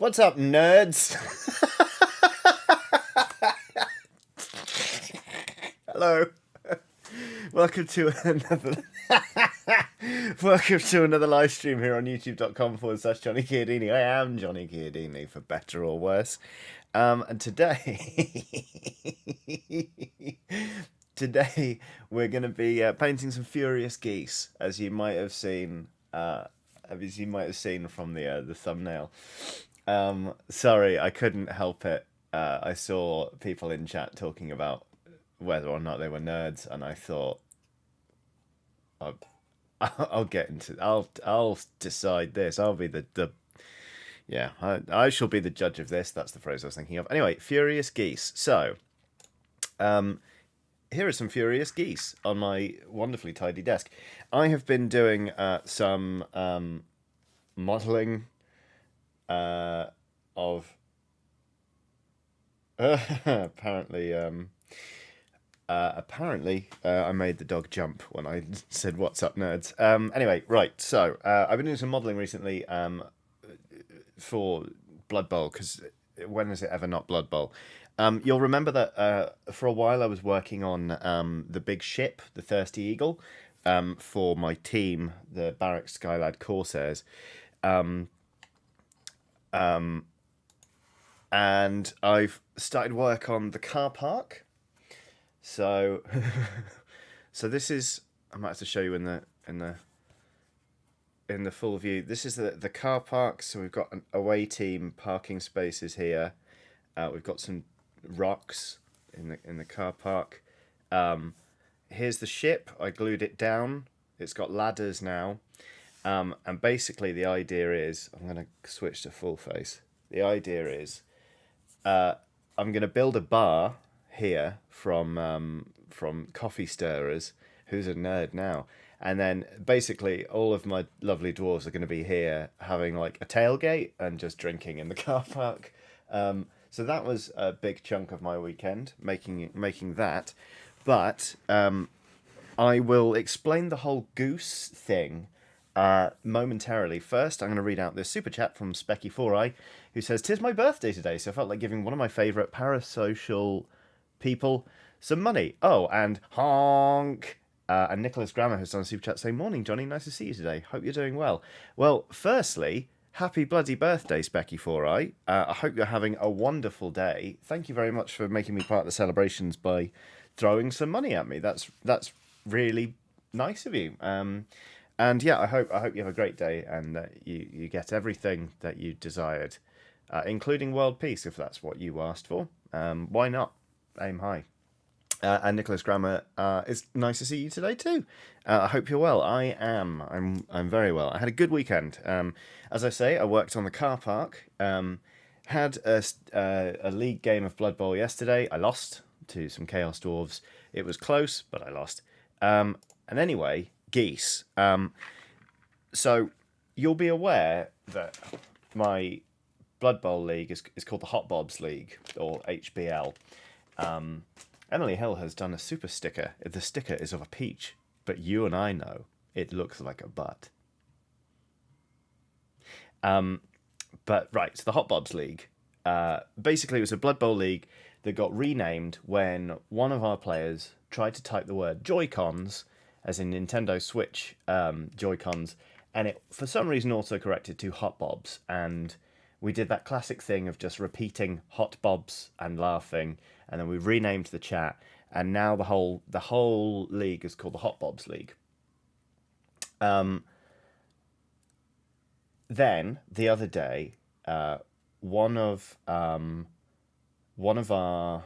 What's up, nerds? Hello. Welcome to another Welcome to another live stream here on youtube.com/Johnny Chiodini. I am Johnny Chiodini, for better or worse. And today today we're going to be painting some furious geese, as you might have seen from the thumbnail. Sorry, I couldn't help it. I saw people in chat talking about whether or not they were nerds, and I thought, I'll get into. I'll decide this. I'll be the yeah. I shall be the judge of this. That's the phrase I was thinking of. Anyway, furious geese. So, here are some furious geese on my wonderfully tidy desk. I have been doing some modelling of apparently I made the dog jump when I said "What's up, nerds?" Anyway, right. So I've been doing some modelling recently for Blood Bowl, because when is it ever not Blood Bowl? You'll remember that for a while I was working on the big ship, the Thirsty Eagle, for my team, the Barracks Skylad Corsairs. And I've started work on the car park. So, so this is. I might have to show you in the full view. This is the car park. So we've got an away team parking spaces here. We've got some rocks in the car park. Here's the ship. I glued it down. It's got ladders now. And basically the idea is, I'm going to switch to full face. The idea is, I'm going to build a bar here from Coffee Stirrers, who's a nerd now, and then basically all of my lovely dwarves are going to be here having like a tailgate and just drinking in the car park. So that was a big chunk of my weekend, making that. But I will explain the whole goose thing momentarily. First, I'm going to read out this super chat from Specky4i, who says, "'Tis my birthday today, so I felt like giving one of my favourite parasocial people some money. Oh, and honk." And Nicholas Grammer has done a super chat saying, "Morning, Johnny. Nice to see you today. Hope you're doing well." Well, firstly, happy bloody birthday, Specky4i. I hope you're having a wonderful day. Thank you very much for making me part of the celebrations by throwing some money at me. That's really nice of you. And yeah, I hope you have a great day and that you get everything that you desired, including world peace, if that's what you asked for. Why not? Aim high. And Nicholas Grammer, it's nice to see you today too. I hope you're well. I am. I'm very well. I had a good weekend. As I say, I worked on the car park. Had a league game of Blood Bowl yesterday. I lost to some Chaos Dwarves. It was close, but I lost. And anyway, geese. So you'll be aware that my Blood Bowl league is called the Hot Bobs League, or HBL. Emily Hill has done a super sticker. The sticker is of a peach, but you and I know it looks like a butt. But right, so the Hot Bobs League. Basically, it was a Blood Bowl league that got renamed when one of our players tried to type the word Joy-Cons, as in Nintendo Switch Joy-Cons, and it for some reason auto-corrected to Hot Bobs, and we did that classic thing of just repeating Hot Bobs and laughing, and then we renamed the chat, and now the whole league is called the Hot Bobs League. Then the other day, one of our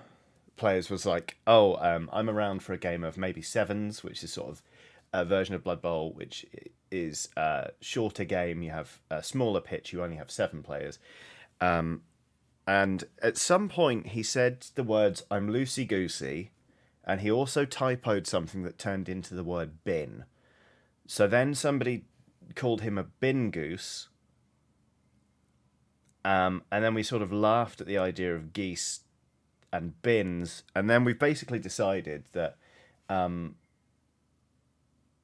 players was like, "Oh, I'm around for a game of maybe sevens," which is sort of a version of Blood Bowl, which is a shorter game. You have a smaller pitch. You only have 7 players. And at some point, he said the words, "I'm loosey-goosey," and he also typoed something that turned into the word bin. So then somebody called him a bin goose. And then we sort of laughed at the idea of geese and bins, and then we've basically decided that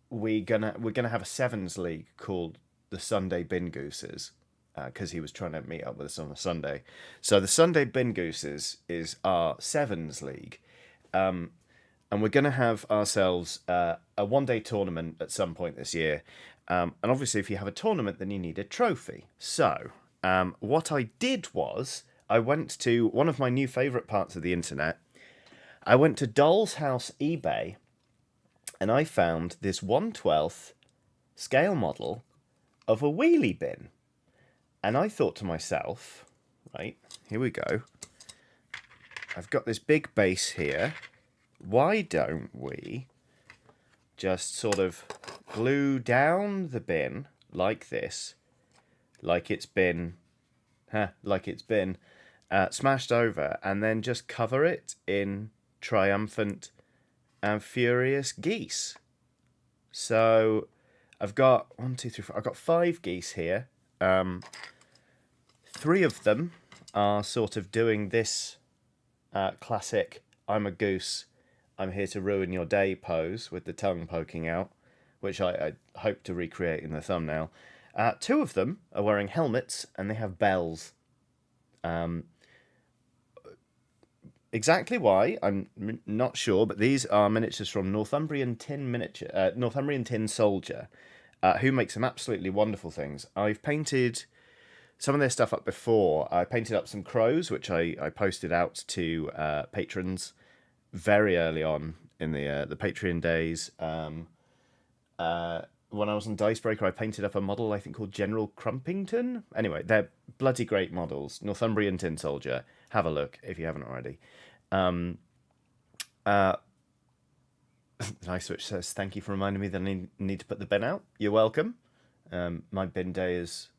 we're gonna have a sevens league called the Sunday Bin Gooses, because he was trying to meet up with us on a Sunday. So the Sunday Bin Gooses is our sevens league. And we're going to have ourselves a one-day tournament at some point this year. And obviously, if you have a tournament, then you need a trophy. So what I did was I went to one of my new favourite parts of the internet. I went to Doll's House eBay, and I found this 1/12 scale model of a wheelie bin. And I thought to myself, right, here we go. I've got this big base here. Why don't we just sort of glue down the bin like this, like it's been smashed over, and then just cover it in triumphant and furious geese. So I've got 1, 2, 3, 4. I've got 5 geese here. 3 of them are sort of doing this classic "I'm a goose, I'm here to ruin your day" pose with the tongue poking out, which I hope to recreate in the thumbnail. 2 of them are wearing helmets and they have bells. Exactly why, I'm not sure, but these are miniatures from Northumbrian Tin Soldier, who makes some absolutely wonderful things. I've painted some of their stuff up before. I painted up some crows, which I posted out to patrons very early on in the Patreon days. When I was on Dicebreaker, I painted up a model I think called General Crumpington. Anyway, they're bloody great models. Northumbrian Tin Soldier. Have a look if you haven't already. Nice Switch says, "Thank you for reminding me that I need to put the bin out." You're welcome. My bin day is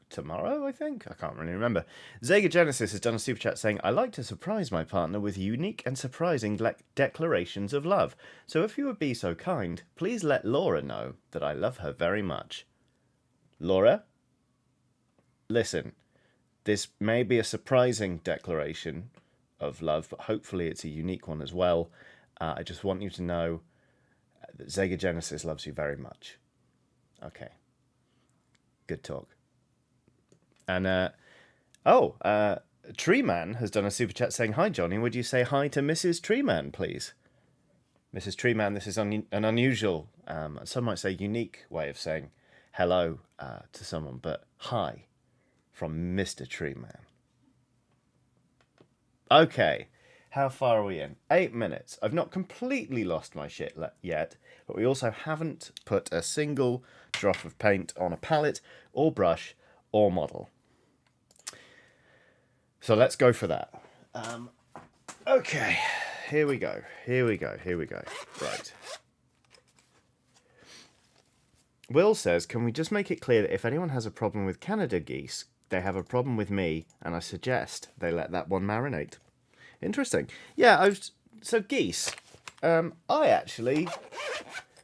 tomorrow, I think. I can't really remember. Zega Genesis has done a super chat saying, "I like to surprise my partner with unique and surprising declarations of love. So if you would be so kind, please let Laura know that I love her very much." Laura, listen, this may be a surprising declaration of love, but hopefully it's a unique one as well. I just want you to know that Zega Genesis loves you very much. Okay. Good talk. And, Treeman has done a super chat saying, "Hi, Johnny, would you say hi to Mrs. Treeman, please?" Mrs. Treeman, this is an unusual, some might say unique way of saying hello to someone, but hi from Mr. Treeman. Okay, how far are we in? 8 minutes. I've not completely lost my shit yet, but we also haven't put a single drop of paint on a palette or brush or model. So let's go for that. Okay, here we go. Right. Will says, "Can we just make it clear that if anyone has a problem with Canada geese, they have a problem with me, and I suggest they let that one marinate." Interesting. Yeah, so geese, I actually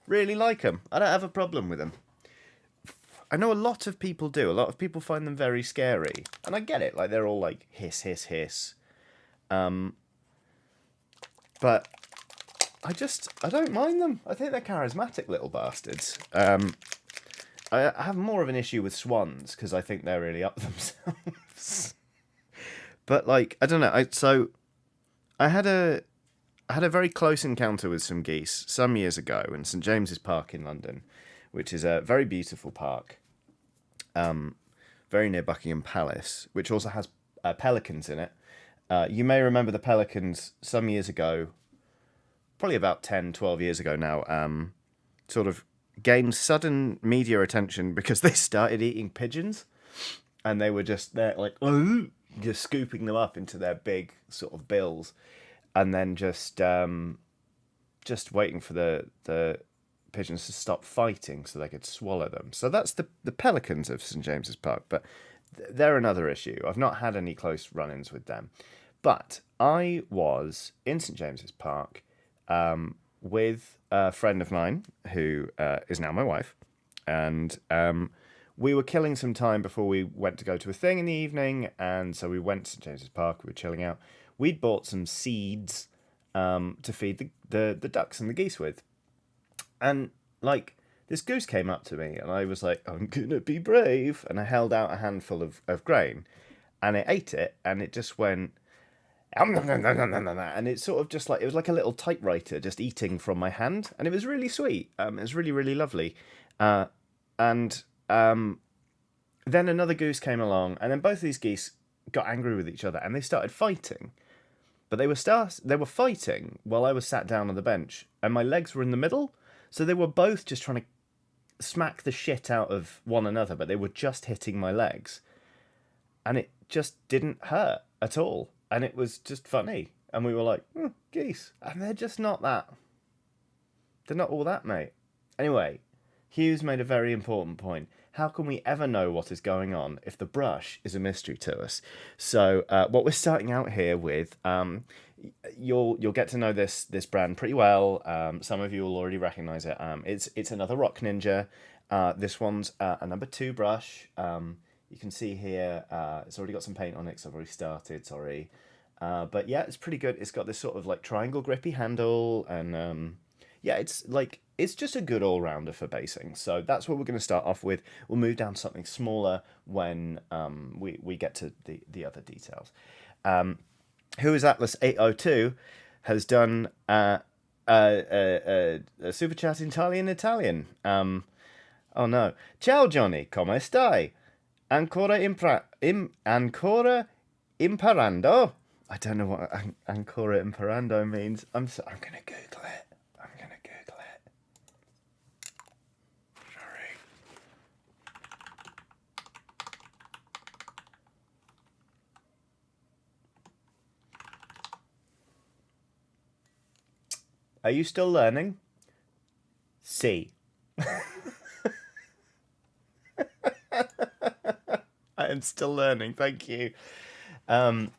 really like them. I don't have a problem with them. I know a lot of people do. A lot of people find them very scary. And I get it. Like, they're all like, hiss, hiss, hiss. But I don't mind them. I think they're charismatic little bastards. I have more of an issue with swans, because I think they're really up themselves. But, like, I don't know. I had a very close encounter with some geese some years ago in St James's Park in London, which is a very beautiful park, very near Buckingham Palace, which also has pelicans in it. You may remember the pelicans some years ago, probably about 10, 12 years ago now, sort of gained sudden media attention because they started eating pigeons, and they were just there, like, just scooping them up into their big sort of bills, and then just waiting for the pigeons to stop fighting so they could swallow them. So that's the pelicans of St James's Park, but they're another issue. I've not had any close run-ins with them. But I was in St James's Park with a friend of mine who is now my wife, and we were killing some time before we went to go to a thing in the evening, and so we went to St James's Park, we were chilling out. We'd bought some seeds to feed the ducks and the geese with. And, like, this goose came up to me, and I was like, I'm gonna be brave, and I held out a handful of grain, and it ate it, and it just went, and it sort of just like, it was like a little typewriter just eating from my hand, and it was really sweet. It was really, really lovely. And then another goose came along, and then both these geese got angry with each other, and they started fighting. But they were fighting while I was sat down on the bench, and my legs were in the middle, so they were both just trying to smack the shit out of one another, but they were just hitting my legs, and it just didn't hurt at all, and it was just funny. And we were like, geese, and they're just not that. They're not all that, mate. Anyway, Hughes made a very important point. How can we ever know what is going on if the brush is a mystery to us? So what we're starting out here with, you'll get to know this brand pretty well. Some of you will already recognise it. It's another Rock Ninja. This one's a number 2 brush. You can see here it's already got some paint on it, so I've already started, sorry. But yeah, it's pretty good. It's got this sort of like triangle grippy handle, and yeah, it's just a good all-rounder for basing. So that's what we're going to start off with. We'll move down to something smaller when we get to the other details. Who is Atlas 802 has done a super chat entirely in Italian. Oh no. Ciao Johnny, come stai? Ancora imparando? I don't know what ancora imparando means. I'm going to Google it. Sorry. Are you still learning? C. I am still learning, thank you. Emma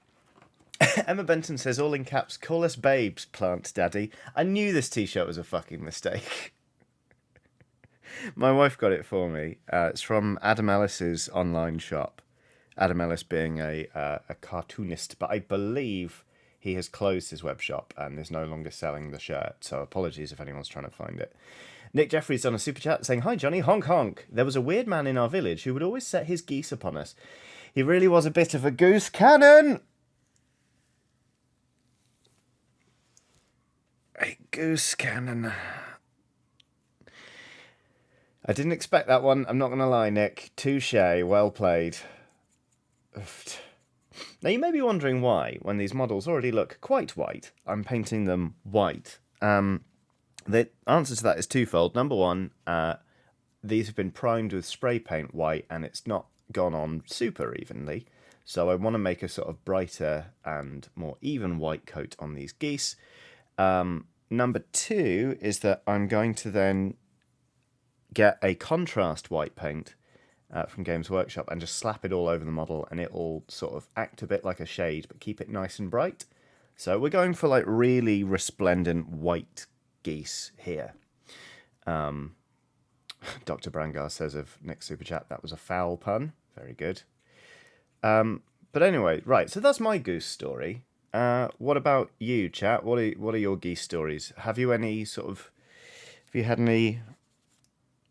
Benton says, all in caps, call us babes, plant daddy. I knew this t-shirt was a fucking mistake. My wife got it for me. It's from Adam Ellis's online shop. Adam Ellis being a cartoonist, but I believe he has closed his web shop and is no longer selling the shirt, so apologies if anyone's trying to find it. Nick Jeffries on a super chat saying, hi Johnny, honk honk. There was a weird man in our village who would always set his geese upon us. He really was a bit of a goose cannon. A goose cannon. I didn't expect that one. I'm not going to lie, Nick. Touché. Well played. Now, you may be wondering why, when these models already look quite white, I'm painting them white. The answer to that is twofold. Number one, these have been primed with spray paint white, and it's not gone on super evenly. So I want to make a sort of brighter and more even white coat on these geese. Number two is that I'm going to then get a contrast white paint from Games Workshop and just slap it all over the model, and it'll sort of act a bit like a shade but keep it nice and bright. So we're going for like really resplendent white geese here. Dr. Brangar says of Nick's Super Chat, that was a foul pun. Very good. But anyway, right, so that's my goose story. What about you, chat? What are your geese stories? Have you had any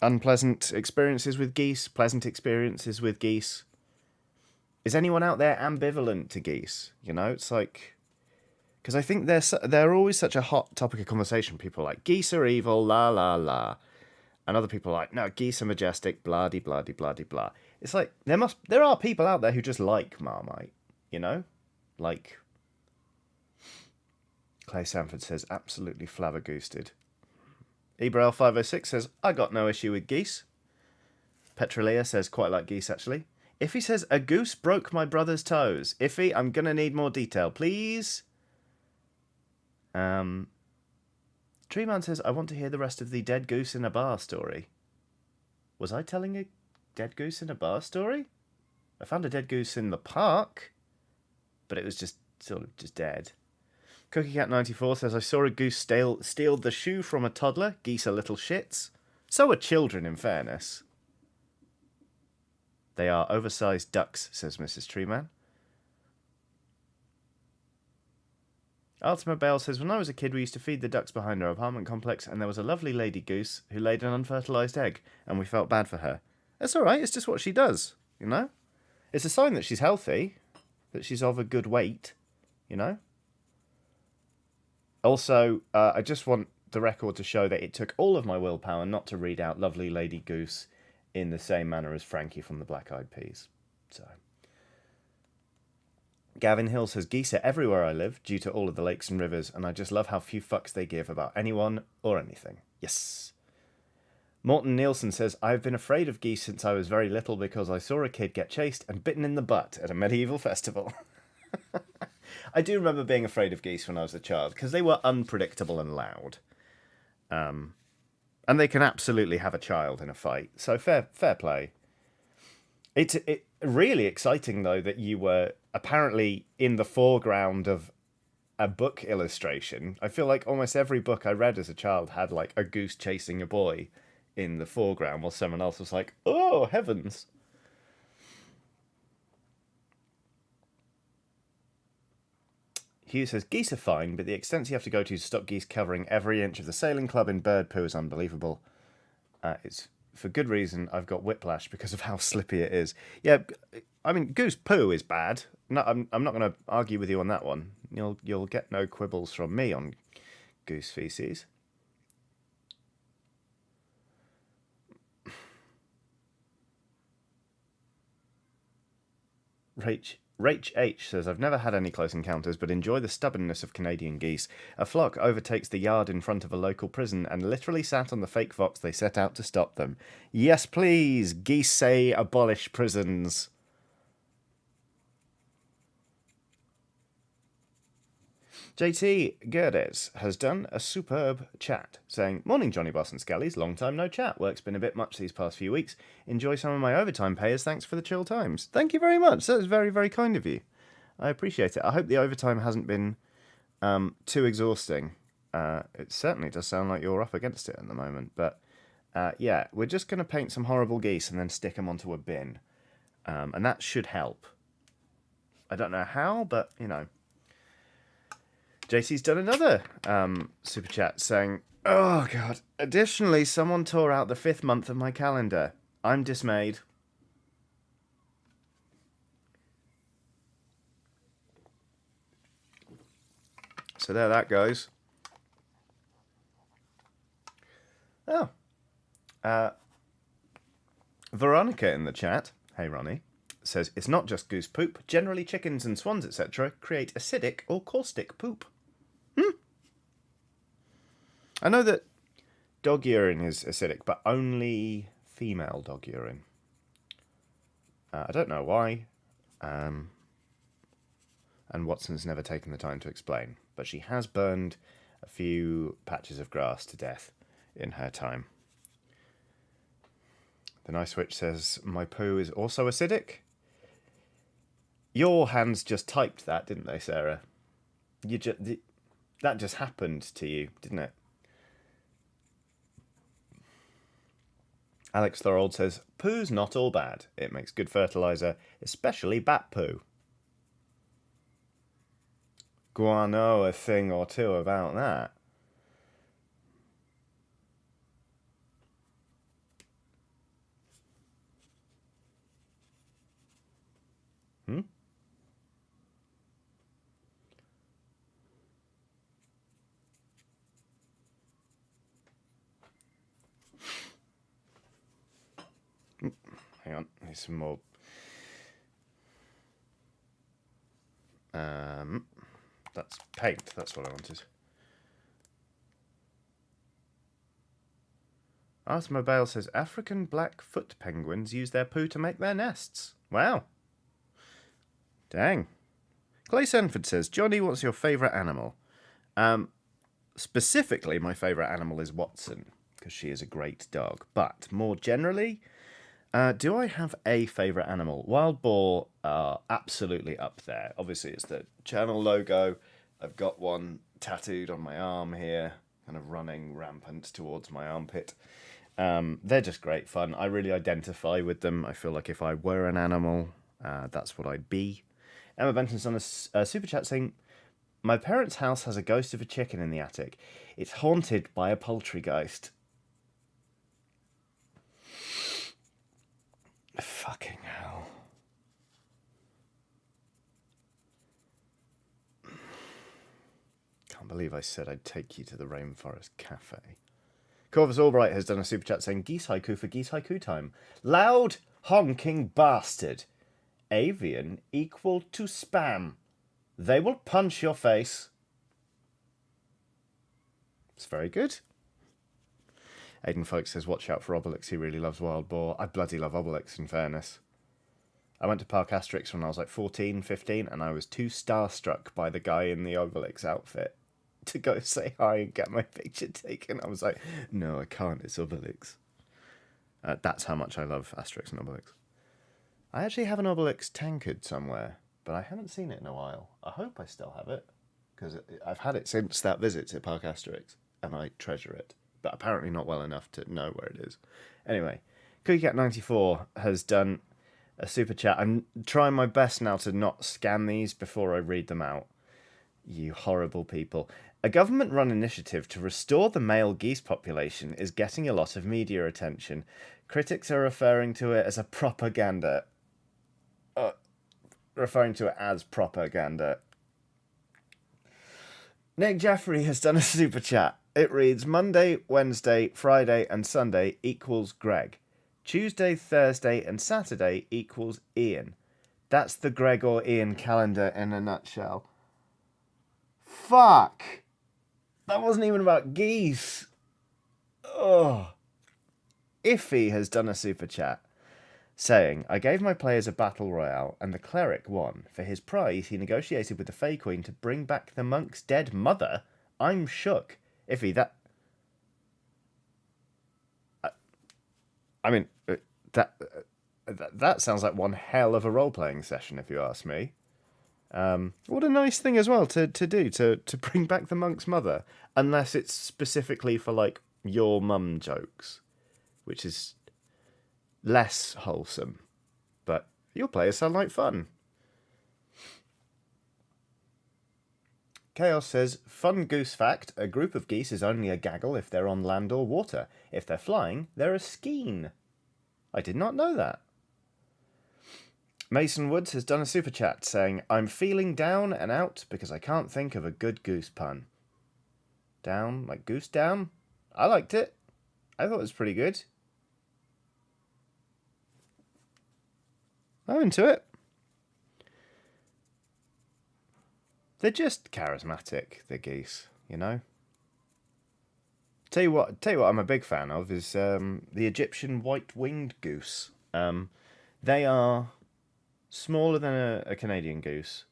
unpleasant experiences with geese? Pleasant experiences with geese? Is anyone out there ambivalent to geese? You know, it's like, because I think they're always such a hot topic of conversation. People are like, geese are evil, la la la, and other people are like, no, geese are majestic, blah de blah de blah de blah. It's like there are people out there who just like Marmite, you know, like. Clay Sanford says, absolutely flabbergoosted. Ibrael506 says, I got no issue with geese. Petrolea says, quite like geese, actually. Iffy says, a goose broke my brother's toes. Iffy, I'm going to need more detail, please. Treeman says, I want to hear the rest of the dead goose in a bar story. Was I telling a dead goose in a bar story? I found a dead goose in the park, but it was just sort of just dead. CookieCat94 says, I saw a goose steal the shoe from a toddler. Geese are little shits. So are children, in fairness. They are oversized ducks, says Mrs. Treeman. Ultima Bale says, when I was a kid, we used to feed the ducks behind our apartment complex, and there was a lovely lady goose who laid an unfertilised egg, and we felt bad for her. That's all right. It's just what she does, you know? It's a sign that she's healthy, that she's of a good weight, you know? Also, I just want the record to show that it took all of my willpower not to read out lovely lady goose in the same manner as Frankie from the Black Eyed Peas. So... Gavin Hill says, geese are everywhere I live due to all of the lakes and rivers, and I just love how few fucks they give about anyone or anything. Yes. Morton Nielsen says, I've been afraid of geese since I was very little because I saw a kid get chased and bitten in the butt at a medieval festival. I do remember being afraid of geese when I was a child because they were unpredictable and loud. And they can absolutely have a child in a fight, so fair play. It's really exciting, though, that you were apparently in the foreground of a book illustration. I feel like almost every book I read as a child had, like, a goose chasing a boy in the foreground while someone else was like, oh, heavens. Hugh says, geese are fine, but the extent you have to go to stop geese covering every inch of the sailing club in bird poo is unbelievable. It's... for good reason, I've got whiplash because of how slippy it is. Yeah, I mean, goose poo is bad. No, I'm not going to argue with you on that one. You'll get no quibbles from me on goose feces. Rach H says, I've never had any close encounters, but enjoy the stubbornness of Canadian geese. A flock overtakes the yard in front of a local prison and literally sat on the fake fox they set out to stop them. Yes, please, geese say abolish prisons. JT Gerdes has done a superb chat, saying, morning Johnny Boss and Skellies, long time no chat. Work's been a bit much these past few weeks. Enjoy some of my overtime payers, thanks for the chill times. Thank you very much, that was very, very kind of you. I appreciate it. I hope the overtime hasn't been too exhausting. It certainly does sound like you're up against it at the moment, but yeah, we're just going to paint some horrible geese and then stick them onto a bin, and that should help. I don't know how, but, you know. JC's done another super chat saying, oh, God. Additionally, someone tore out the 5th month of my calendar. I'm dismayed. So there that goes. Oh. Veronica in the chat, hey Ronnie, says, it's not just goose poop. Generally chickens and swans, etc. create acidic or caustic poop. I know that dog urine is acidic, but only female dog urine. I don't know why. And Watson's never taken the time to explain. But she has burned a few patches of grass to death in her time. The Nice Witch says, my poo is also acidic. Your hands just typed that, didn't they, Sarah? That just happened to you, didn't it? Alex Thorold says, poo's not all bad. It makes good fertiliser, especially bat poo. Go on, know a thing or two about that. Hang on, need some more. That's paint, that's what I wanted. Ultima Bale says, African black-foot penguins use their poo to make their nests. Wow. Dang. Clay Senford says, Johnny, what's your favourite animal? Specifically, my favourite animal is Watson, because she is a great dog. But more generally, do I have a favourite animal? Wild boar are absolutely up there. Obviously, it's the channel logo. I've got one tattooed on my arm here, kind of running rampant towards my armpit. They're just great fun. I really identify with them. I feel like if I were an animal, that's what I'd be. Emma Benton's on a super chat saying, My parents' house has a ghost of a chicken in the attic. It's haunted by a poltergeist. Fucking hell. Can't believe I said I'd take you to the Rainforest Cafe. Corvus Albright has done a super chat saying, geese haiku for geese haiku time. Loud honking bastard. Avian equal to spam. They will punch your face. It's very good. Aidan Folks says, watch out for Obelix. He really loves wild boar. I bloody love Obelix, in fairness. I went to Park Asterix when I was like 14, 15, and I was too starstruck by the guy in the Obelix outfit to go say hi and get my picture taken. I was like, no, I can't. It's Obelix. That's how much I love Asterix and Obelix. I actually have an Obelix tankard somewhere, but I haven't seen it in a while. I hope I still have it, because I've had it since that visit to Park Asterix, and I treasure it. But apparently not well enough to know where it is. Anyway, CookieCat94 has done a super chat. I'm trying my best now to not scan these before I read them out. You horrible people. A government-run initiative to restore the male geese population is getting a lot of media attention. Critics are referring to it as propaganda. Nick Jeffrey has done a super chat. It reads, Monday, Wednesday, Friday and Sunday equals Greg. Tuesday, Thursday and Saturday equals Ian. That's the Greg or Ian calendar in a nutshell. Fuck! That wasn't even about geese. Ugh. Iffy has done a super chat saying, I gave my players a battle royale and the cleric won. For his prize, he negotiated with the Fey Queen to bring back the monk's dead mother. I'm shook. Iffy, that... that sounds like one hell of a role-playing session, if you ask me. What a nice thing as well to do, to bring back the monk's mother. Unless it's specifically for, like, your mum jokes, which is less wholesome. But your players sound like fun. Chaos says, fun goose fact, a group of geese is only a gaggle if they're on land or water. If they're flying, they're a skein. I did not know that. Mason Woods has done a super chat saying, I'm feeling down and out because I can't think of a good goose pun. Down, like goose down? I liked it. I thought it was pretty good. I'm into it. They're just charismatic, the geese, you know? Tell you what I'm a big fan of is the Egyptian white-winged goose. They are smaller than a Canadian goose.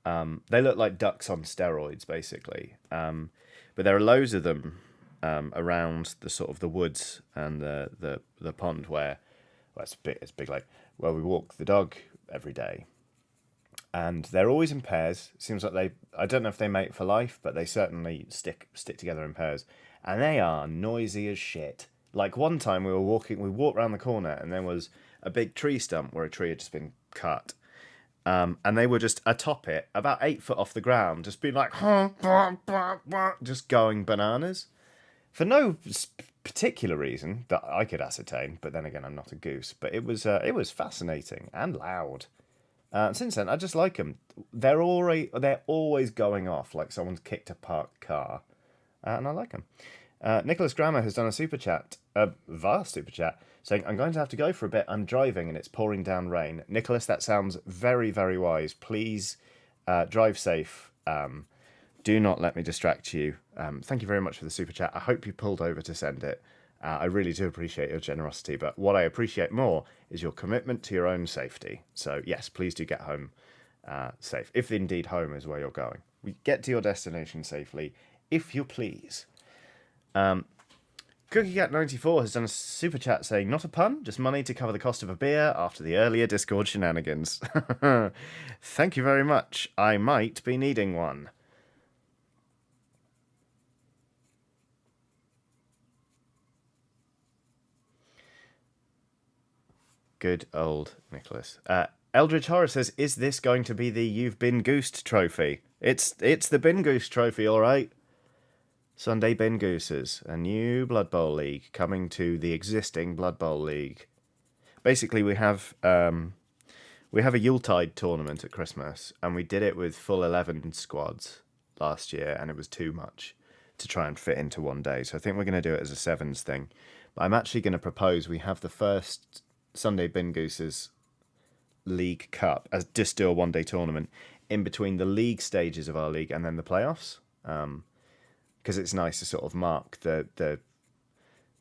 They look like ducks on steroids, basically. But there are loads of them around the sort of the woods and the pond where, well, it's big like where we walk the dog every day. And they're always in pairs. Seems like I don't know if they mate for life, but they certainly stick together in pairs. And they are noisy as shit. Like one time we walked around the corner and there was a big tree stump where a tree had just been cut. And they were just atop it, about 8 foot off the ground, just being like, just going bananas. For no particular reason that I could ascertain, but then again, I'm not a goose. But it was fascinating and loud. Since then, I just like them. They're always going off like someone's kicked a parked car, and I like them. Nicholas Grammer has done a super chat, a vast super chat, saying, I'm going to have to go for a bit. I'm driving and it's pouring down rain. Nicholas, that sounds very, very wise. Please drive safe. Do not let me distract you. Thank you very much for the super chat. I hope you pulled over to send it. I really do appreciate your generosity, but what I appreciate more is your commitment to your own safety. So yes, please do get home safe, if indeed home is where you're going. Get to your destination safely, if you please. CookieCat94 has done a super chat saying, not a pun, just money to cover the cost of a beer after the earlier Discord shenanigans. Thank you very much. I might be needing one. Good old Nicholas. Eldritch Horror says, "Is this going to be the You've Been Goosed trophy?" It's the Bin Goose trophy, all right. Sunday Bin Gooses, a new Blood Bowl league coming to the existing Blood Bowl league. Basically, we have a Yuletide tournament at Christmas, and we did it with full 11 squads last year, and it was too much to try and fit into one day. So I think we're going to do it as a sevens thing. But I'm actually going to propose we have the first Sunday Bin Gooses League Cup as just do a one-day tournament in between the league stages of our league and then the playoffs, because it's nice to sort of mark the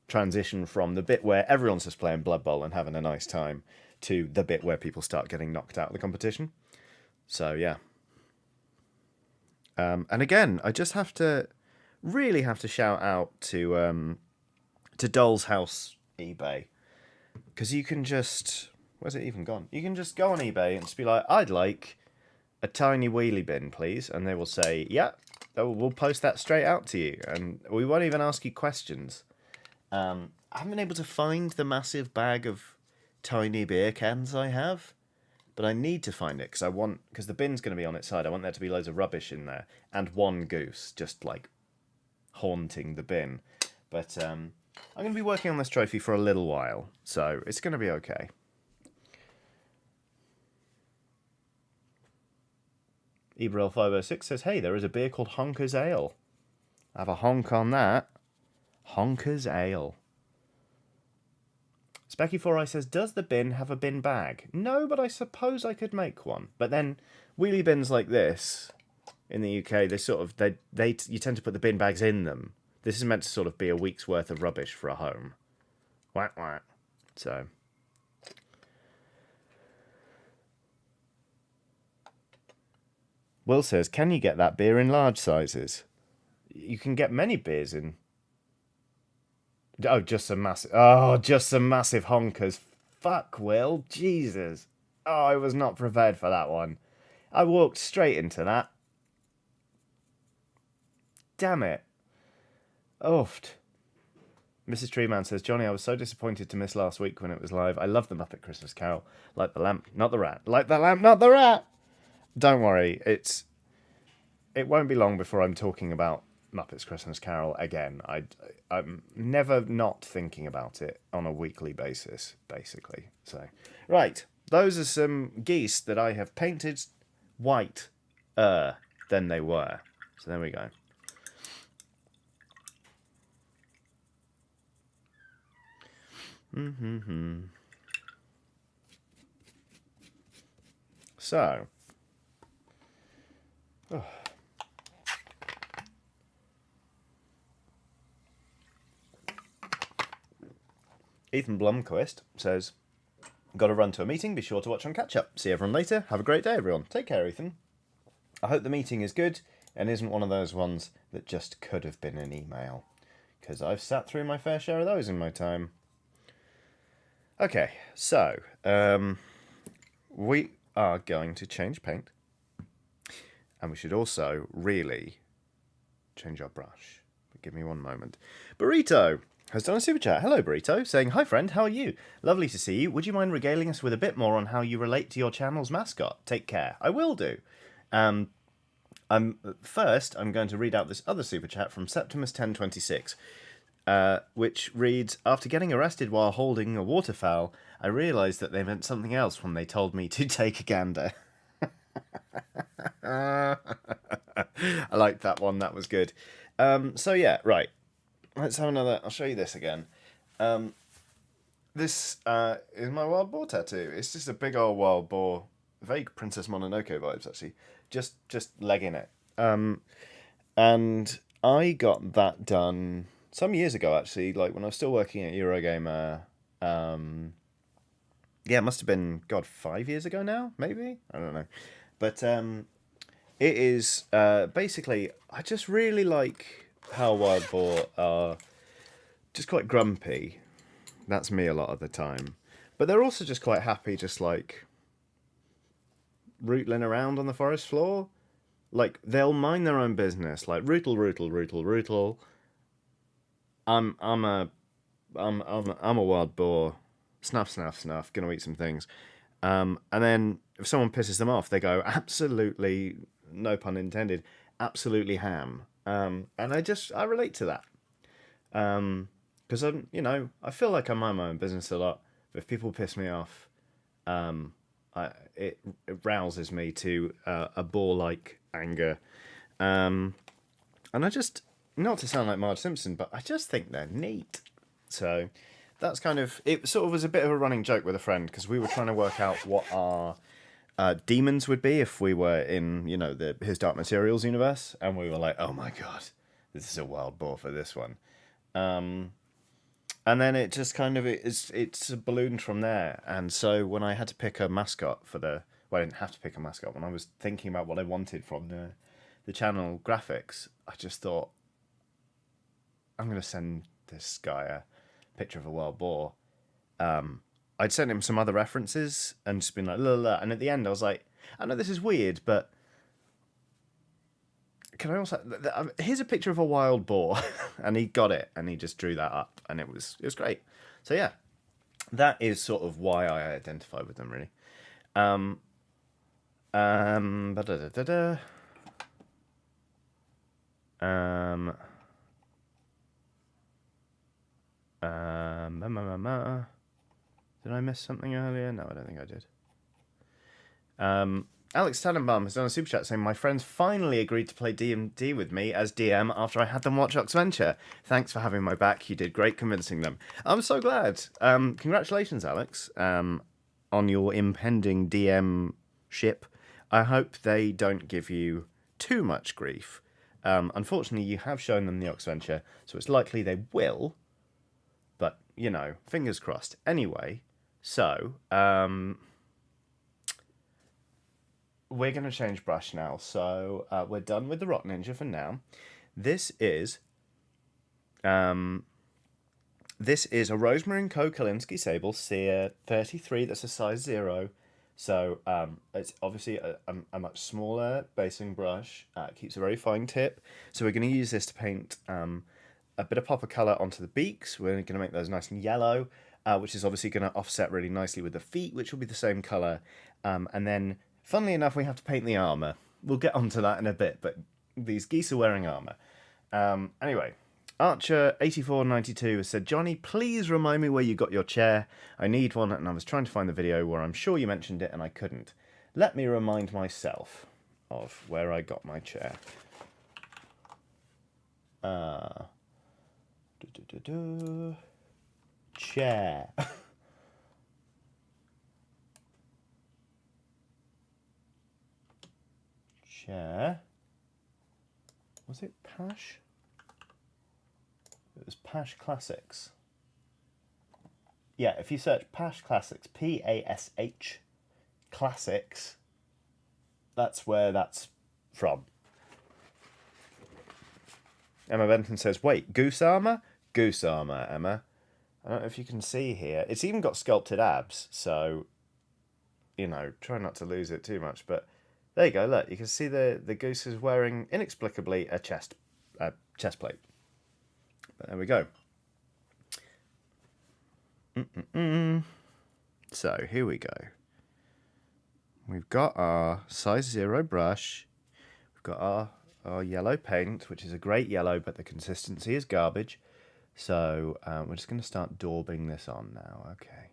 transition from the bit where everyone's just playing Blood Bowl and having a nice time to the bit where people start getting knocked out of the competition. So yeah. And again, I just really have to shout out to Doll's House eBay, because you can just, where's it even gone? You can just go on eBay and just be like, I'd like a tiny wheelie bin, please, and they will say, yeah, we'll post that straight out to you, and we won't even ask you questions. I haven't been able to find the massive bag of tiny beer cans I have, but I need to find it because the bin's going to be on its side. I want there to be loads of rubbish in there and one goose just like haunting the bin. But I'm going to be working on this trophy for a little while, so it's going to be okay. Ibrel506 says, hey, there is a beer called Honker's Ale. I have a honk on that. Honker's Ale. Specky4i says, does the bin have a bin bag? No, but I suppose I could make one. But then wheelie bins like this in the UK, you tend to put the bin bags in them. This is meant to sort of be a week's worth of rubbish for a home. Whack, whack. So. Will says, can you get that beer in large sizes? You can get many beers in. Just some massive honkers. Fuck, Will. Jesus. Oh, I was not prepared for that one. I walked straight into that. Damn it. Oofed. Mrs. Treeman says, Johnny, I was so disappointed to miss last week when it was live. I love the Muppet Christmas Carol. Like the lamp, not the rat. Like the lamp, not the rat. Don't worry. It won't be long before I'm talking about Muppets Christmas Carol again. I'm never not thinking about it on a weekly basis, basically. So, right. Those are some geese that I have painted white than they were. So there we go. So. Oh. Ethan Blomquist says, got to run to a meeting. Be sure to watch on catch up. See everyone later. Have a great day, everyone. Take care, Ethan. I hope the meeting is good and isn't one of those ones that just could have been an email, because I've sat through my fair share of those in my time. Okay, so we are going to change paint, and we should also really change our brush. But give me one moment. Burrito has done a super chat. Hello, Burrito, saying, hi, friend, how are you? Lovely to see you. Would you mind regaling us with a bit more on how you relate to your channel's mascot? Take care. I will do. First, I'm going to read out this other super chat from Septimus1026, which reads, after getting arrested while holding a waterfowl, I realised that they meant something else when they told me to take a gander. I liked that one. That was good. So yeah, right. Let's have another. I'll show you this again. This is my wild boar tattoo. It's just a big old wild boar. Vague Princess Mononoke vibes, actually. Just legging it. And I got that done some years ago, actually, like when I was still working at Eurogamer. Yeah, it must have been, 5 years ago now, maybe? I don't know. But it is, basically, I just really like how wild boar are just quite grumpy. That's me a lot of the time. But they're also just quite happy, just like rootling around on the forest floor. Like, they'll mind their own business. Like, rootle, rootle, rootle, rootle. I'm a wild boar. Snuff, snuff, snuff. Gonna eat some things. And then if someone pisses them off, they go absolutely, no pun intended, absolutely ham. And I relate to that. Because I feel like I mind my own business a lot. But if people piss me off, it rouses me to a boar-like anger. And I just, not to sound like Marge Simpson, but I just think they're neat. So that's kind of, it sort of was a bit of a running joke with a friend because we were trying to work out what our demons would be if we were in, the His Dark Materials universe. And we were like, oh my god, this is a wild boar for this one. And then it just kind of, it's ballooned from there. And so when I had to pick a mascot I didn't have to pick a mascot. When I was thinking about what I wanted from the channel graphics, I just thought, I'm going to send this guy a picture of a wild boar. I'd sent him some other references and just been like, la, la, la. And at the end I was like, I know this is weird, but can I also, here's a picture of a wild boar. And he got it, and he just drew that up, and it was great. So yeah, that is sort of why I identify with them, really. Ba-da-da-da-da. Did I miss something earlier? No, I don't think I did. Alex Tannenbaum has done a super chat saying, my friends finally agreed to play D&D with me as DM after I had them watch Oxventure. Thanks for having my back. You did great convincing them. I'm so glad. Congratulations, Alex, on your impending DM-ship. I hope they don't give you too much grief. Unfortunately, you have shown them the Oxventure, so it's likely they will. But, fingers crossed. Anyway, so we're going to change brush now. So we're done with the Rock Ninja for now. This is a Rosemary & Co. Kalinsky Sable Sear 33. That's a size 0. So it's obviously a much smaller basing brush. It keeps a very fine tip. So we're going to use this to paint a bit of pop of colour onto the beaks. We're going to make those nice and yellow, which is obviously going to offset really nicely with the feet, which will be the same colour. And then, funnily enough, we have to paint the armour. We'll get onto that in a bit, but these geese are wearing armour. Anyway, Archer8492 has said, Johnny, please remind me where you got your chair. I need one, and I was trying to find the video where I'm sure you mentioned it, and I couldn't. Let me remind myself of where I got my chair. Chair. Chair. Was it Pash? It was Pash Classics. Yeah, if you search Pash Classics, P-A-S-H Classics, that's where that's from. Emma Benton says, wait, Goose armour? Goose armour, Emma. I don't know if you can see here. It's even got sculpted abs, so, try not to lose it too much. But there you go, look, you can see the goose is wearing, inexplicably, a chest plate. But there we go. So, here we go. We've got our size 0 brush. We've got our yellow paint, which is a great yellow, but the consistency is garbage. So we're just going to start daubing this on now. Okay.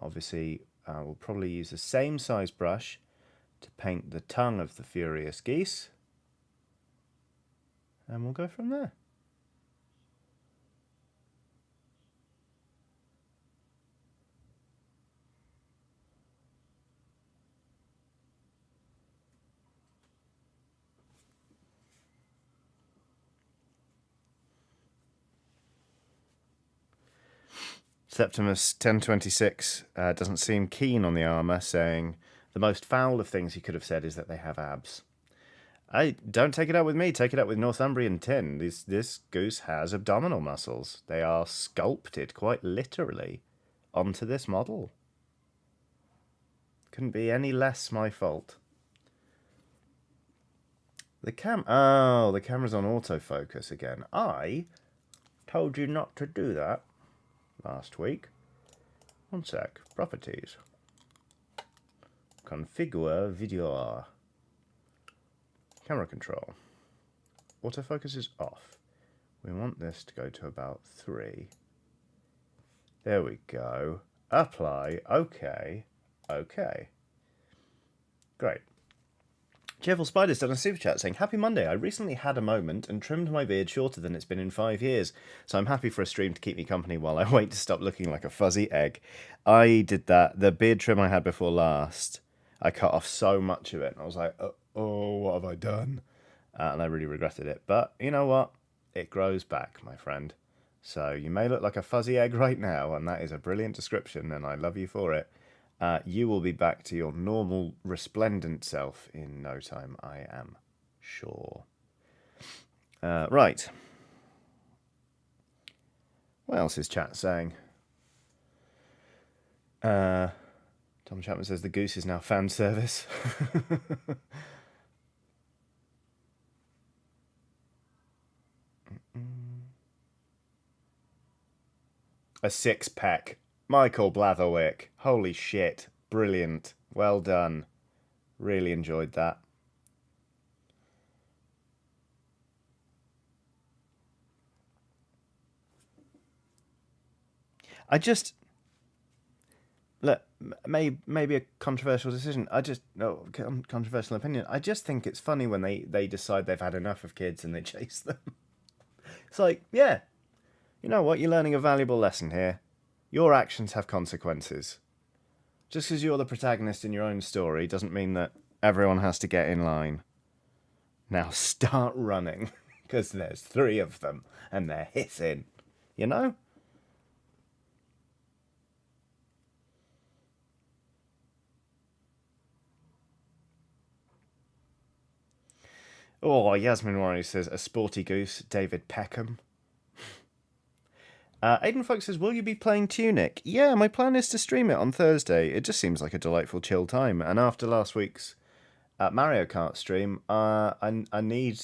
Obviously, we'll probably use the same size brush to paint the tongue of the furious geese. And we'll go from there. Septimus 1026 doesn't seem keen on the armour, saying the most foul of things he could have said is that they have abs. Don't take it out with me, take it out with Northumbrian Tin. This goose has abdominal muscles. They are sculpted, quite literally, onto this model. Couldn't be any less my fault. The camera's on autofocus again. I told you not to do that last week. One sec. Properties. Configure video. Camera control. Autofocus is off. We want this to go to about 3. There we go. Apply. Okay. Okay. Great. Cheerful Spider's done a super chat saying, Happy Monday. I recently had a moment and trimmed my beard shorter than it's been in 5 years. So I'm happy for a stream to keep me company while I wait to stop looking like a fuzzy egg. I did that. The beard trim I had before last, I cut off so much of it. And I was like, oh, what have I done? And I really regretted it. But you know what? It grows back, my friend. So you may look like a fuzzy egg right now, and that is a brilliant description, and I love you for it. You will be back to your normal, resplendent self in no time, I am sure. Right. What else is chat saying? Tom Chapman says the Goose is now fan service. A 6-pack. Michael Blatherwick. Holy shit. Brilliant. Well done. Really enjoyed that. I just... Look, maybe a controversial decision. Controversial opinion. I just think it's funny when they decide they've had enough of kids and they chase them. It's like, yeah, you know what? You're learning a valuable lesson here. Your actions have consequences. Just because you're the protagonist in your own story doesn't mean that everyone has to get in line. Now start running, because there's 3 of them, and they're hissing. You know? Oh, Yasmin Warren says, a sporty goose, David Peckham. Aidan Fox says, will you be playing Tunic? Yeah, my plan is to stream it on Thursday. It just seems like a delightful chill time. And after last week's Mario Kart stream, I need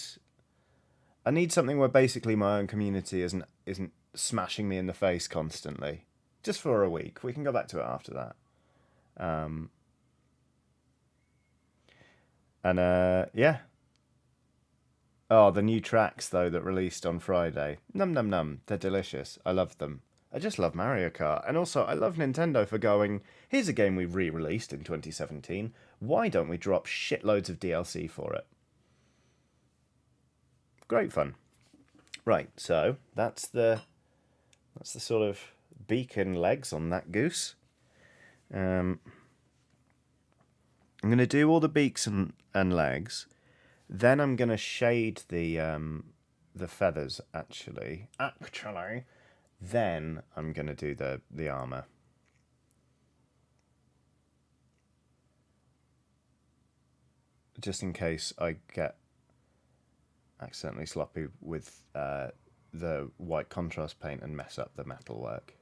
something where basically my own community isn't smashing me in the face constantly. Just for a week. We can go back to it after that. Yeah. Oh, the new tracks, though, that released on Friday. Num num num. They're delicious. I love them. I just love Mario Kart. And also, I love Nintendo for going, here's a game we re-released in 2017. Why don't we drop shitloads of DLC for it? Great fun. Right, so that's the sort of beak and legs on that goose. I'm going to do all the beaks and legs. Then I'm going to shade the feathers, actually. Then I'm going to do the armour. Just in case I get accidentally sloppy with the white contrast paint and mess up the metal work.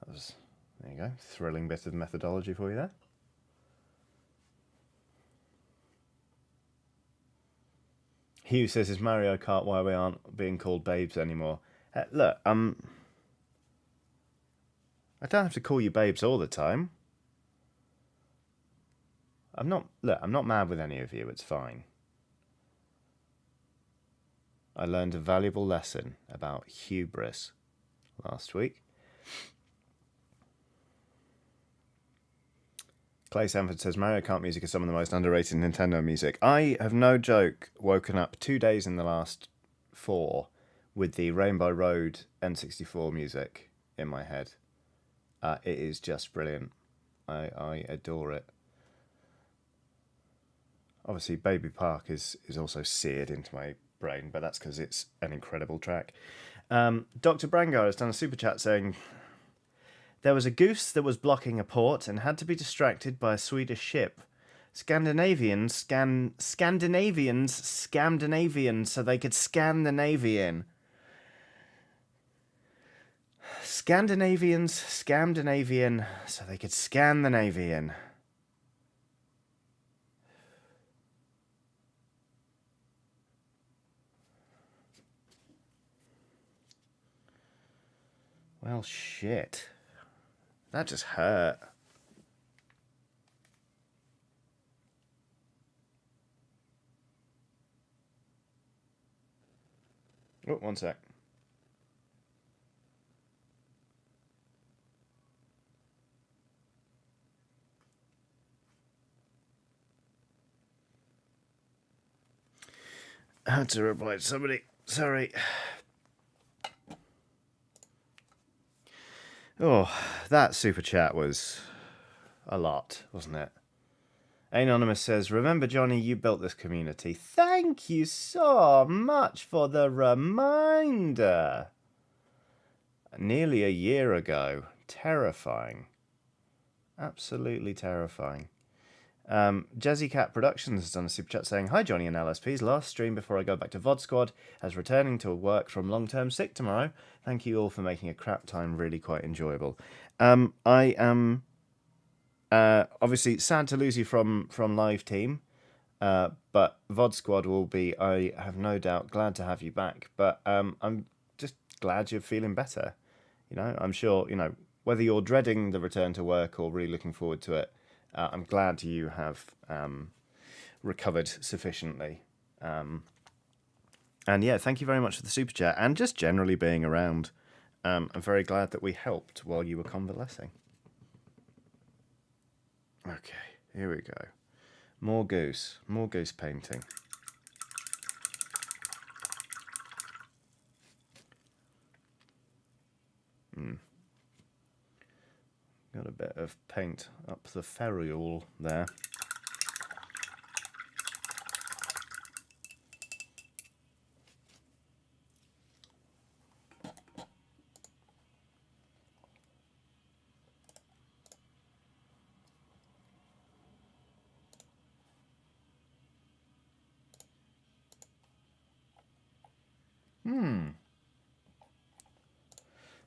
There you go. Thrilling bit of methodology for you there. Hugh says, is Mario Kart why we aren't being called babes anymore? Look, I don't have to call you babes all the time. I'm not mad with any of you, it's fine. I learned a valuable lesson about hubris last week. Clay Sanford says, Mario Kart music is some of the most underrated Nintendo music. I have no joke woken up 2 days in the last 4 with the Rainbow Road N64 music in my head. It is just brilliant. I adore it. Obviously, Baby Park is also seared into my brain, but that's because it's an incredible track. Dr. Brangar has done a super chat saying, there was a goose that was blocking a port and had to be distracted by a Swedish ship. Scandinavians scammed so they could scan the Navy in. Scandinavians scammed a Navy in so they could scan the Navy in. Well, shit. That just hurt. Oh, one sec. I had to reply to somebody. Sorry. Oh, that super chat was a lot, wasn't it? Anonymous says, remember, Johnny, you built this community. Thank you so much for the reminder. Nearly a year ago. Terrifying. Absolutely terrifying. Jazzy Cat Productions has done a super chat saying, hi, Johnny and LSP's last stream before I go back to VOD Squad, as returning to work from long-term sick tomorrow. Thank you all for making a crap time really quite enjoyable. I am obviously sad to lose you from live team, but VOD Squad will be, I have no doubt, glad to have you back. But I'm just glad you're feeling better. You know, I'm sure, you know, whether you're dreading the return to work or really looking forward to it, I'm glad you have recovered sufficiently. And yeah, thank you very much for the super chat and just generally being around. I'm very glad that we helped while you were convalescing. Okay, here we go. More goose painting. Got a bit of paint up the ferrule there.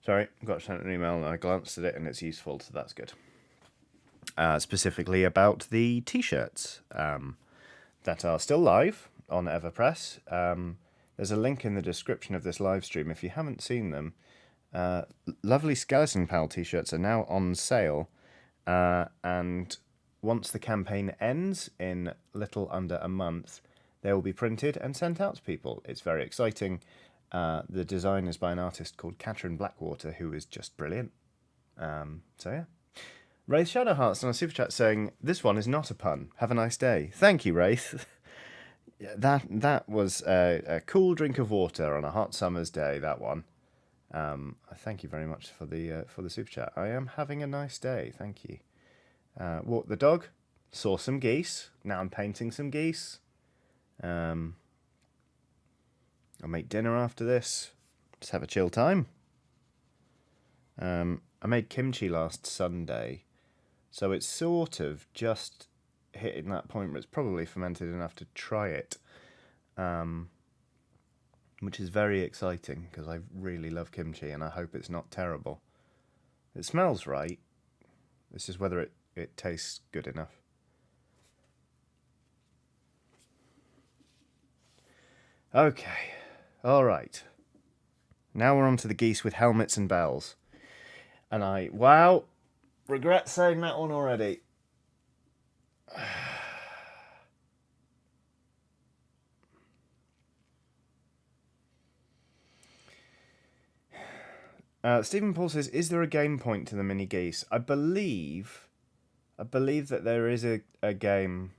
Sorry, got sent an email and I glanced at it and it's useful, so that's good. Specifically about the t-shirts that are still live on Everpress. There's a link in the description of this live stream if you haven't seen them. Lovely Skeleton Pal t-shirts are now on sale, and once the campaign ends in little under a month, they will be printed and sent out to people. It's very exciting. The design is by an artist called Catherine Blackwater, who is just brilliant. So yeah. Wraith Shadowheart's on a super chat saying, this one is not a pun. Have a nice day. Thank you, Wraith. That was a cool drink of water on a hot summer's day, that one. Thank you very much for the super chat. I am having a nice day, thank you. Walked the dog, saw some geese. Now I'm painting some geese. I'll make dinner after this. Just have a chill time. I made kimchi last Sunday, so it's sort of just hitting that point where it's probably fermented enough to try it, which is very exciting because I really love kimchi and I hope it's not terrible. It smells right. It's just whether it tastes good enough. Okay. All right. Now we're on to the geese with helmets and bells. And wow, regret saying that one already. Stephen Paul says, is there a game point to the mini geese? I believe that there is a game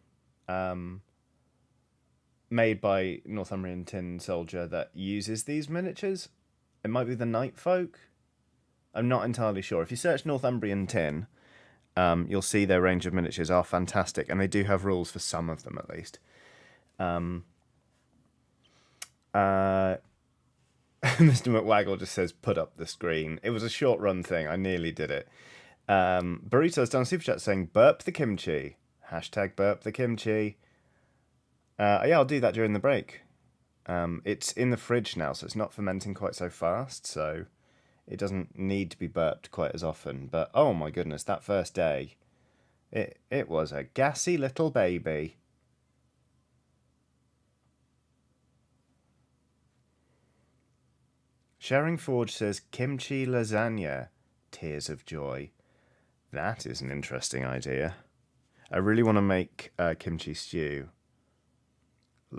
made by Northumbrian Tin Soldier that uses these miniatures. It might be the Night Folk. I'm not entirely sure. If you search Northumbrian Tin, you'll see their range of miniatures are fantastic, and they do have rules for some of them at least. Mr. McWaggle just says, put up the screen. It was a short run thing. I nearly did it. Burrito's done a super chat saying, burp the kimchi. Hashtag burp the kimchi. Yeah, I'll do that during the break. It's in the fridge now, so it's not fermenting quite so fast, so it doesn't need to be burped quite as often. But oh my goodness, that first day, it was a gassy little baby. Sharing Forge says, kimchi lasagna, tears of joy. That is an interesting idea. I really want to make kimchi stew.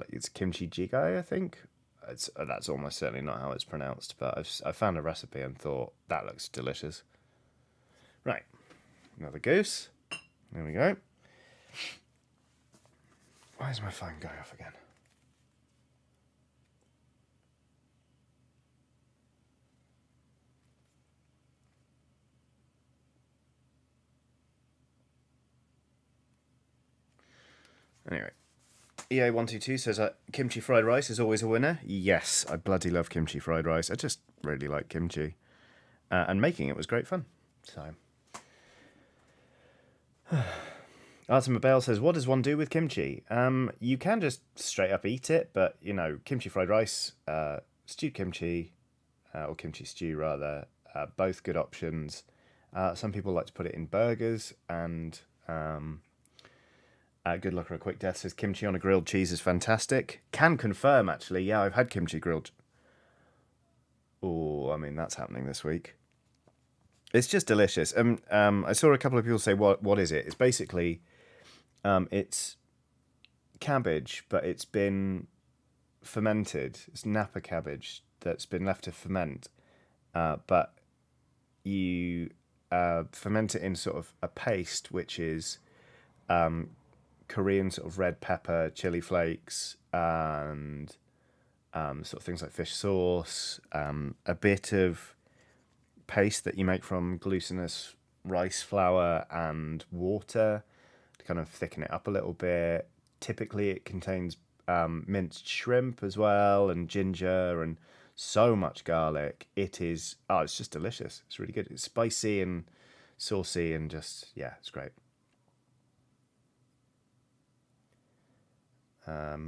It's kimchi jjigae, I think. that's almost certainly not how it's pronounced, but I found a recipe and thought, that looks delicious. Right, another goose. There we go. Why is my phone going off again? Anyway, EA122 says kimchi fried rice is always a winner. Yes, I bloody love kimchi fried rice. I just really like kimchi. And making it was great fun. So, Artem Bale says, what does one do with kimchi? You can just straight up eat it, but, you know, kimchi fried rice, stewed kimchi, or kimchi stew rather, both good options. Some people like to put it in burgers, and Good Luck or a Quick Death says, kimchi on a grilled cheese is fantastic. Can confirm, actually. Yeah, I've had kimchi grilled. Oh, I mean, that's happening this week. It's just delicious. I saw a couple of people say, what is it? It's basically... it's cabbage, but it's been fermented. It's Napa cabbage that's been left to ferment, but you ferment it in sort of a paste, which is Korean sort of red pepper, chili flakes, and sort of things like fish sauce, a bit of paste that you make from glutinous rice flour and water, kind of thicken it up a little bit. Typically it contains minced shrimp as well, and ginger, and so much garlic. It's just delicious. It's really good. It's spicy and saucy, and just, yeah, it's great. There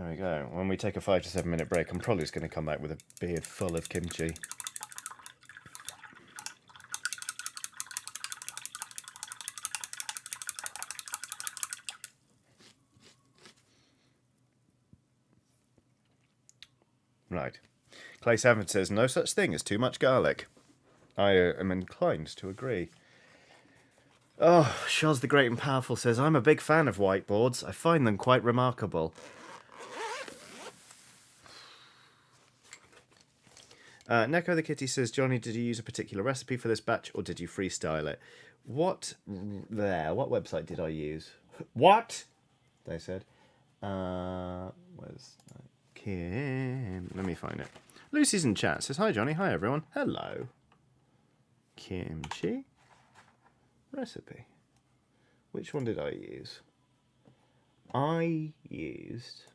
we go. When we take a 5 to 7 minute break, I'm probably just going to come back with a beard full of kimchi. Right. Clay Sanford says, no such thing as too much garlic. I am inclined to agree. Oh, Shaz the Great and Powerful says, I'm a big fan of whiteboards. I find them quite remarkable. Neko the Kitty says, Johnny, did you use a particular recipe for this batch, or did you freestyle it? What website did I use? What? They said. Where's Kim? Let me find it. Lucy's in chat. Says, hi, Johnny. Hi, everyone. Hello. Kimchi recipe. Which one did I use? I used...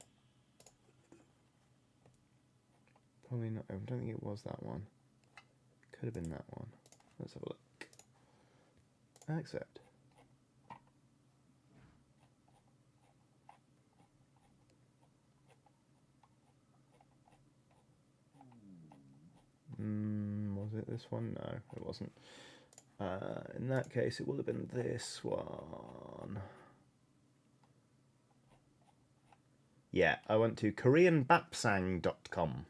Probably not. I don't think it was that one. Could have been that one. Let's have a look. Accept. Was it this one? No, it wasn't. In that case, it would have been this one. Yeah, I went to koreanbapsang.com.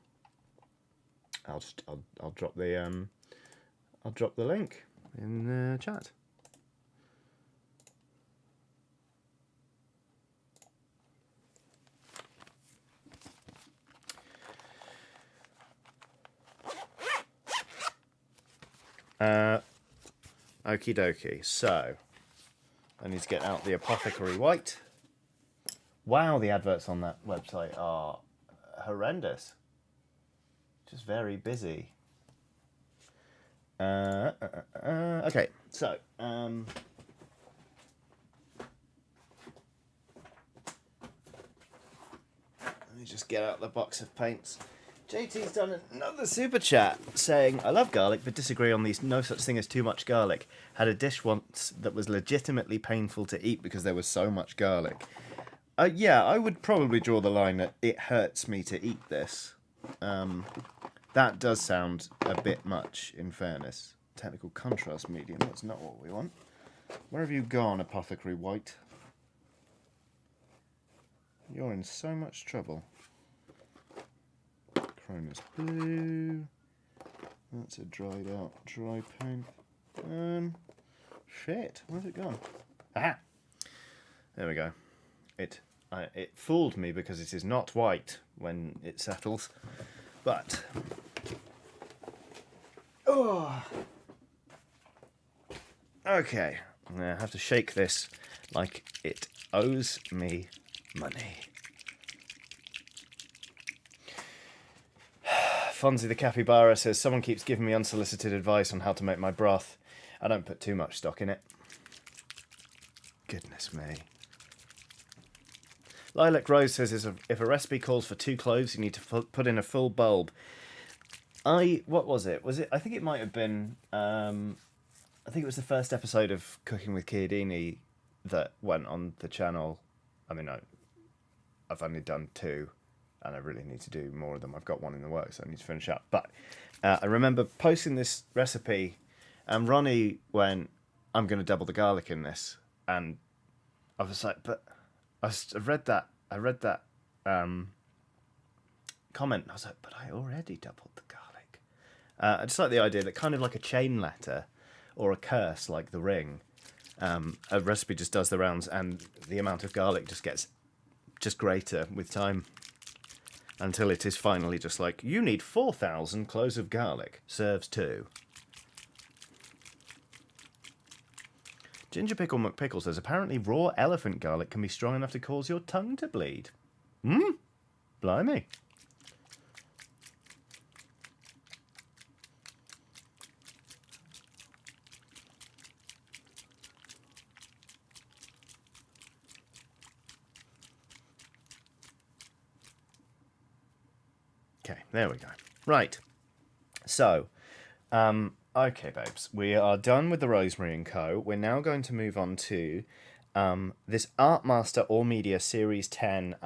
I'll drop the link in the chat. Okie dokie. So I need to get out the Apothecary White. Wow, the adverts on that website are horrendous. Just very busy. Okay, so let me just get out the box of paints. JT's done another super chat saying, I love garlic but disagree on these no such thing as too much garlic. Had a dish once that was legitimately painful to eat because there was so much garlic. Yeah, I would probably draw the line that it hurts me to eat this. That does sound a bit much, in fairness. Technical contrast medium, that's not what we want. Where have you gone, Apothecary White? You're in so much trouble. Cronus Blue. That's a dried out dry paint. Shit, where's it gone? Aha! There we go. It It fooled me because it is not white when it settles. But... Oh! Okay. I have to shake this like it owes me money. Fonzie the Capybara says, someone keeps giving me unsolicited advice on how to make my broth. I don't put too much stock in it. Goodness me. Lilac Rose says, if a recipe calls for 2 cloves, you need to put in a full bulb. What was it? I think it might have been, I think it was the first episode of Cooking with Chiodini that went on the channel. I mean, I've only done 2, and I really need to do more of them. I've got 1 in the works, so I need to finish up. But I remember posting this recipe, and Ronnie went, I'm going to double the garlic in this. And I was like, but I read that comment, and I was like, but I already doubled the garlic. I just like the idea that kind of like a chain letter or a curse like the ring, a recipe just does the rounds, and the amount of garlic just gets just greater with time until it is finally just like, you need 4,000 cloves of garlic, serves 2. Ginger Pickle McPickle says, apparently raw elephant garlic can be strong enough to cause your tongue to bleed. Blimey. Okay, there we go. Right. So, okay, babes, we are done with the Rosemary & Co. We're now going to move on to this Artmaster All Media Series 10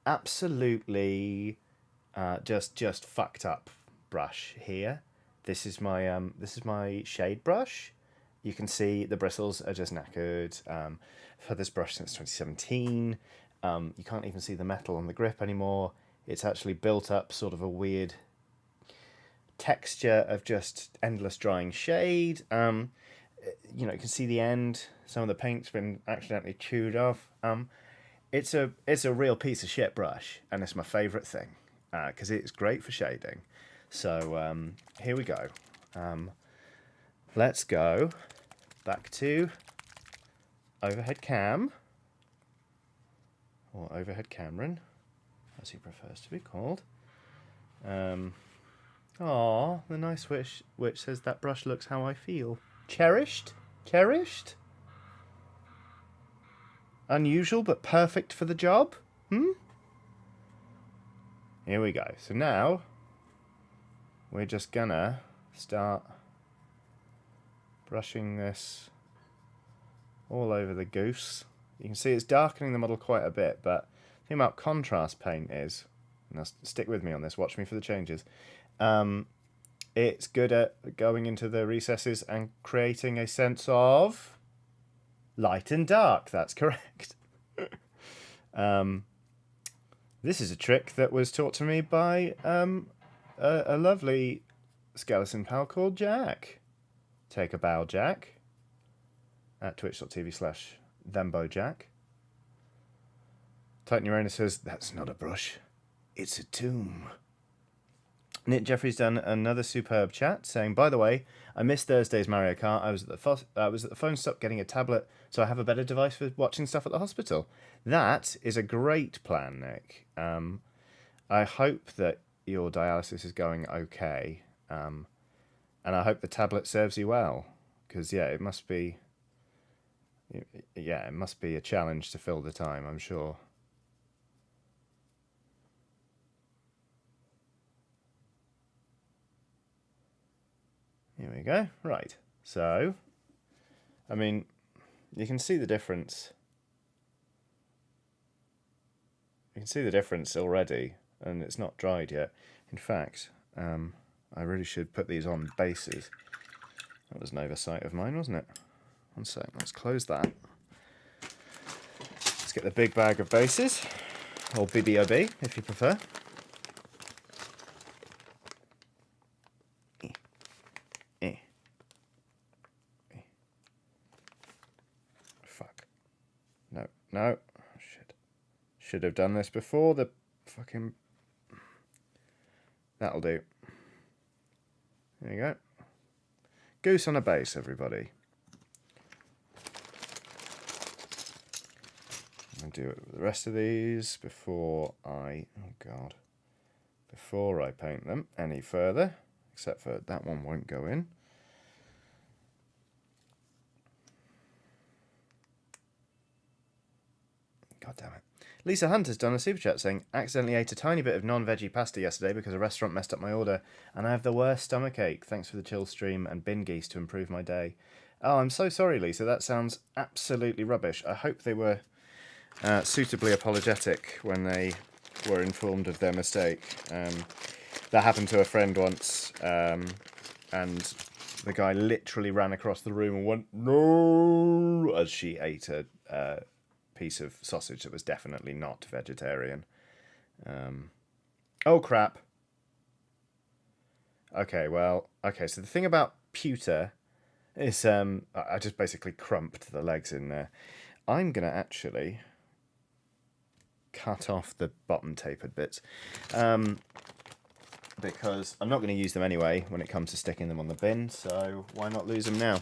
absolutely just fucked up brush here. This is my shade brush. You can see the bristles are just knackered. I've had this brush since 2017. You can't even see the metal on the grip anymore. It's actually built up sort of a weird texture of just endless drying shade. You can see the end. Some of the paint's been accidentally chewed off. It's a real piece of shit brush, and it's my favourite thing because it's great for shading. So here we go. Let's go back to overhead cam, or overhead Cameron, as he prefers to be called. The nice which says, that brush looks how I feel. Cherished? Cherished? Unusual but perfect for the job? Here we go. So now we're just gonna start brushing this all over the goose. You can see it's darkening the model quite a bit, but the thing about contrast paint is, now stick with me on this, watch me for the changes, it's good at going into the recesses and creating a sense of light and dark. That's correct. This is a trick that was taught to me by a lovely skeleton pal called Jack. Take a bow, Jack, at twitch.tv/thembojack. Titan Uranus says, that's not a brush, it's a tomb. Nick Jeffrey's done another superb chat saying, by the way, I missed Thursday's Mario Kart. I was at the phone stop getting a tablet, so I have a better device for watching stuff at the hospital. That is a great plan, Nick. I hope that your dialysis is going okay, and I hope the tablet serves you well, because it must be a challenge to fill the time, I'm sure. Here we go. Right. So, I mean, you can see the difference. You can see the difference already, and it's not dried yet. In fact, I really should put these on bases. That was an oversight of mine, wasn't it? One sec, let's close that. Let's get the big bag of bases, or BBOB if you prefer. Fuck. No. Should have done this before the fucking... That'll do. There you go. Goose on a base, everybody. I'll do it with the rest of these before I... Oh, God. Before I paint them any further. Except for that one won't go in. God damn it. Lisa Hunt has done a super chat saying, accidentally ate a tiny bit of non-veggie pasta yesterday because a restaurant messed up my order and I have the worst stomachache. Thanks for the chill stream and bin geese to improve my day. Oh, I'm so sorry, Lisa. That sounds absolutely rubbish. I hope they were suitably apologetic when they were informed of their mistake. That happened to a friend once, and the guy literally ran across the room and went, "No!" as she ate a piece of sausage that was definitely not vegetarian. Oh, crap. Okay, well, okay, so the thing about pewter is I just basically crumped the legs in there. I'm going to actually cut off the bottom tapered bits because I'm not going to use them anyway when it comes to sticking them on the bin, so why not lose them now?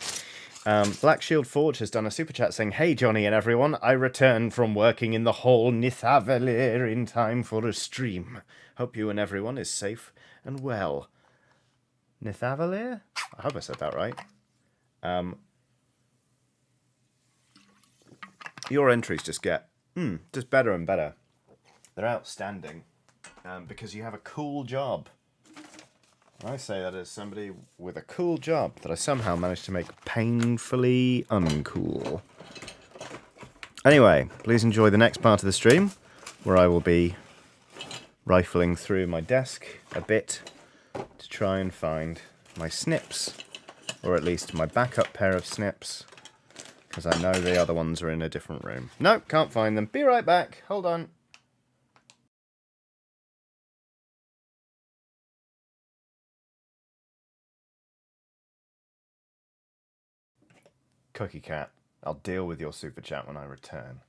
Black Shield Forge has done a super chat saying, "Hey Johnny and everyone, I returned from working in the hall Nithavalir in time for a stream. Hope you and everyone is safe and well." Nithavalir? I hope I said that right. Your entries just get just better and better. They're outstanding because you have a cool job. I say that as somebody with a cool job that I somehow managed to make painfully uncool. Anyway, please enjoy the next part of the stream, where I will be rifling through my desk a bit to try and find my snips, or at least my backup pair of snips, because I know the other ones are in a different room. No, can't find them. Be right back. Hold on. Cookie Cat, I'll deal with your super chat when I return.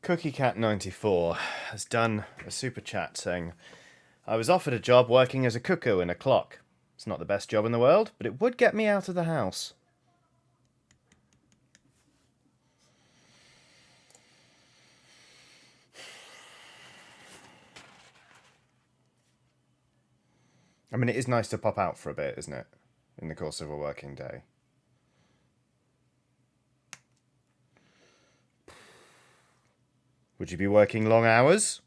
Cookie Cat 94 has done a super chat saying, "I was offered a job working as a cuckoo in a clock. It's not the best job in the world, but it would get me out of the house." I mean, it is nice to pop out for a bit, isn't it? In the course of a working day. Would you be working long hours?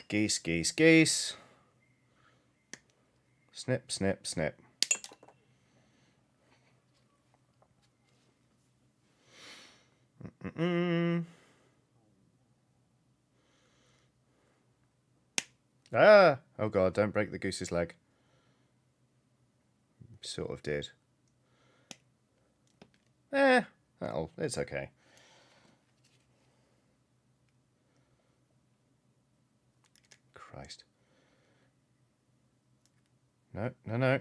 Geese, geese, geese. Snip, snip, snip. Ah! Oh god, don't break the goose's leg. Sort of did. It's okay. Christ. No, no, no.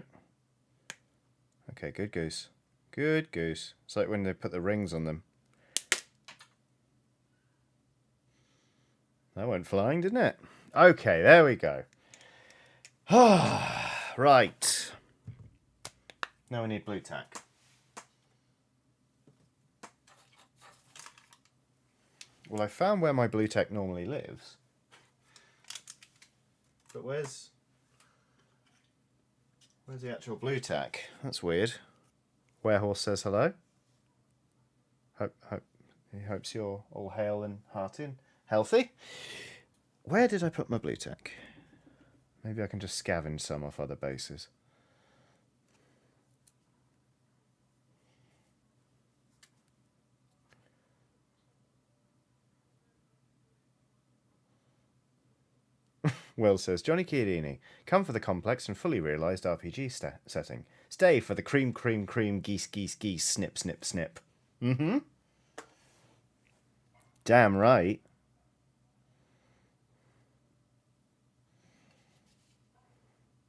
Okay, good goose. Good goose. It's like when they put the rings on them. That went flying, didn't it? Okay, there we go. Right. Now we need blue tack. Well, I found where my blue tack normally lives. But where's the actual blue tack? That's weird. Werehorse says hello. He hopes you're all hale and hearty and healthy. Where did I put my blue tack? Maybe I can just scavenge some off other bases. Will says, Johnny Chiodini, come for the complex and fully realised RPG setting. Stay for the cream, cream, cream, geese, geese, geese, snip, snip, snip. Mm-hmm. Damn right.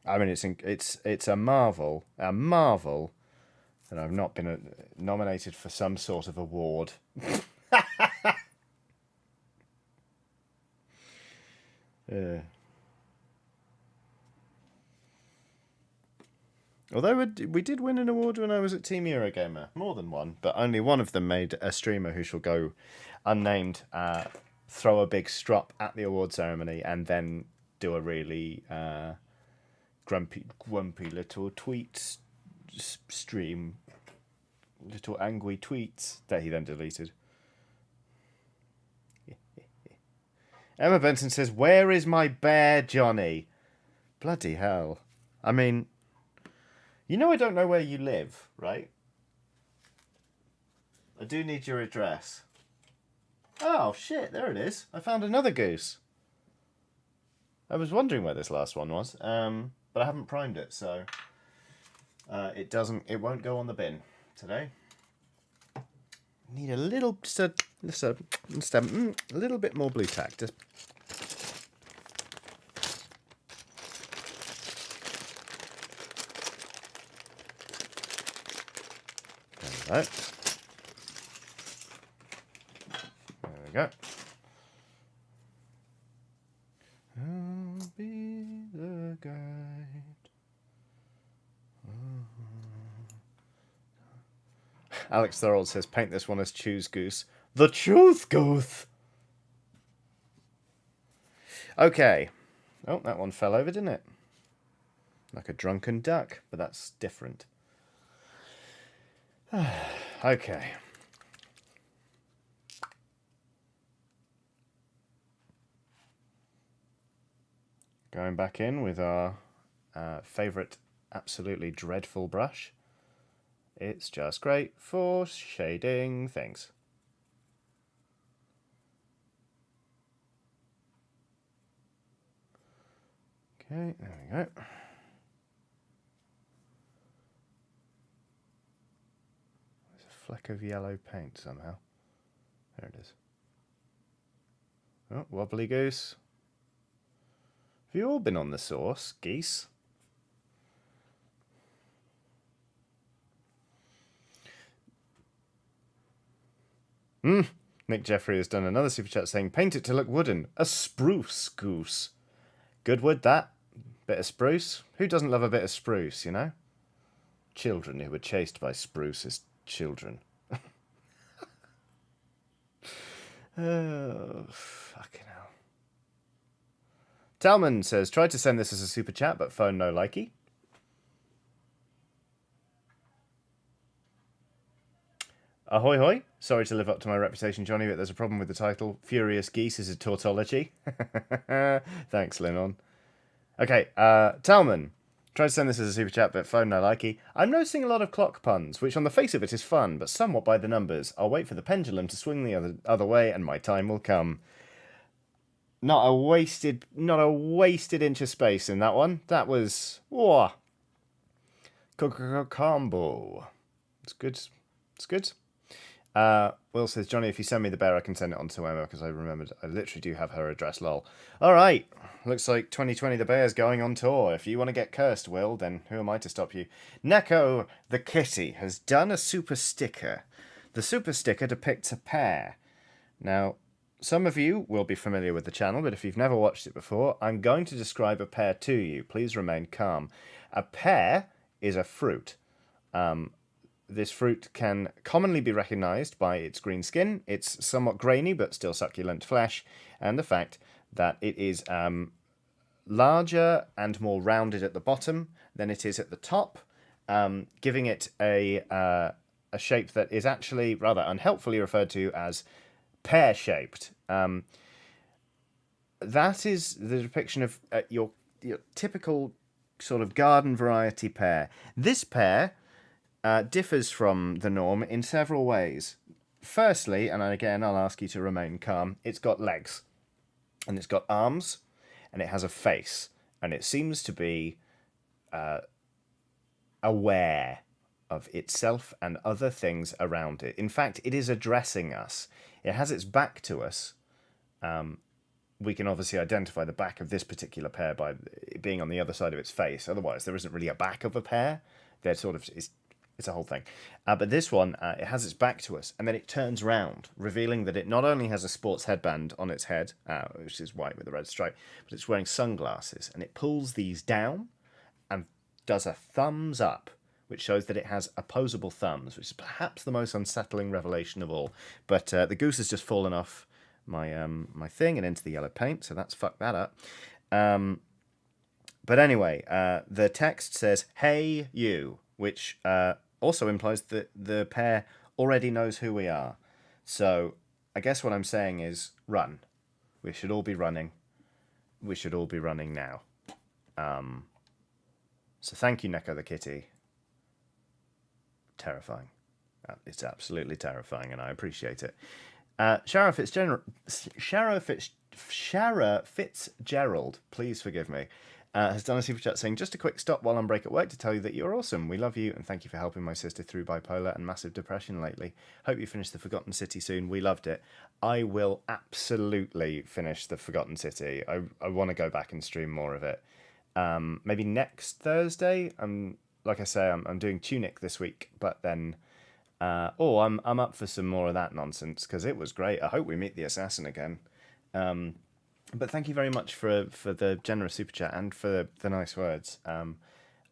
I mean, it's a marvel, that I've not been nominated for some sort of award. Although we did win an award when I was at Team Eurogamer, more than one, but only one of them made a streamer who shall go unnamed throw a big strop at the award ceremony and then do a really grumpy little tweet stream, little angry tweets that he then deleted. Emma Benson says, "Where is my bear, Johnny?" Bloody hell! I mean, you know I don't know where you live, right? I do need your address. Oh shit! There it is. I found another goose. I was wondering where this last one was, but I haven't primed it, so it won't go on the bin today. Need a little, just a little bit more blue tack. Just there we go. There we go. I'll be the guide. Alex Thorold says, paint this one as Choose Goose. The Truth Goose! Okay. Oh, that one fell over, didn't it? Like a drunken duck, but that's different. Okay. Going back in with our favourite, absolutely dreadful brush. It's just great for shading things. Okay, there we go. There's a fleck of yellow paint somehow. There it is. Oh, wobbly goose. Have you all been on the sauce, geese? Nick Jeffrey has done another super chat saying, paint it to look wooden. A spruce goose. Good wood, that. Bit of spruce. Who doesn't love a bit of spruce, you know? Children who were chased by spruce as children. Oh, fucking hell. Talman says, tried to send this as a super chat, but phone no likey. Ahoy hoy. Sorry to live up to my reputation, Johnny, but there's a problem with the title. Furious Geese is a tautology. Thanks, Lennon. Okay, Talman. Tried to send this as a super chat, but phone no likey. I'm noticing a lot of clock puns, which on the face of it is fun, but somewhat by the numbers. I'll wait for the pendulum to swing the other way, and my time will come. Not a wasted inch of space in that one. That was combo. It's good. It's good. Will says, Johnny, if you send me the bear, I can send it on to Emma, because I remembered I literally do have her address, lol. Alright, looks like 2020 the bear's going on tour. If you want to get cursed, Will, then who am I to stop you? Neko the kitty has done a super sticker. The super sticker depicts a pear. Now, some of you will be familiar with the channel, but if you've never watched it before, I'm going to describe a pear to you. Please remain calm. A pear is a fruit. This fruit can commonly be recognised by its green skin, its somewhat grainy but still succulent flesh, and the fact that it is larger and more rounded at the bottom than it is at the top, giving it a shape that is actually rather unhelpfully referred to as pear-shaped. That is the depiction of your typical sort of garden variety pear. This pear differs from the norm in several ways. Firstly, and again I'll ask you to remain calm, it's got legs, and it's got arms, and it has a face, and it seems to be aware of itself and other things around it. In fact, it is addressing us. It has its back to us. We can obviously identify the back of this particular pair by it being on the other side of its face. Otherwise, there isn't really a back of a pair. They're sort of it's a whole thing. But this one, it has its back to us, and then it turns round, revealing that it not only has a sports headband on its head, which is white with a red stripe, but it's wearing sunglasses, and it pulls these down and does a thumbs up, which shows that it has opposable thumbs, which is perhaps the most unsettling revelation of all. But the goose has just fallen off my thing and into the yellow paint, so that's fucked that up. But anyway, the text says, "Hey, you," which also implies that the pair already knows who we are. So I guess what I'm saying is run. We should all be running. We should all be running now. So thank you, Neko the kitty. Terrifying. It's absolutely terrifying, and I appreciate it. Shara Fitzgerald, please forgive me, has done a super chat saying, "Just a quick stop while on break at work to tell you that you're awesome. We love you, and thank you for helping my sister through bipolar and massive depression lately. Hope you finish The Forgotten City soon. We loved it." I will absolutely finish The Forgotten City. I want to go back and stream more of it. Maybe next Thursday. Like I say, I'm doing Tunic this week, but then I'm up for some more of that nonsense because it was great. I hope we meet the assassin again. But thank you very much for the generous super chat and for the nice words.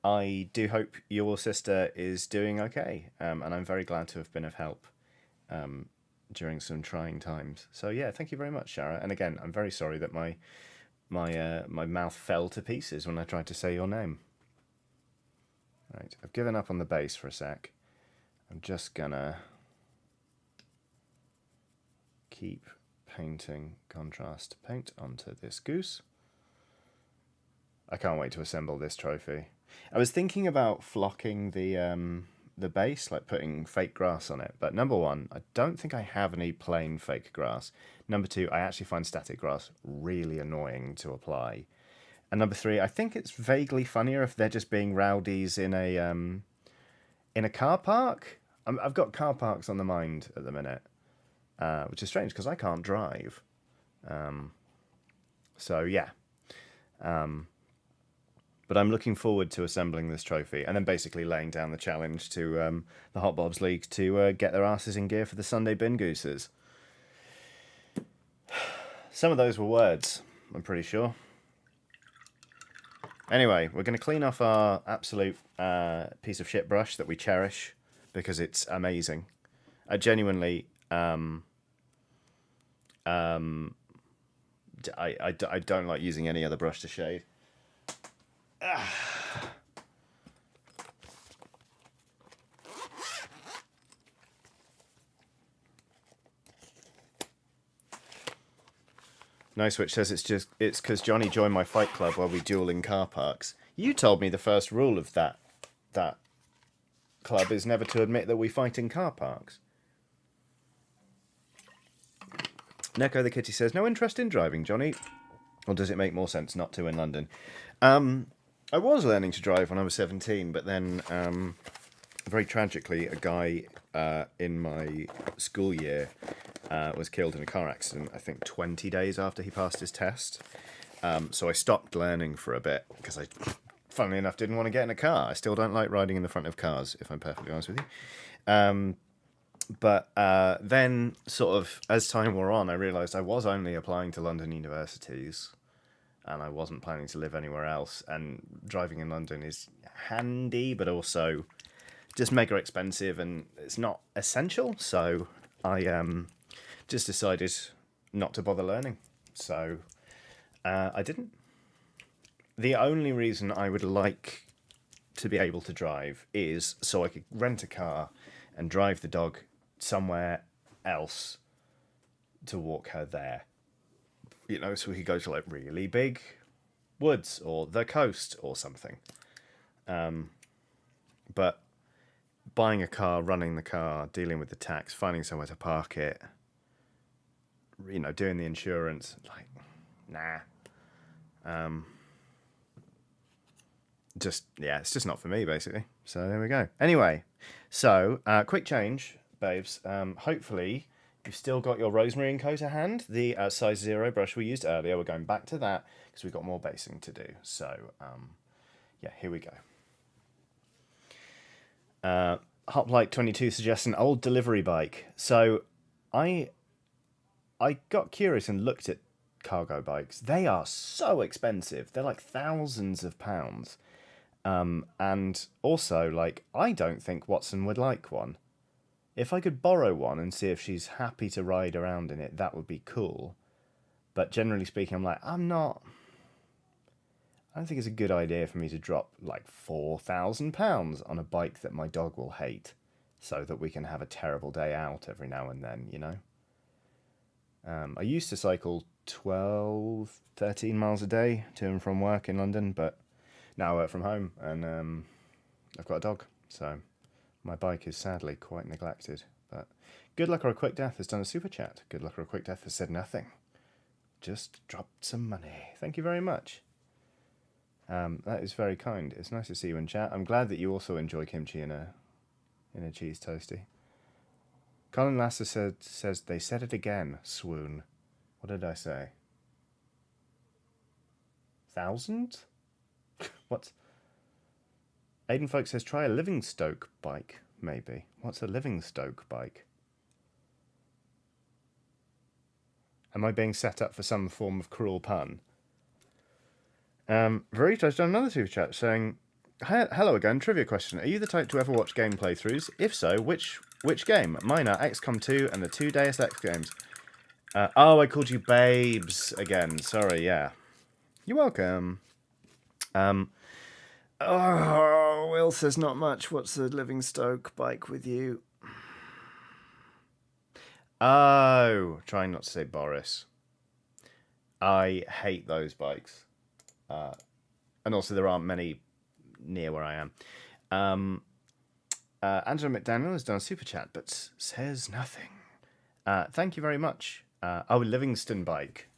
I do hope your sister is doing okay, and I'm very glad to have been of help during some trying times. So yeah, thank you very much, Shara. And again, I'm very sorry that my mouth fell to pieces when I tried to say your name. Right, I've given up on the base for a sec. I'm just gonna keep painting contrast paint onto this goose. I can't wait to assemble this trophy. I was thinking about flocking the base, like putting fake grass on it, but number one, I don't think I have any plain fake grass. Number two, I actually find static grass really annoying to apply. And number three, I think it's vaguely funnier if they're just being rowdies in a car park. I've got car parks on the mind at the minute, which is strange because I can't drive. So yeah. But I'm looking forward to assembling this trophy and then basically laying down the challenge to the Hot Bobs League to get their asses in gear for the Sunday bin gooses. Some of those were words, I'm pretty sure. Anyway, we're going to clean off our absolute piece of shit brush that we cherish because it's amazing. I genuinely, I don't like using any other brush to shade. Nice Witch says it's because Johnny joined my fight club while we duel in car parks. You told me the first rule of that club is never to admit that we fight in car parks. Neko the kitty says, "No interest in driving, Johnny? Or does it make more sense not to in London?" I was learning to drive when I was 17, but then very tragically, a guy in my school year was killed in a car accident, I think 20 days after he passed his test. So I stopped learning for a bit because I, funnily enough, didn't want to get in a car. I still don't like riding in the front of cars, if I'm perfectly honest with you. But then, sort of, as time wore on, I realised I was only applying to London universities and I wasn't planning to live anywhere else. And driving in London is handy, but also just mega expensive and it's not essential. So I just decided not to bother learning. So I didn't. The only reason I would like to be able to drive is so I could rent a car and drive the dog somewhere else to walk her there. You know, so we could go to like really big woods or the coast or something. But buying a car, running the car, dealing with the tax, finding somewhere to park it, you know, doing the insurance, like, nah. It's just not for me, basically. So there we go. Anyway, so quick change, babes. Hopefully you've still got your rosemary and co to hand. The size 0 brush we used earlier, we're going back to that because we've got more basing to do. So yeah, here we go. Hoplite22 suggests an old delivery bike. So I got curious and looked at cargo bikes. They are so expensive. They're like thousands of pounds. And also, like, I don't think Watson would like one. If I could borrow one and see if she's happy to ride around in it, that would be cool. But generally speaking, I'm like, I don't think it's a good idea for me to drop like £4,000 on a bike that my dog will hate, so that we can have a terrible day out every now and then, you know? I used to cycle 12, 13 miles a day to and from work in London, but now I work from home and I've got a dog, so my bike is sadly quite neglected. But Good Luck or a Quick Death has done a super chat. Good Luck or a Quick Death has said nothing. Just dropped some money. Thank you very much. That is very kind. It's nice to see you in chat. I'm glad that you also enjoy kimchi in a cheese toasty. Colin Lasser says they said it again. Swoon. What did I say? 1,000? What? Aiden Folk says try a Livingstoke bike, maybe. What's a Livingstoke bike? Am I being set up for some form of cruel pun? Verito's done another super chat saying, hello again, trivia question. Are you the type to ever watch game playthroughs? If so, which game? Mine are XCOM 2 and the 2 Deus Ex games. Oh, I called you babes again. Sorry, yeah. You're welcome. Oh, Will says not much. What's the Livingstoke bike with you? Oh, trying not to say Boris. I hate those bikes. And also there aren't many near where I am. Angela McDaniel has done a super chat, but says nothing. Thank you very much. Livingston bike.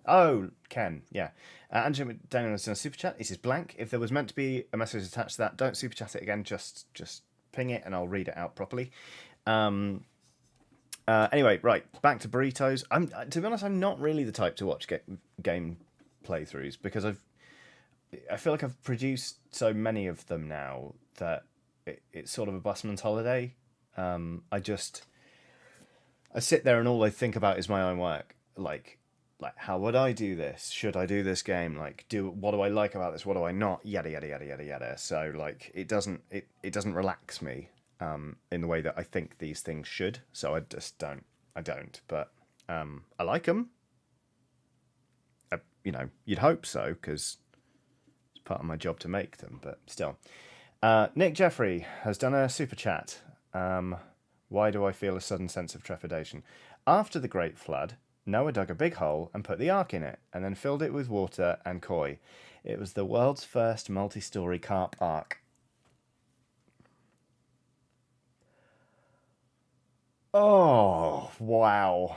Oh, Ken, yeah. Angela McDaniel has done a super chat. It is blank. If there was meant to be a message attached to that, don't super chat it again. Just ping it and I'll read it out properly. Anyway, right, back to burritos. To be honest, I'm not really the type to watch game playthroughs because I feel like I've produced so many of them now that it's sort of a busman's holiday. I sit there and all I think about is my own work. Like how would I do this? Should I do this game? What do I like about this? What do I not? Yada yada yada yada yada. So like it doesn't relax me in the way that I think these things should. So I just don't. But I like them. You'd hope so because it's part of my job to make them. But still, Nick Jeffrey has done a super chat. Why do I feel a sudden sense of trepidation? After the Great Flood, Noah dug a big hole and put the ark in it, and then filled it with water and koi. It was the world's first multi-story carp ark. Oh, wow.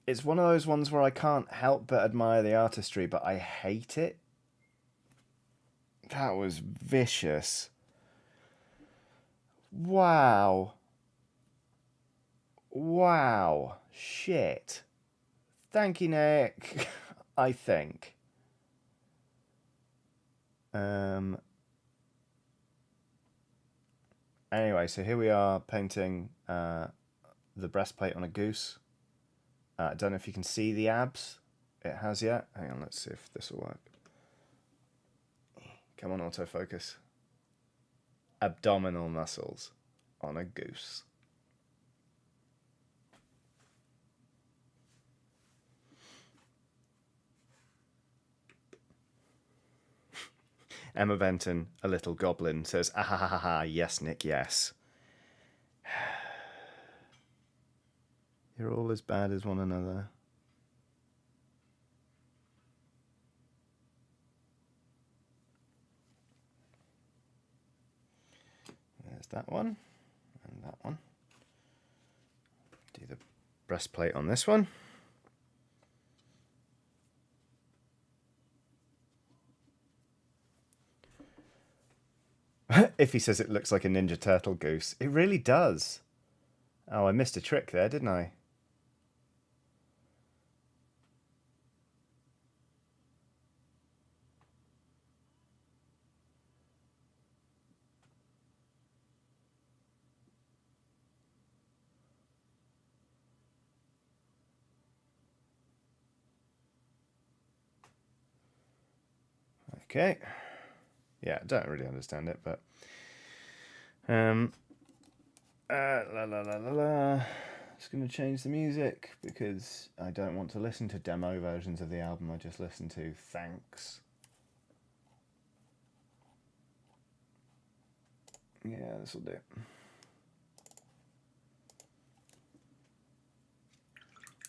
It's one of those ones where I can't help but admire the artistry, but I hate it. That was vicious. Wow. Wow. Shit. Thank you, Nick. I think. Anyway, so here we are painting the breastplate on a goose. I don't know if you can see the abs it has yet. Hang on, let's see if this will work. Come on, autofocus. Abdominal muscles on a goose. Emma Benton, a little goblin, says, ah ha ha ha ha, yes, Nick, yes. You're all as bad as one another. There's that one, and that one. Do the breastplate on this one. If he says it looks like a Ninja Turtle goose, it really does. Oh, I missed a trick there, didn't I? Okay. Yeah, I don't really understand it, but la la la la la. Just gonna change the music because I don't want to listen to demo versions of the album I just listened to. Thanks. Yeah, this will do.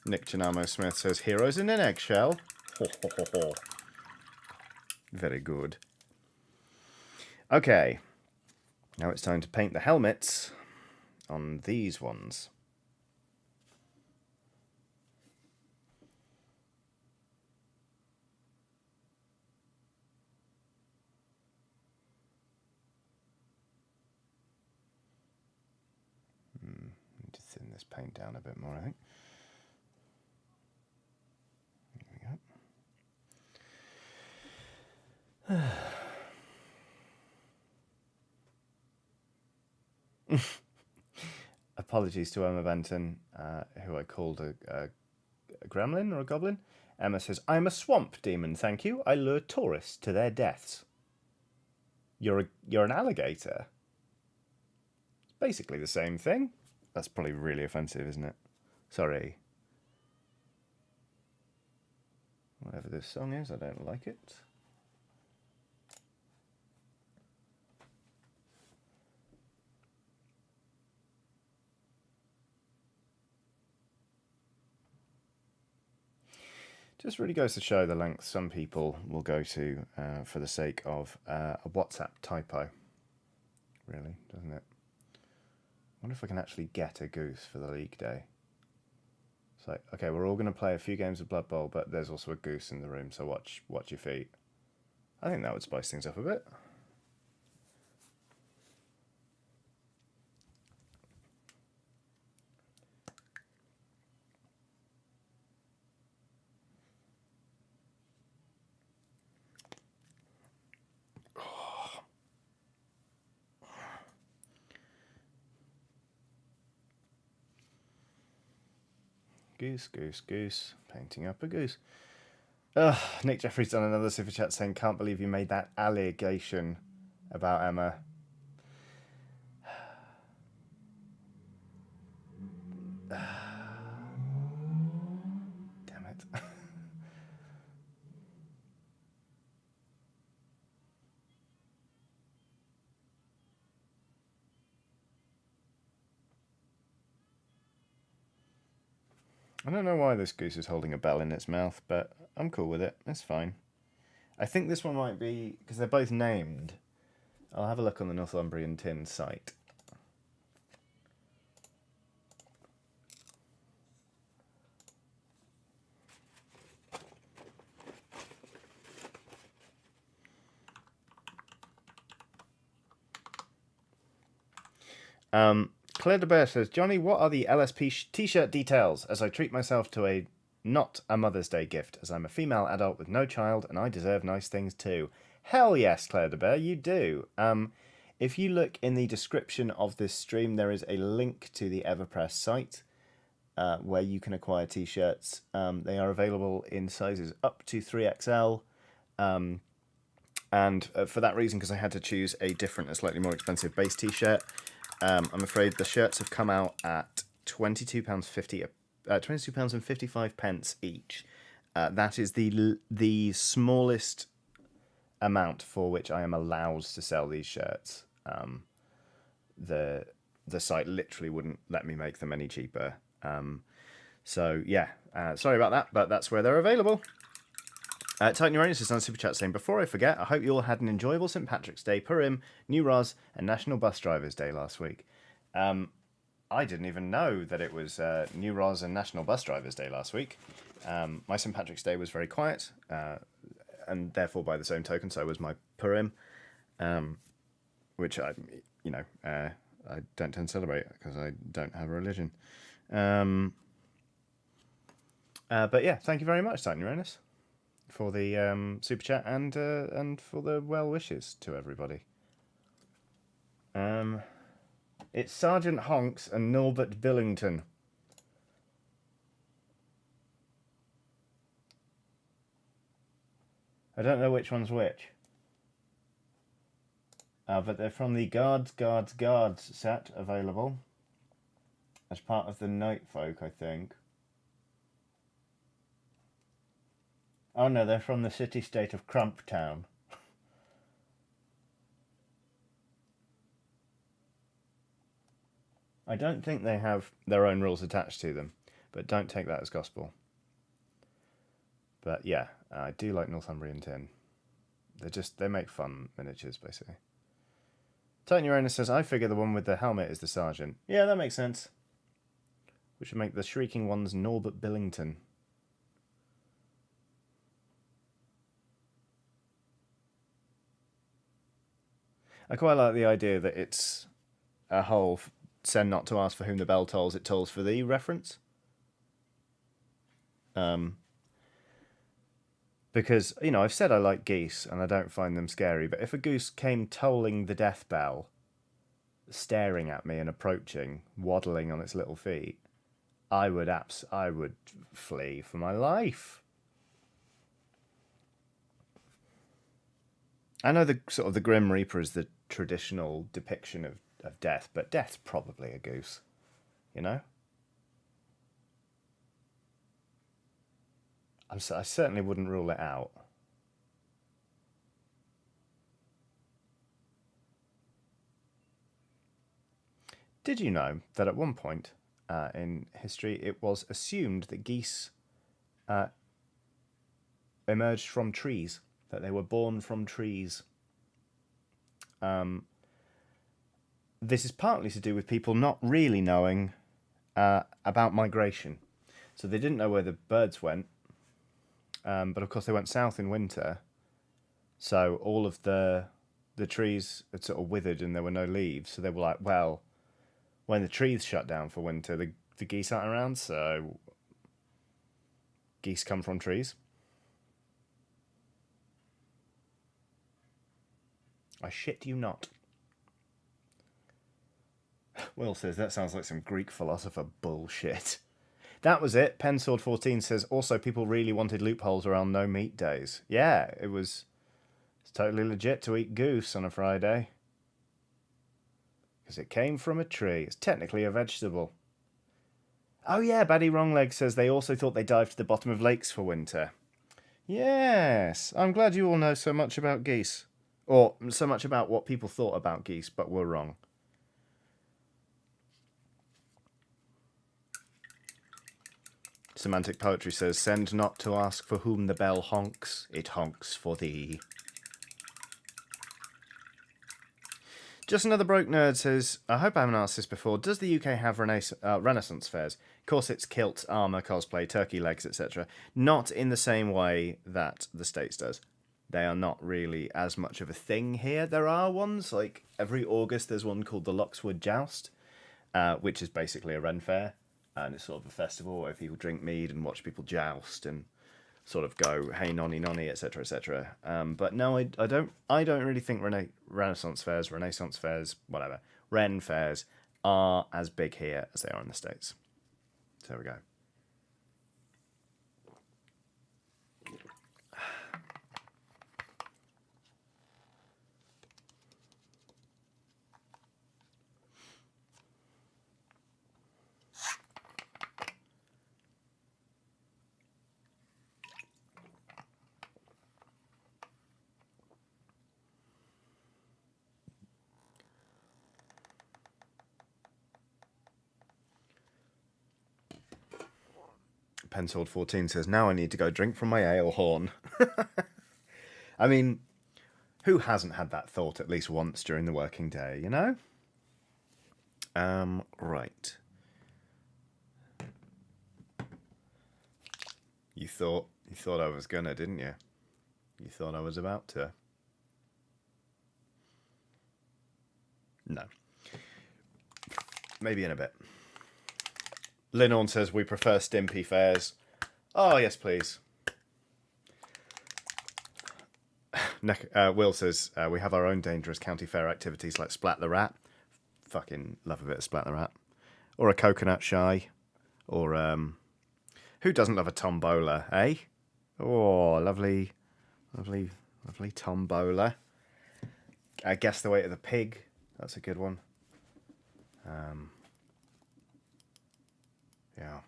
Nick Janamo Smith says, "Heroes in an eggshell." Ho, ho, ho, ho. Very good. Okay. Now it's time to paint the helmets on these ones. Need to thin this paint down a bit more, I think. There we go. Apologies to Emma Benton, who I called a gremlin or a goblin. Emma says, "I'm a swamp demon, thank you. I lure tourists to their deaths." You're an alligator. It's basically the same thing. That's probably really offensive, isn't it? Sorry. Whatever this song is, I don't like it. Just really goes to show the length some people will go to for the sake of a WhatsApp typo. Really, doesn't it? I wonder if I can actually get a goose for the league day. It's like, okay, we're all going to play a few games of Blood Bowl, but there's also a goose in the room, so watch your feet. I think that would spice things up a bit. Goose, goose, goose. Painting up a goose. Nick Jeffrey's done another super chat saying, "Can't believe you made that allegation about Emma." Damn it. I don't know why this goose is holding a bell in its mouth, but I'm cool with it. It's fine. I think this one might be, because they're both named. I'll have a look on the Northumbrian Tin site. Claire de Bear says, "Johnny, what are the LSP t-shirt details as I treat myself to not a Mother's Day gift, as I'm a female adult with no child and I deserve nice things too." Hell yes, Claire de Bear, you do. If you look in the description of this stream, there is a link to the Everpress site where you can acquire t-shirts. They are available in sizes up to 3XL. And for that reason, because I had to choose a different, a slightly more expensive base t-shirt, I'm afraid the shirts have come out at £22.50, £22.55 each. That is the smallest amount for which I am allowed to sell these shirts. The site literally wouldn't let me make them any cheaper. So yeah, sorry about that, but that's where they're available. Titan Uranus is on Super Chat saying, "Before I forget, I hope you all had an enjoyable St. Patrick's Day, Purim, New Roz, and National Bus Drivers Day last week." I didn't even know that it was New Roz and National Bus Drivers Day last week. My St. Patrick's Day was very quiet, and therefore, by the same token, so was my Purim, which I don't tend to celebrate because I don't have a religion. But yeah, thank you very much, Titan Uranus, for the super chat and for the well wishes to everybody. It's Sergeant Honks and Norbert Billington. I don't know which one's which. But they're from the Guards set available as part of the Night Folk, I think. Oh no, they're from the city-state of Crumptown. I don't think they have their own rules attached to them, but don't take that as gospel. But yeah, I do like Northumbrian tin. They make fun miniatures, basically. Titan Uranus says, I figure the one with the helmet is the sergeant. Yeah, that makes sense. Which would make the shrieking ones Norbert Billington. I quite like the idea that it's a whole send not to ask for whom the bell tolls, it tolls for thee reference. Because, I've said I like geese and I don't find them scary, but if a goose came tolling the death bell, staring at me and approaching, waddling on its little feet, I would flee for my life. I know the Grim Reaper is the traditional depiction of death, but death's probably a goose, I certainly wouldn't rule it out. Did you know that at one point in history it was assumed that geese emerged from trees, that they were born from trees? This is partly to do with people not really knowing about migration. So they didn't know where the birds went, but of course they went south in winter. So all of the trees had sort of withered and there were no leaves. So they were like, well, when the trees shut down for winter, the geese aren't around, so geese come from trees. I shit you not. Will says, that sounds like some Greek philosopher bullshit. That was it. Pensword14 says, also people really wanted loopholes around no meat days. Yeah, it's totally legit to eat goose on a Friday. Because it came from a tree. It's technically a vegetable. Oh yeah, Baddy Wrongleg says they also thought they dived to the bottom of lakes for winter. Yes, I'm glad you all know so much about geese. Or so much about what people thought about geese, but were wrong. Semantic Poetry says, send not to ask for whom the bell honks, it honks for thee. Just Another Broke Nerd says, I hope I haven't asked this before, does the UK have Renaissance fairs? Corsets, kilts, armour, cosplay, turkey legs, etc. Not in the same way that the States does. They are not really as much of a thing here. There are ones, like every August there's one called the Lockswood Joust, which is basically a Ren fair. And it's sort of a festival where people drink mead and watch people joust and sort of go, hey, nonny, nonny, etc., etc. But no, I don't really think Renaissance fairs, whatever, Ren fairs are as big here as they are in the States. So there we go. Pensword14 says, now I need to go drink from my ale horn. I mean, who hasn't had that thought at least once during the working day, Right. You thought I was gonna, didn't you? You thought I was about to. No. Maybe in a bit. Linnorn says we prefer Stimpy fairs. Oh, yes, please. Will says we have our own dangerous county fair activities like Splat the Rat. Fucking love a bit of Splat the Rat. Or a coconut shy. Or, who doesn't love a tombola, eh? Oh, lovely, lovely, lovely tombola. Guess the weight of the pig. That's a good one. Yeah.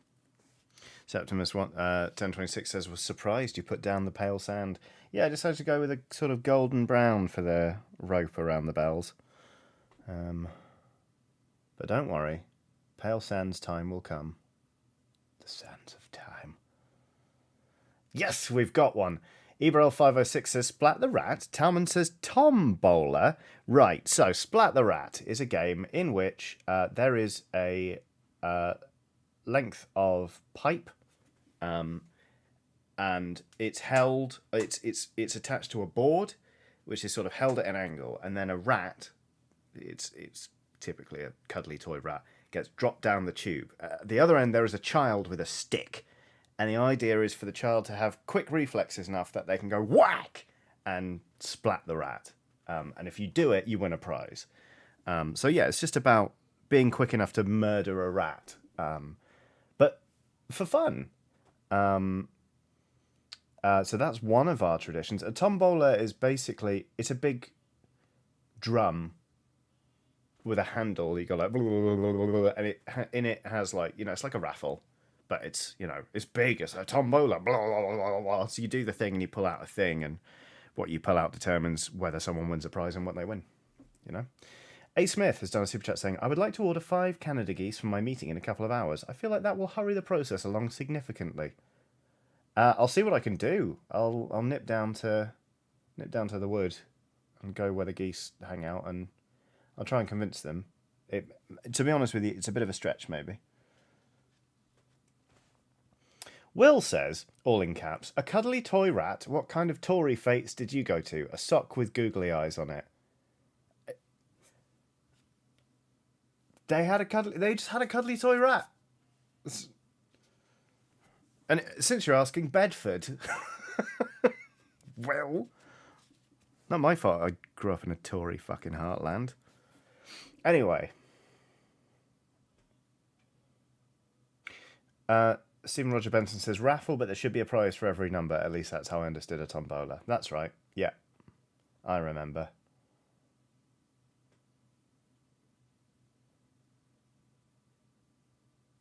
Septimus 1026 says, was surprised you put down the pale sand. Yeah, I decided to go with a sort of golden brown for the rope around the bells. But don't worry. Pale sand's time will come. The sands of time. Yes, we've got one. Ebrel506 says, Splat the Rat. Talman says, Tombola. Right, so Splat the Rat is a game in which there is a length of pipe, and it's held. It's attached to a board, which is sort of held at an angle, and then a rat. It's typically a cuddly toy rat gets dropped down the tube. At the other end, there is a child with a stick, and the idea is for the child to have quick reflexes enough that they can go whack and splat the rat. And if you do it, you win a prize. So yeah, it's just about being quick enough to murder a rat. But for fun. So that's one of our traditions. A tombola is basically, it's a big drum with a handle. You go like, and in it has like, it's like a raffle, but it's, it's big. It's a tombola. So you do the thing and you pull out a thing, and what you pull out determines whether someone wins a prize and what they win. A. Smith has done a super chat saying, I would like to order 5 Canada geese for my meeting in a couple of hours. I feel like that will hurry the process along significantly. I'll see what I can do. I'll nip down to the wood and go where the geese hang out, and I'll try and convince them. To be honest with you, it's a bit of a stretch, maybe. Will says, all in caps, a cuddly toy rat. What kind of Tory fates did you go to? A sock with googly eyes on it. They just had a cuddly toy rat. And since you're asking, Bedford. Well, not my fault I grew up in a Tory fucking heartland. Anyway. Stephen Roger Benson says, raffle, but there should be a prize for every number. At least that's how I understood a tombola. That's right. Yeah. I remember.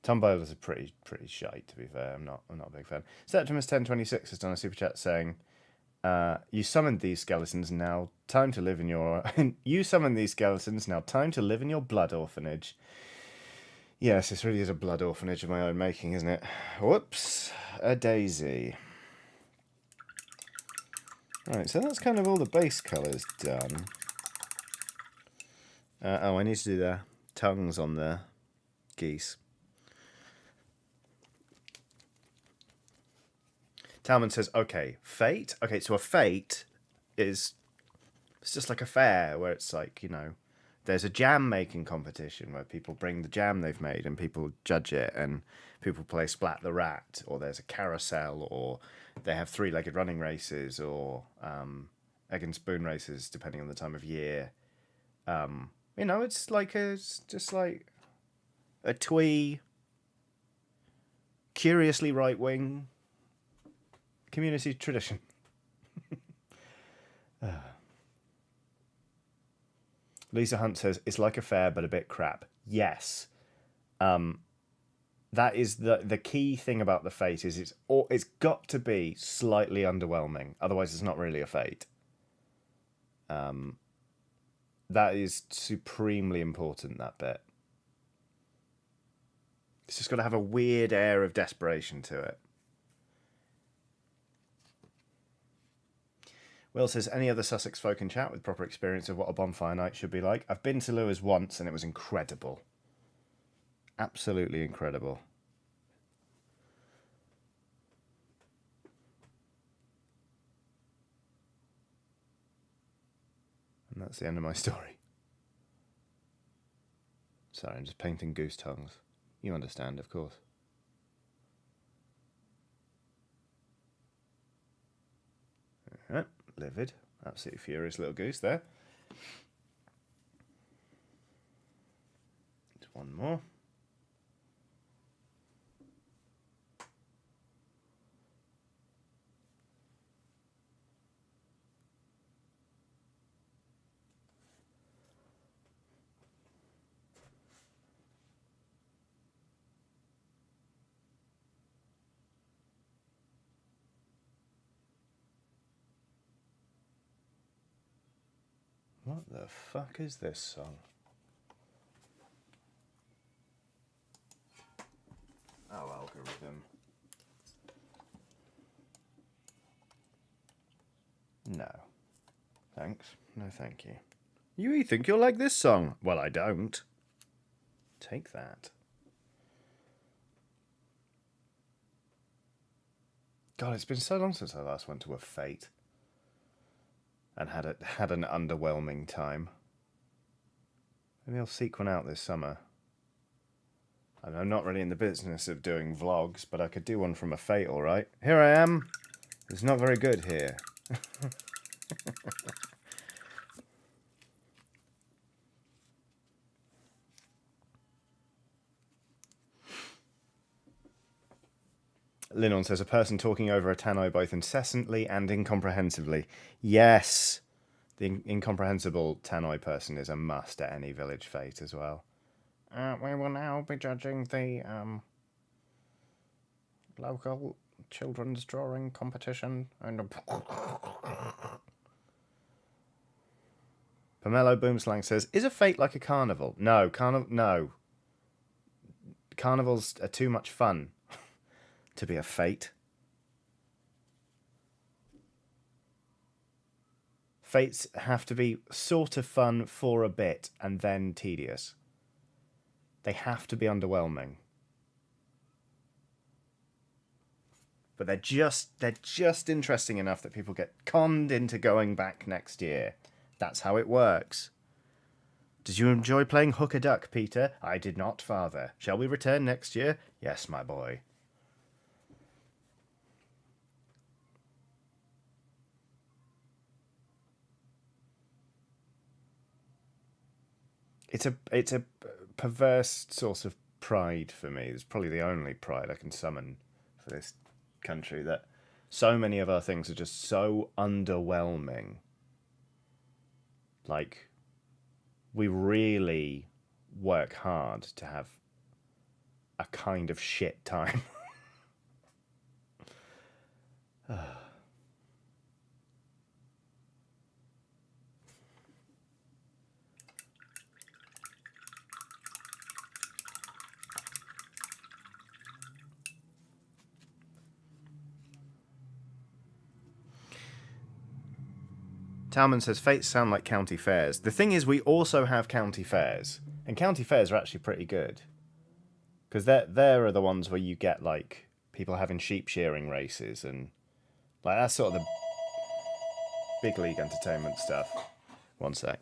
Tombolas are pretty shite, to be fair. I'm not a big fan. Septimus 1026 has done a super chat saying, you summoned these skeletons, now time to live in your you summoned these skeletons, now time to live in your blood orphanage. Yes, this really is a blood orphanage of my own making, isn't it? Whoops, a daisy. Right, so that's kind of all the base colours done. I need to do the tongues on the geese. Talman says, okay, fate? Okay, so a fate it's just like a fair where it's like, there's a jam making competition where people bring the jam they've made and people judge it, and people play Splat the Rat, or there's a carousel, or they have 3-legged running races, or egg and spoon races, depending on the time of year. It's just like a twee, curiously right-wing community tradition. Lisa Hunt says, it's like a fair but a bit crap. Yes. That is the key thing about the fate is it's got to be slightly underwhelming. Otherwise it's not really a fate. That is supremely important, that bit. It's just got to have a weird air of desperation to it. Will says, any other Sussex folk in chat with proper experience of what a bonfire night should be like? I've been to Lewis once and it was incredible. Absolutely incredible. And that's the end of my story. Sorry, I'm just painting goose tongues. You understand, of course. Alright, livid. Absolutely furious little goose there. Just one more. What the fuck is this song? Oh, algorithm. No. Thanks. No, thank you. You think you'll like this song? Well, I don't. Take that. God, it's been so long since I last went to a fete and had an underwhelming time. Maybe I'll seek one out this summer. I'm not really in the business of doing vlogs, but I could do one from a fete, all right. Here I am. It's not very good here. Linon says, a person talking over a tannoy both incessantly and incomprehensibly. Yes, the incomprehensible tannoy person is a must at any village fete as well. We will now be judging the local children's drawing competition. And Pomelo Boomslang says, is a fete like a carnival? No, no. Carnivals are too much fun to be a fete. Fates have to be sort of fun for a bit and then tedious. They have to be underwhelming. But they're just interesting enough that people get conned into going back next year. That's how it works. Did you enjoy playing hook-a-duck, Peter? I did not, Father. Shall we return next year? Yes, my boy. It's a perverse source of pride for me. It's probably the only pride I can summon for this country, that so many of our things are just so underwhelming. Like, we really work hard to have a kind of shit time. Talman says, fates sound like county fairs. The thing is, we also have county fairs. And county fairs are actually pretty good. Because there are the ones where you get, like, people having sheep shearing races and... like, that's sort of the big league entertainment stuff. One sec.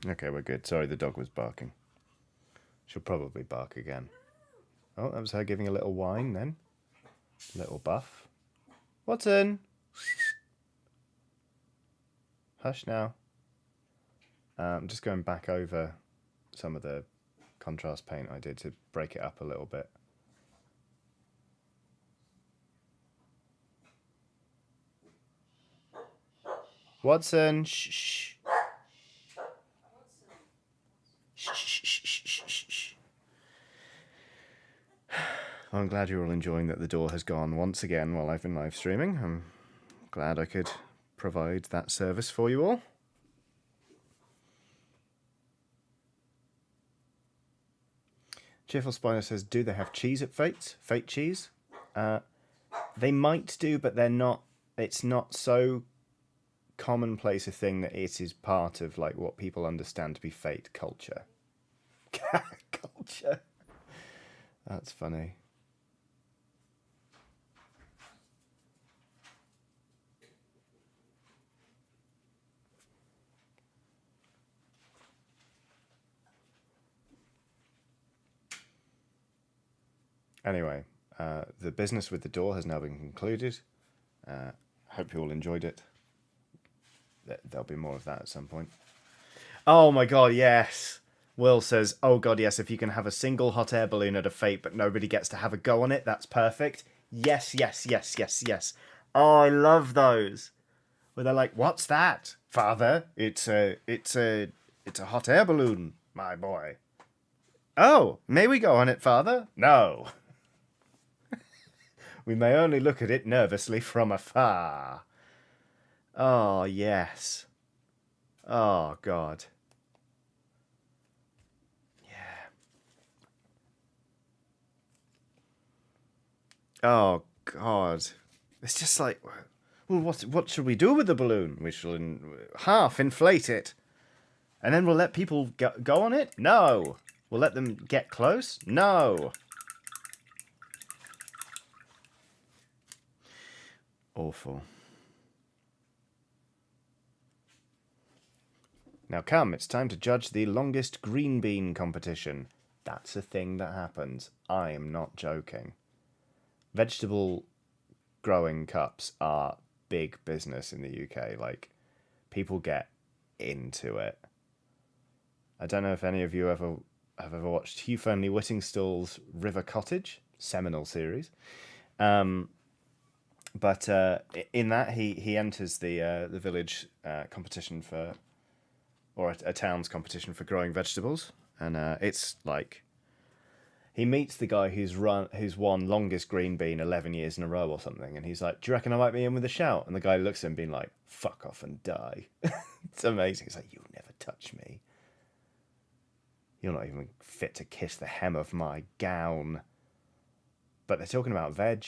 Okay, we're good. Sorry, the dog was barking. She'll probably bark again. Oh, that was her giving a little whine then. Little buff. Watson! Hush now. I'm just going back over some of the contrast paint I did to break it up a little bit. Watson! Shh, shh. Shh, shh, shh, shh, shh, shh. I'm glad you're all enjoying that the door has gone once again while I've been live streaming. I'm glad I could provide that service for you all. Cheerful Spider says, do they have cheese at Fate's? Fate cheese? They might do, but they're not. It's not so commonplace a thing that it is part of like what people understand to be Fate culture. Culture. That's funny. Anyway, the business with the door has now been concluded. Hope you all enjoyed it. There'll be more of that at some point. Oh my god, yes! Will says, oh god, yes, if you can have a single hot air balloon at a Fate but nobody gets to have a go on it, that's perfect. Yes, yes, yes, yes, yes. Oh, I love those. Where they're like, what's that, father? It's a hot air balloon, my boy. Oh, may we go on it, father? No. We may only look at it nervously from afar. Oh, yes. Oh, God. Yeah. Oh, God. It's just like, well, what should we do with the balloon? We shall half inflate it. And then we'll let people go on it? No. We'll let them get close? No. Awful. Now come, it's time to judge the longest green bean competition. That's a thing that happens. I am not joking. Vegetable growing cups are big business in the UK. Like, people get into it. I don't know if any of you have ever watched Hugh Fernley Whittingstall's River Cottage, seminal series. But in that, he enters the village competition for, or a town's competition for growing vegetables, and it's like he meets the guy who's won longest green bean 11 years in a row or something, and he's like, "Do you reckon I might be in with a shout?" And the guy looks at him, being like, "Fuck off and die." It's amazing. It's like, "You'll never touch me. You're not even fit to kiss the hem of my gown." But they're talking about veg.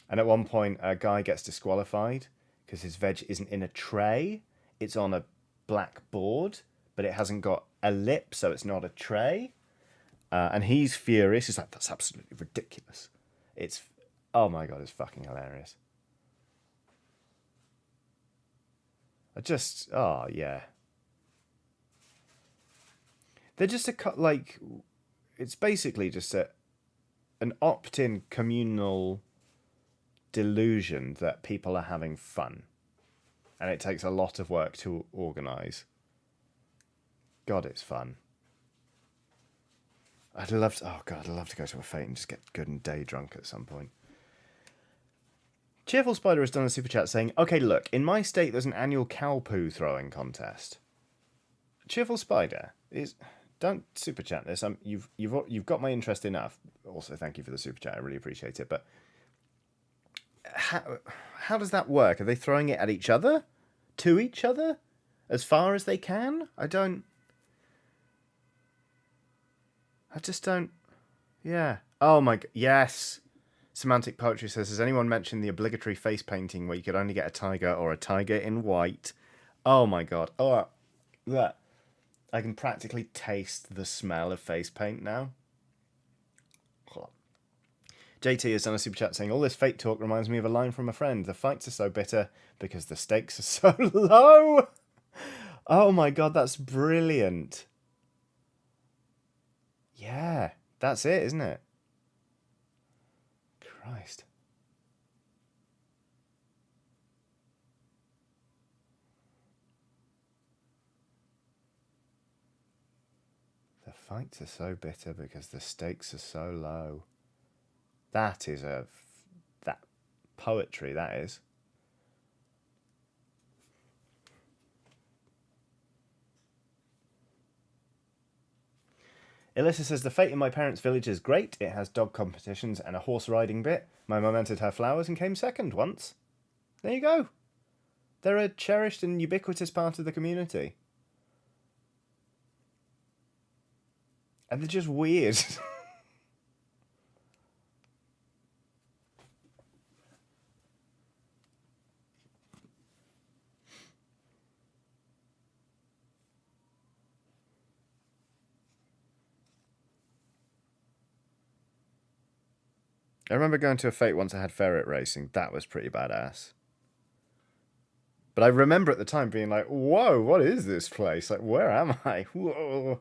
And at one point, a guy gets disqualified because his veg isn't in a tray. It's on a black board, but it hasn't got a lip, so it's not a tray. And he's furious. He's like, that's absolutely ridiculous. Oh my god, it's fucking hilarious. Oh yeah. They're just it's basically just an opt-in communal delusion that people are having fun, and it takes a lot of work to organise. God, it's fun. I'd love to go to a Fate and just get good and day drunk at some point. Cheerful Spider has done a super chat saying, okay, look, in my state there's an annual cow poo throwing contest. Cheerful Spider, don't super chat this. You've got my interest enough. Also, thank you for the super chat. I really appreciate it. But how does that work? Are they throwing it at each other? To each other? As far as they can? I just don't... Yeah. Oh my... Yes. Semantic Poetry says, has anyone mentioned the obligatory face painting where you could only get a tiger or a tiger in white? Oh my god. Oh, that. I can practically taste the smell of face paint now. JT has done a super chat saying, all this Fate talk reminds me of a line from a friend. The fights are so bitter because the stakes are so low. Oh my god, that's brilliant. Yeah, that's it, isn't it? Christ. The fights are so bitter because the stakes are so low. That is that poetry, that is. Alyssa says, the fete in my parents' village is great. It has dog competitions and a horse riding bit. My mum entered her flowers and came second once. There you go. They're a cherished and ubiquitous part of the community. And they're just weird. I remember going to a fete once I had ferret racing. That was pretty badass. But I remember at the time being like, whoa, what is this place? Like, where am I? Whoa.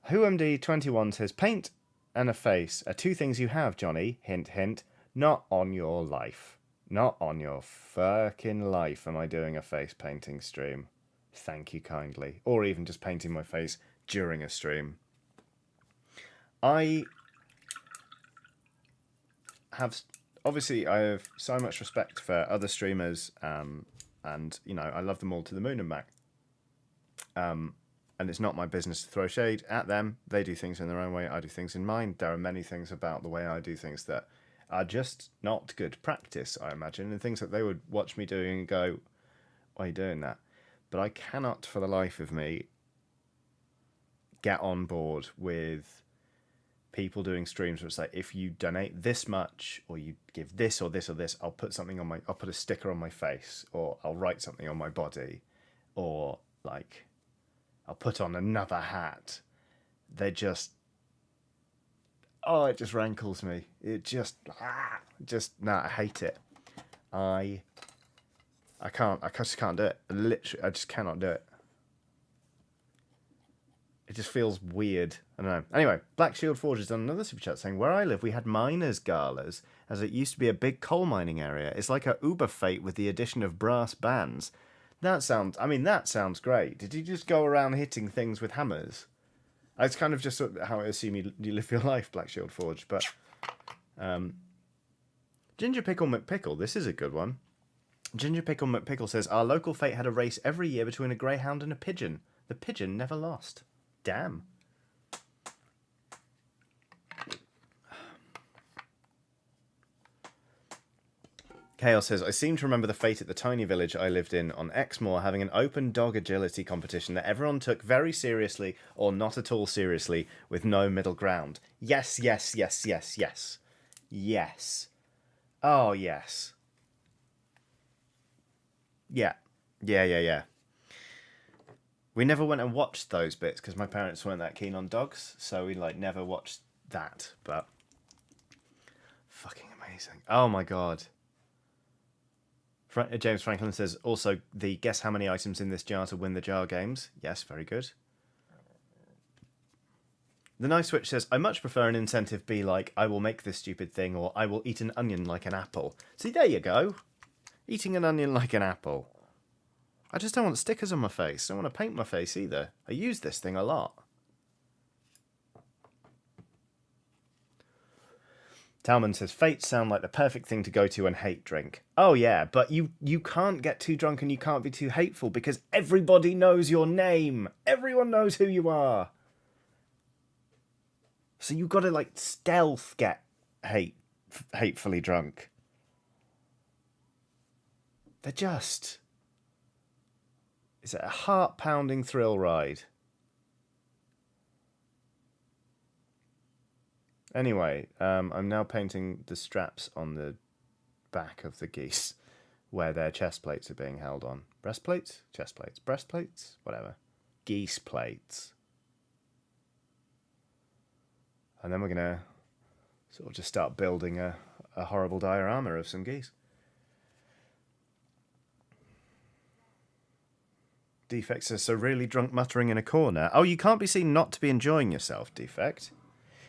WhoMD21 says, paint and a face are two things you have, Johnny. Hint, hint. Not on your life. Not on your fucking life am I doing a face painting stream. Thank you kindly. Or even just painting my face during a stream. I have so much respect for other streamers, and you know, I love them all to the moon and back. And it's not my business to throw shade at them. They do things in their own way. I do things in mine. There are many things about the way I do things that are just not good practice, I imagine, and things that they would watch me doing and go, why are you doing that? But I cannot for the life of me get on board with people doing streams where it's like, if you donate this much or you give this or this or this, I'll put a sticker on my face, or I'll write something on my body, or like I'll put on another hat. They're just, it just rankles me. It just, I hate it. I just can't do it. Literally, I just cannot do it. It just feels weird. I don't know. Anyway, Black Shield Forge has done another super chat saying, where I live, we had miners' galas, as it used to be a big coal mining area. It's like a Uber fete with the addition of brass bands. That sounds great. Did you just go around hitting things with hammers? It's kind of just how I assume you live your life, Black Shield Forge. But Ginger Pickle McPickle, this is a good one. Ginger Pickle McPickle says, our local fete had a race every year between a greyhound and a pigeon. The pigeon never lost. Damn. Chaos says, I seem to remember the fate at the tiny village I lived in on Exmoor having an open dog agility competition that everyone took very seriously or not at all seriously with no middle ground. Yes, yes, yes, yes, yes. Yes. Oh, yes. Yeah. Yeah. We never went and watched those bits because my parents weren't that keen on dogs, so we never watched that, but fucking amazing. Oh my god. James Franklin says, also, the guess how many items in this jar to win the jar games. Yes, very good. The Nice Switch says, I much prefer an incentive be like, I will make this stupid thing, or I will eat an onion like an apple. See, there you go. Eating an onion like an apple. I just don't want stickers on my face. I don't want to paint my face either. I use this thing a lot. Talman says, fates sound like the perfect thing to go to and hate drink. Oh yeah, but you can't get too drunk and you can't be too hateful because everybody knows your name. Everyone knows who you are. So you've got to stealth get hatefully drunk. They're just... It's a heart-pounding thrill ride. Anyway, I'm now painting the straps on the back of the geese where their chest plates are being held on. Breastplates? Chest plates. Breastplates? Whatever. Geese plates. And then we're going to sort of just start building a horrible diorama of some geese. Defect says, so really drunk muttering in a corner. Oh, you can't be seen not to be enjoying yourself, Defect.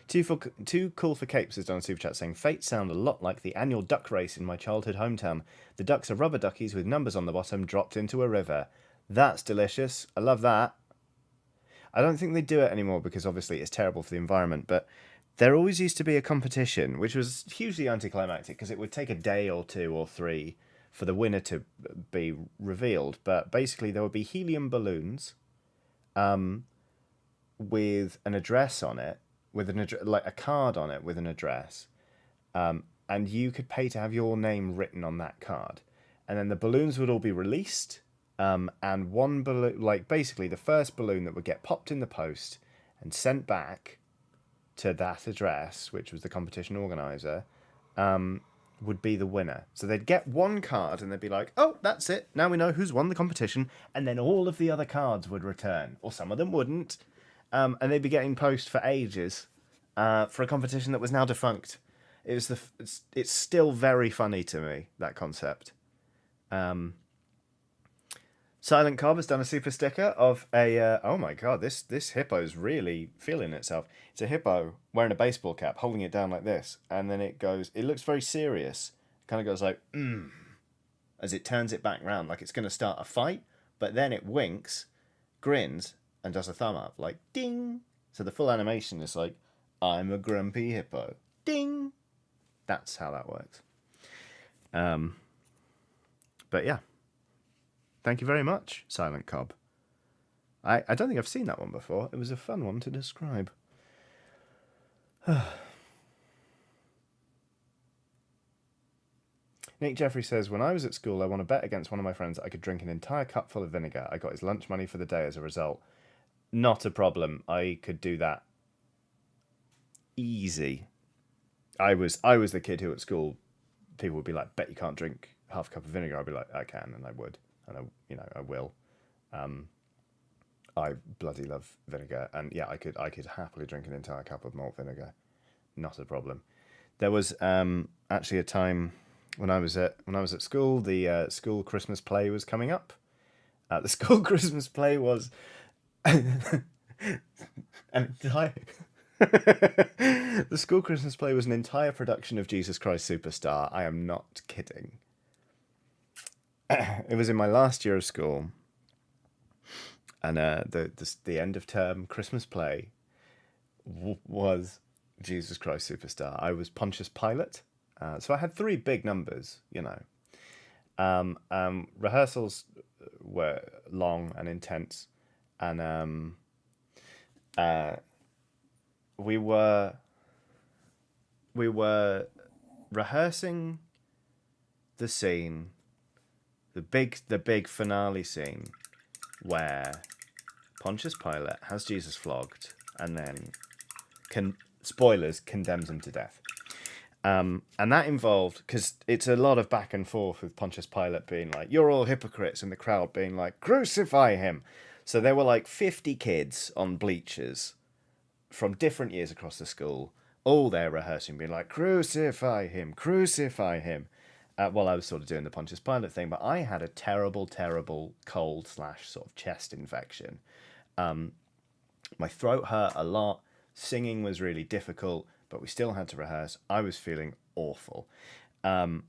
Too Cool for Capes has done a super chat saying, Fates sound a lot like the annual duck race in my childhood hometown. The ducks are rubber duckies with numbers on the bottom dropped into a river. That's delicious. I love that. I don't think they do it anymore because obviously it's terrible for the environment, but there always used to be a competition, which was hugely anticlimactic because it would take a day or 2 or 3 for the winner to be revealed. But basically there would be helium balloons, with an address on it, with like a card on it with an address, and you could pay to have your name written on that card, and then the balloons would all be released, and one balloon, like basically the first balloon that would get popped in the post and sent back to that address, which was the competition organizer, would be the winner. So they'd get one card and they'd be like, oh, that's it. Now we know who's won the competition. And then all of the other cards would return, or some of them wouldn't. And they'd be getting post for ages for a competition that was now defunct. It's still very funny to me, that concept. Silent Cobb has done a super sticker of a. Oh my god, this hippo's really feeling itself. It's a hippo wearing a baseball cap, holding it down like this, and then it goes. It looks very serious. Kind of goes like, as it turns it back round, like it's going to start a fight. But then it winks, grins, and does a thumb up, like ding. So the full animation is like, I'm a grumpy hippo, ding. That's how that works. But yeah. Thank you very much, Silent Cobb. I don't think I've seen that one before. It was a fun one to describe. Nick Jeffrey says, when I was at school, I won a bet against one of my friends that I could drink an entire cup full of vinegar. I got his lunch money for the day as a result. Not a problem. I could do that easy. I was the kid who at school, people would be like, bet you can't drink half a cup of vinegar. I'd be like, I can, and I would. And I will. I bloody love vinegar, and yeah, I could happily drink an entire cup of malt vinegar, not a problem. There was actually a time when I was at school. The school Christmas play was coming up. The school Christmas play was an entire. The school Christmas play was an entire production of Jesus Christ Superstar. I am not kidding. It was in my last year of school, and the end of term Christmas play was Jesus Christ Superstar. I was Pontius Pilate, so I had 3 big numbers, rehearsals were long and intense, and we were rehearsing the scene. The big finale scene where Pontius Pilate has Jesus flogged and then condemns him to death. And that involved, because it's a lot of back and forth with Pontius Pilate being like, you're all hypocrites, and the crowd being like, crucify him. So there were like 50 kids on bleachers from different years across the school, all there rehearsing, being like, crucify him, crucify him. While I was sort of doing the Pontius Pilate thing, but I had a terrible cold / sort of chest infection. My throat hurt a lot. Singing was really difficult, but we still had to rehearse. I was feeling awful. But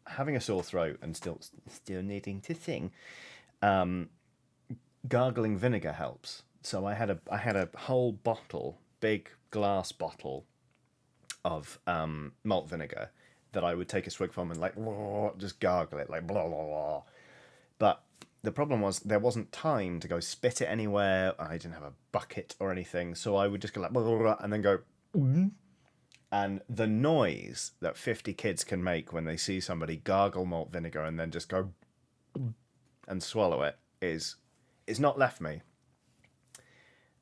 having a sore throat and still needing to sing, gargling vinegar helps. So I had a whole bottle, big glass bottle of malt vinegar that I would take a swig from and like just gargle it like blah blah blah. But the problem was there wasn't time to go spit it anywhere. I didn't have a bucket or anything, so I would just go like blah, blah, blah, and then go. And the noise that 50 kids can make when they see somebody gargle malt vinegar and then just go and swallow it is not left me.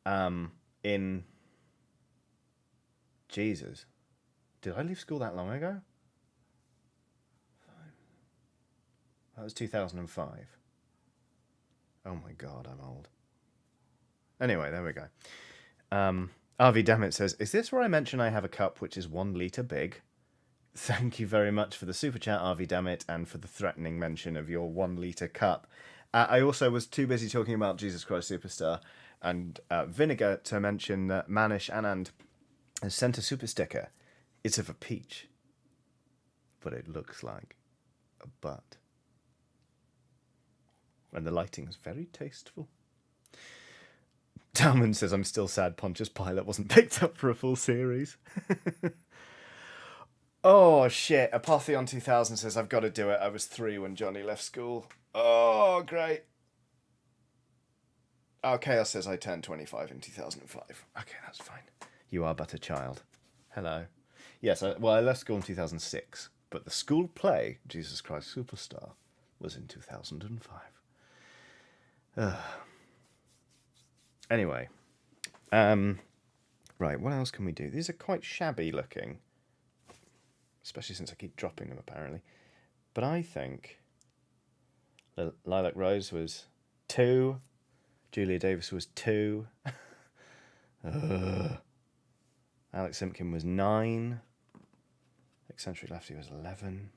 In Jesus. Did I leave school that long ago? That was 2005. Oh my god, I'm old. Anyway, there we go. RV Dammit says, is this where I mention I have a cup which is 1 litre big? Thank you very much for the super chat, RV Dammit, and for the threatening mention of your 1 litre cup. I also was too busy talking about Jesus Christ Superstar and vinegar to mention that Manish Anand has sent a super sticker. It's of a peach, but it looks like a butt. And the lighting is very tasteful. Talman says, I'm still sad Pontius Pilate wasn't picked up for a full series. Oh, shit. Apotheon 2000 says, I've got to do it. I was 3 when Johnny left school. Oh, great. Chaos says I turned 25 in 2005. Okay, that's fine. You are but a child. Hello. Yes, I left school in 2006, but the school play, Jesus Christ Superstar, was in 2005. Anyway. Right, what else can we do? These are quite shabby looking. Especially since I keep dropping them, apparently. But I think Lilac Rose was 2. Julia Davis was 2. Alex Simpkin was 9. Eccentric Lefty was 11.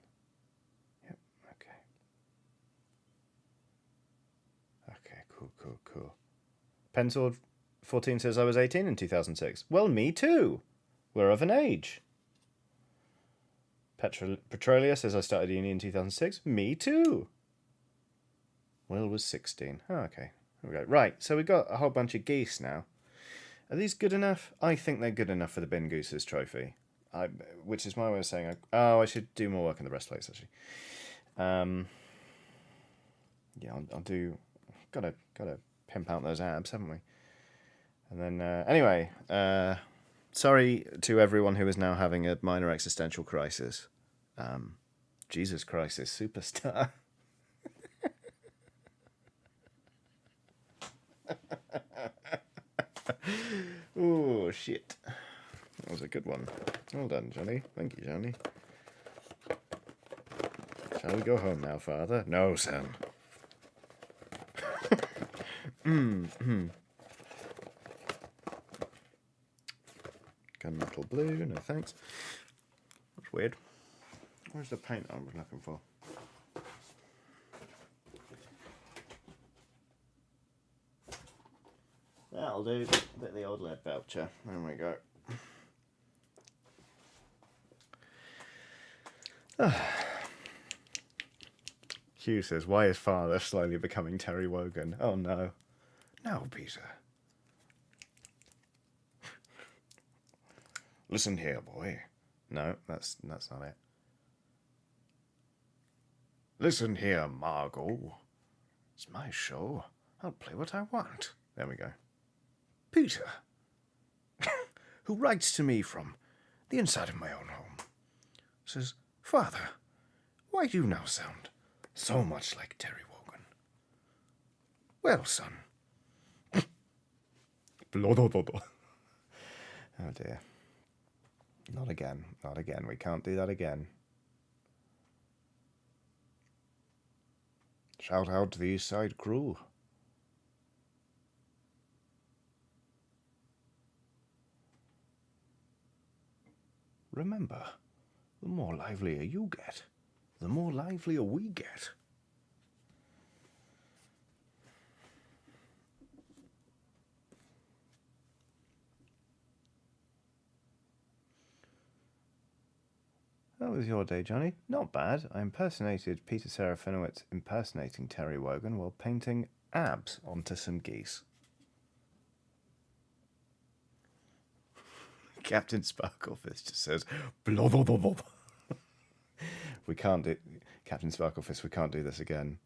Yep, okay. Okay, cool. Pensword 14 says I was 18 in 2006. Well, me too. We're of an age. Petrolia says I started uni in 2006. Me too. Will was 16. Oh, okay. There we go. Right, so we've got a whole bunch of geese now. Are these good enough? I think they're good enough for the Bin Gooses trophy. Which is my way of saying, I should do more work in the breastplates, actually. Yeah, I'll do... Gotta pimp out those abs, haven't we? And then, anyway, sorry to everyone who is now having a minor existential crisis. Jesus Crisis Superstar. Oh, shit. That was a good one. Well done, Johnny. Thank you, Johnny. Shall we go home now, Father? No, son. Gunmetal blue, no thanks. That's weird. Where's the paint I was looking for? That'll do. A bit of the old lead voucher. There we go. Hugh says, why is father slowly becoming Terry Wogan? Oh no. No, Peter. Listen here, boy. No, that's not it. Listen here, Margot. It's my show. I'll play what I want. There we go. Peter, who writes to me from the inside of my own home, says, Father, why do you now sound so much like Terry Wogan? Well, son. Oh dear. Not again. Not again. We can't do that again. Shout out to the East Side crew. Remember, the more livelier you get, the more livelier we get. How was your day, Johnny? Not bad. I impersonated Peter Serafinowicz impersonating Terry Wogan while painting abs onto some geese. Captain Sparklefist just says, blah, blah, blah, blah. We can't do... Captain Sparklefist, we can't do this again.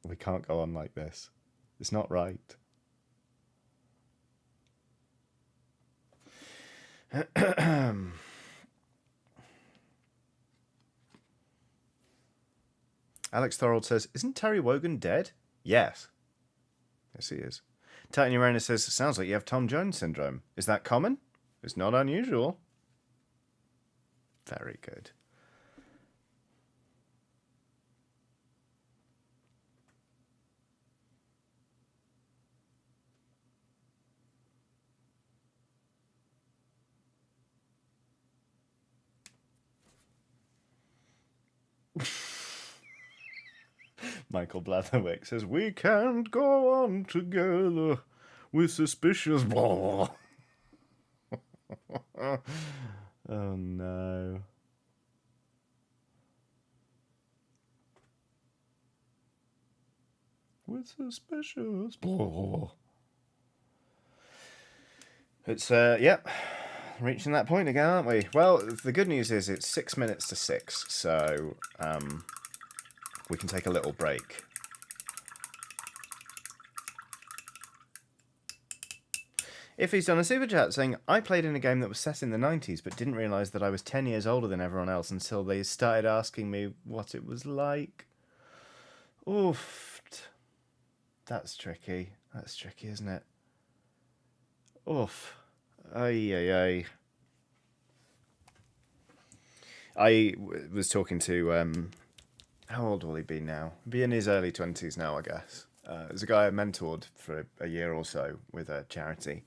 We can't go on like this. It's not right. Alex Thorold says, isn't Terry Wogan dead? Yes. Yes, he is. Titan Uranus says, sounds like you have Tom Jones syndrome. Is that common? It's not unusual. Very good. Michael Blatherwick says, we can't go on together with suspicious blah. Oh no. With suspicious blah. It's yep, reaching that point again, aren't we? Well, the good news is it's 6 minutes to 6, so we can take a little break. If he's done a super chat saying, I played in a game that was set in the 90s but didn't realise that I was 10 years older than everyone else until they started asking me what it was like. Oof. That's tricky. That's tricky, isn't it? Oof. Ay. Was talking to, how old will he be now? Be in his early 20s now, I guess. There's a guy I mentored for a year or so with a charity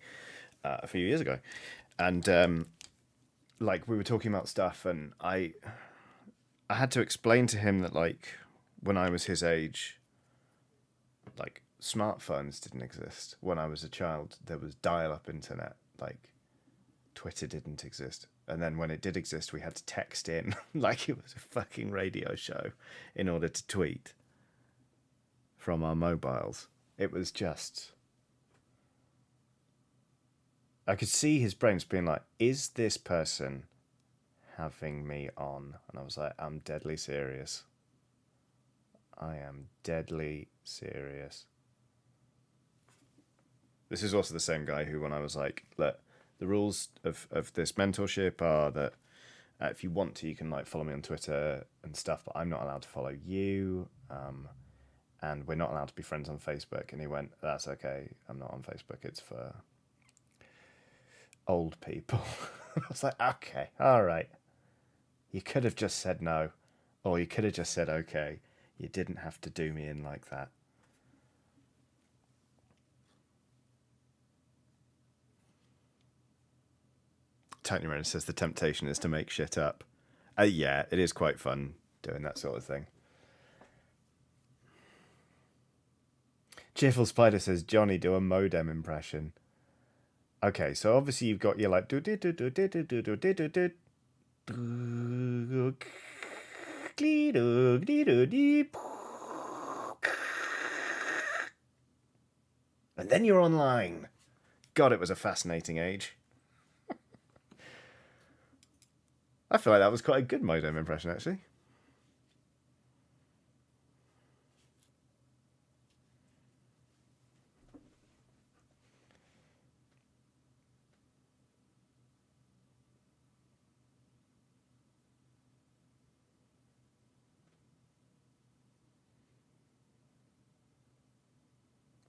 a few years ago. And, like, we were talking about stuff, and I had to explain to him that, like, when I was his age, like, smartphones didn't exist. When I was a child, there was dial-up internet. Like, Twitter didn't exist. And then when it did exist, we had to text in like it was a fucking radio show in order to tweet from our mobiles. It was just... I could see his brains being like, is this person having me on? And I was like, I'm deadly serious. I am deadly serious. This is also the same guy who, when I was like, look, the rules of this mentorship are that if you want to, you can like follow me on Twitter and stuff, but I'm not allowed to follow you. And we're not allowed to be friends on Facebook. And he went, that's okay. I'm not on Facebook. It's for old people. I was like, okay, all right. You could have just said no, or you could have just said, okay. You didn't have to do me in like that. Tony Renner says the temptation is to make shit up. Yeah, it is quite fun doing that sort of thing. Cheerful Spider says, Johnny, do a modem impression. Okay, so obviously you've got your like... And then you're online. God, it was a fascinating age. I feel like that was quite a good modem impression, actually.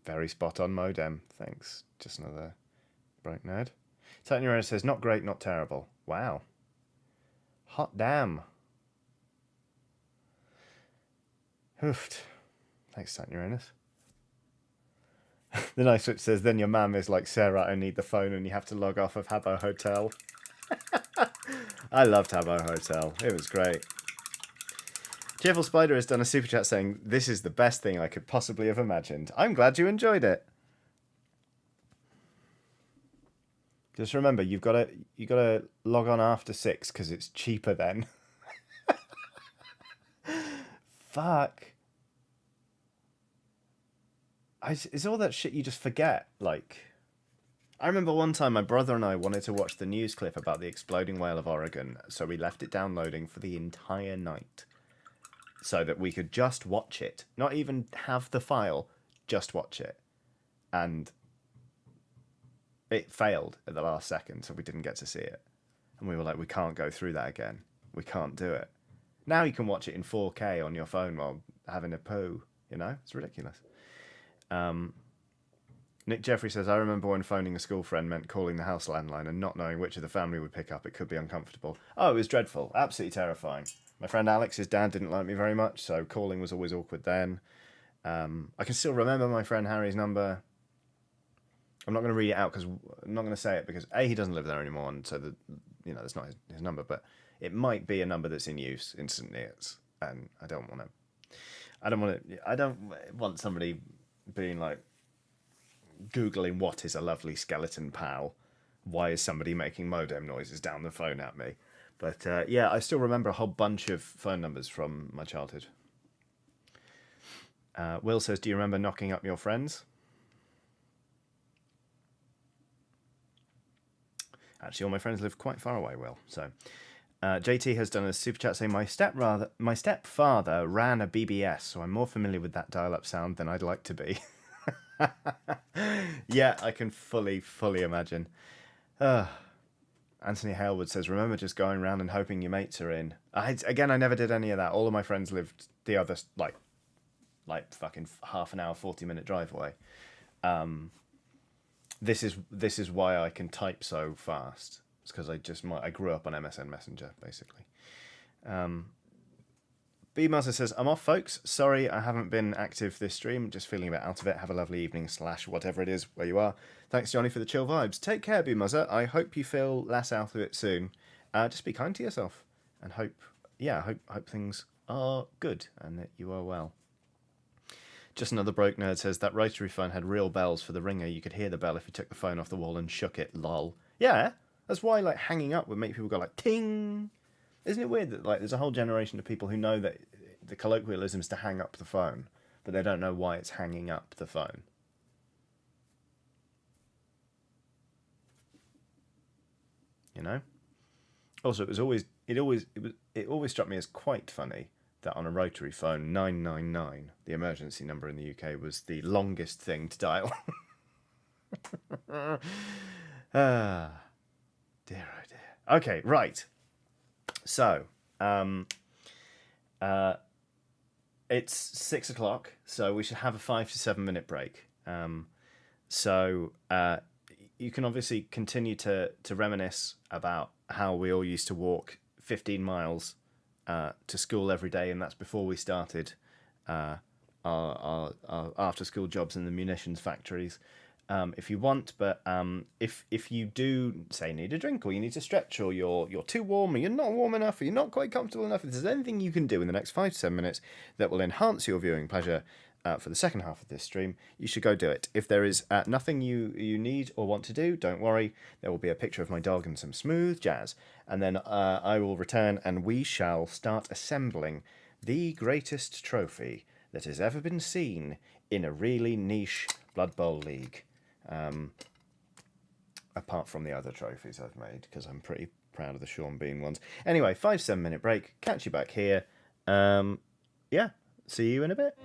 Very spot on modem. Thanks. Just another bright nerd. Titanium says, not great, not terrible. Wow. Hot damn. Hoofed. Thanks, Titan Uranus. The nice switch says, then your mum is like, Sarah, I need the phone, and you have to log off of Habbo Hotel. I loved Habbo Hotel. It was great. Cheerful Spider has done a super chat saying, this is the best thing I could possibly have imagined. I'm glad you enjoyed it. Just remember, you gotta log on after 6 because it's cheaper then. Fuck. It's all that shit you just forget. Like, I remember one time my brother and I wanted to watch the news clip about the exploding whale of Oregon, so we left it downloading for the entire night so that we could just watch it. Not even have the file, just watch it. And it failed at the last second, so we didn't get to see it. And we were like, we can't go through that again. We can't do it. Now you can watch it in 4K on your phone while having a poo. You know? It's ridiculous. Nick Jeffrey says, I remember when phoning a school friend meant calling the house landline and not knowing which of the family would pick up. It could be uncomfortable. Oh, it was dreadful. Absolutely terrifying. My friend Alex's dad didn't like me very much, so calling was always awkward then. I can still remember my friend Harry's number. I'm not going to read it out because I'm not going to say it because A, he doesn't live there anymore, and so that's not his number. But it might be a number that's in use in St. Neots, and I don't want somebody being like Googling what is a lovely skeleton pal. Why is somebody making modem noises down the phone at me? But yeah, I still remember a whole bunch of phone numbers from my childhood. Will says, do you remember knocking up your friends? Actually, all my friends live quite far away, Will. So, JT has done a super chat saying, my stepfather ran a BBS, so I'm more familiar with that dial-up sound than I'd like to be. Yeah, I can fully imagine. Anthony Halewood says, remember just going around and hoping your mates are in. I never did any of that. All of my friends lived the other, fucking half an hour, 40-minute drive away. This is why I can type so fast. It's because I grew up on MSN Messenger, basically. B Master says, I'm off, folks. Sorry I haven't been active this stream. Just feeling a bit out of it. Have a lovely evening / whatever it is where you are. Thanks, Johnny, for the chill vibes. Take care, B Muzzer. I hope you feel less out of it soon. Just be kind to yourself and hope things are good and that you are well. Just another broke nerd says that rotary phone had real bells for the ringer. You could hear the bell if you took the phone off the wall and shook it. Lol. Yeah, that's why hanging up would make people go ting. Isn't it weird that there's a whole generation of people who know that the colloquialism is to hang up the phone, but they don't know why it's hanging up the phone? You know. Also, it always struck me as quite funny that on a rotary phone, 999, the emergency number in the UK, was the longest thing to dial. Dear oh dear. Okay, right. So, it's 6 o'clock, so we should have a 5 to 7 minute break. So you can obviously continue to reminisce about how we all used to walk 15 miles to school every day, and that's before we started our after school jobs in the munitions factories. If you want, but if you do say need a drink or you need to stretch or you're too warm or you're not warm enough or you're not quite comfortable enough, if there's anything you can do in the next 5 to 7 minutes that will enhance your viewing pleasure for the second half of this stream, you should go do it. If there is nothing you need or want to do, don't worry. There will be a picture of my dog and some smooth jazz, and then I will return and we shall start assembling the greatest trophy that has ever been seen in a really niche Blood Bowl league. Apart from the other trophies I've made, because I'm pretty proud of the Sean Bean ones. Anyway, 5 7 minute break. Catch you back here. Yeah, see you in a bit.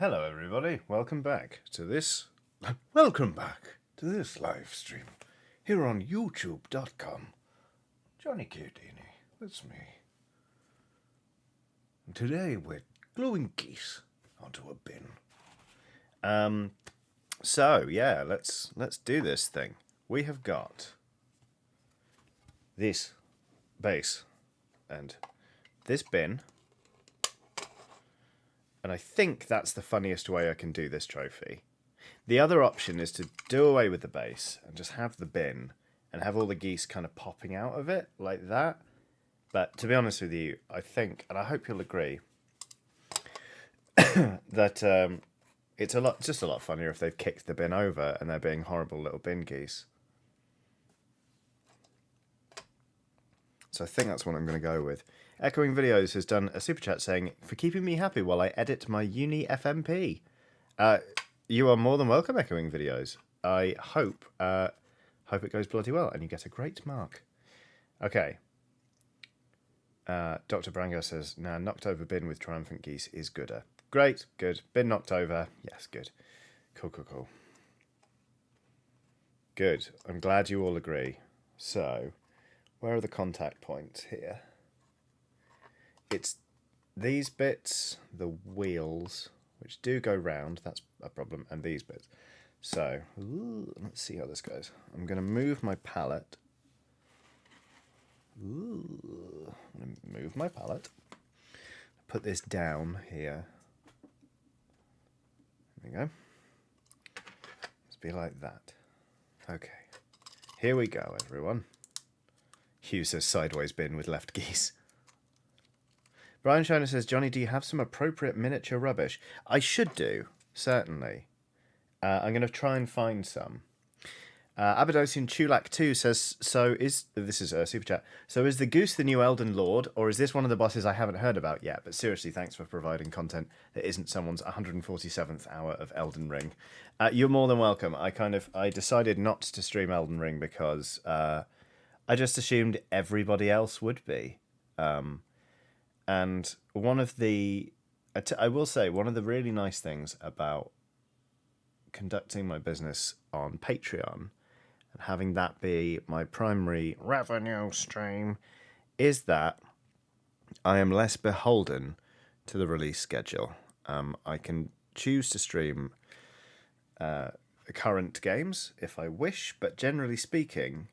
Hello everybody, welcome back to this live stream here on youtube.com. Johnny Chiodini, that's me. And today we're gluing geese onto a bin. So yeah, let's do this thing. We have got this base and this bin. And I think that's the funniest way I can do this trophy. The other option is to do away with the base and just have the bin and have all the geese kind of popping out of it like that. But to be honest with you, I think, and I hope you'll agree, that it's just a lot funnier if they've kicked the bin over and they're being horrible little bin geese. So I think that's what I'm going to go with. Echoing Videos has done a super chat saying, for keeping me happy while I edit my uni FMP. You are more than welcome, Echoing Videos. I hope it goes bloody well and you get a great mark. Okay. Dr. Brango says, nah, knocked over bin with triumphant geese is gooder. Great, good. Bin knocked over. Yes, good. Cool. Good. I'm glad you all agree. So, where are the contact points here? It's these bits, the wheels, which do go round, that's a problem, and these bits. So, let's see how this goes. I'm going to move my palette. I'm going to move my palette. Put this down here. There we go. Let's be like that. Okay. Here we go, everyone. Hugh says sideways bin with left geese. Brian Shiner says, Johnny, do you have some appropriate miniature rubbish? I should do, certainly. I'm going to try and find some. Abadosian Chulak 2 says, this is a super chat, so is the Goose the new Elden Lord, or is this one of the bosses I haven't heard about yet? But seriously, thanks for providing content that isn't someone's 147th hour of Elden Ring. You're more than welcome. I decided not to stream Elden Ring because I just assumed everybody else would be. And I will say, one of the really nice things about conducting my business on Patreon and having that be my primary revenue stream is that I am less beholden to the release schedule. I can choose to stream current games if I wish, but generally speaking,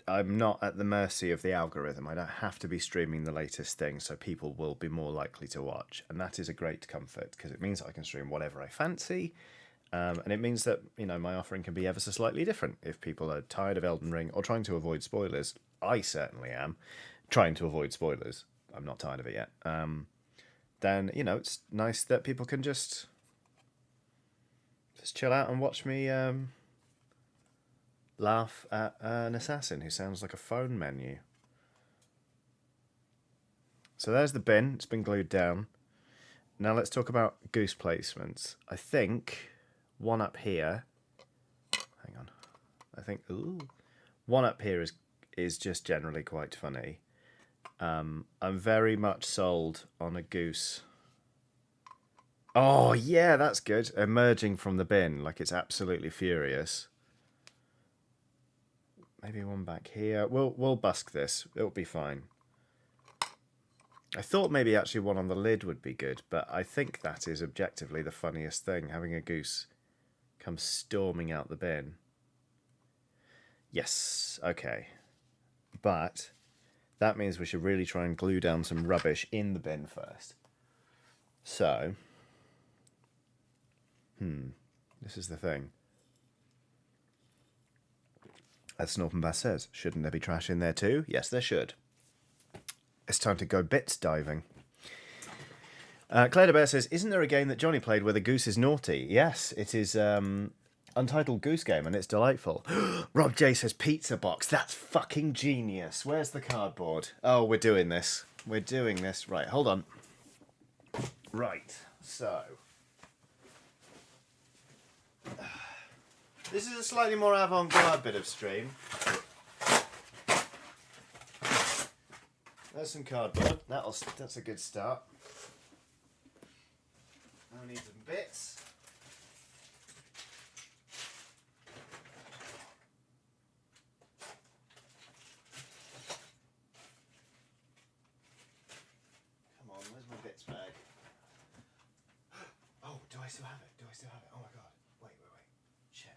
I'm not at the mercy of the algorithm. I don't have to be streaming the latest thing, so people will be more likely to watch. And that is a great comfort, because it means I can stream whatever I fancy. And it means that, my offering can be ever so slightly different. If people are tired of Elden Ring or trying to avoid spoilers, I certainly am trying to avoid spoilers. I'm not tired of it yet. Then, it's nice that people can just chill out and watch me laugh at an assassin who sounds like a phone menu. So there's the bin. It's been glued down. Now let's talk about goose placements. I think one up here. Hang on. I think one up here is just generally quite funny. I'm very much sold on a goose. Oh yeah, that's good. Emerging from the bin like it's absolutely furious. Maybe one back here. We'll busk this. It'll be fine. I thought maybe actually one on the lid would be good, but I think that is objectively the funniest thing, having a goose come storming out the bin. Yes, okay. But that means we should really try and glue down some rubbish in the bin first. So, this is the thing. As Snorpen Bass says, shouldn't there be trash in there too? Yes, there should. It's time to go bits diving. Claire de Bear says, isn't there a game that Johnny played where the goose is naughty? Yes, it is Untitled Goose Game, and it's delightful. Rob J says, pizza box. That's fucking genius. Where's the cardboard? Oh, we're doing this. We're doing this. Right, hold on. Right, so... This is a slightly more avant-garde bit of stream. There's some cardboard. That's a good start. I need some bits. Come on, where's my bits bag? Oh, do I still have it? Do I still have it? Oh my god. Wait. Shit.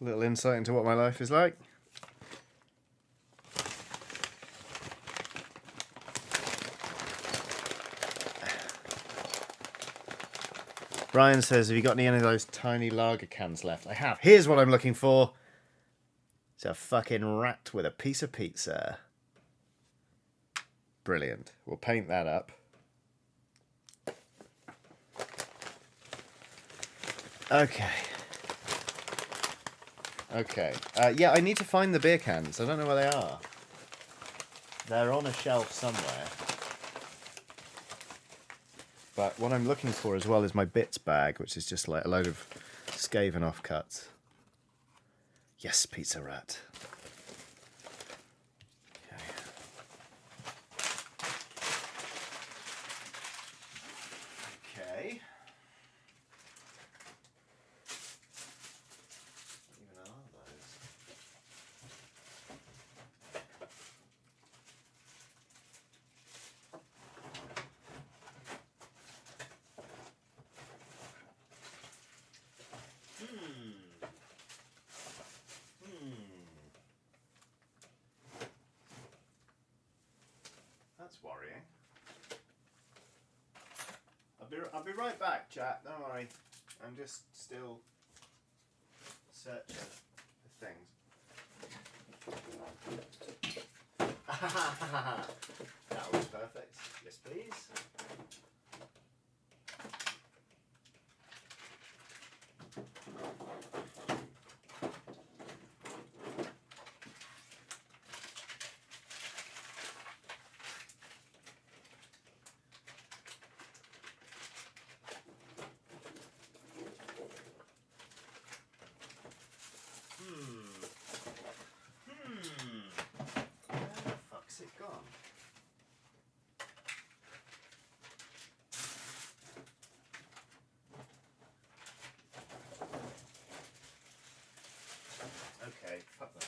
A little insight into what my life is like. Brian says, have you got any of those tiny lager cans left? I have. Here's what I'm looking for. It's a fucking rat with a piece of pizza. Brilliant. We'll paint that up. Okay. Yeah, I need to find the beer cans. I don't know where they are. They're on a shelf somewhere. But what I'm looking for as well is my bits bag, which is just like a load of Skaven offcuts. Yes, pizza rat. Okay. Okay. What even are those? That's worrying. I'll be right back, chat. Don't worry. I'm just still searching for things. That was perfect. Yes, please. Okay, fuck that.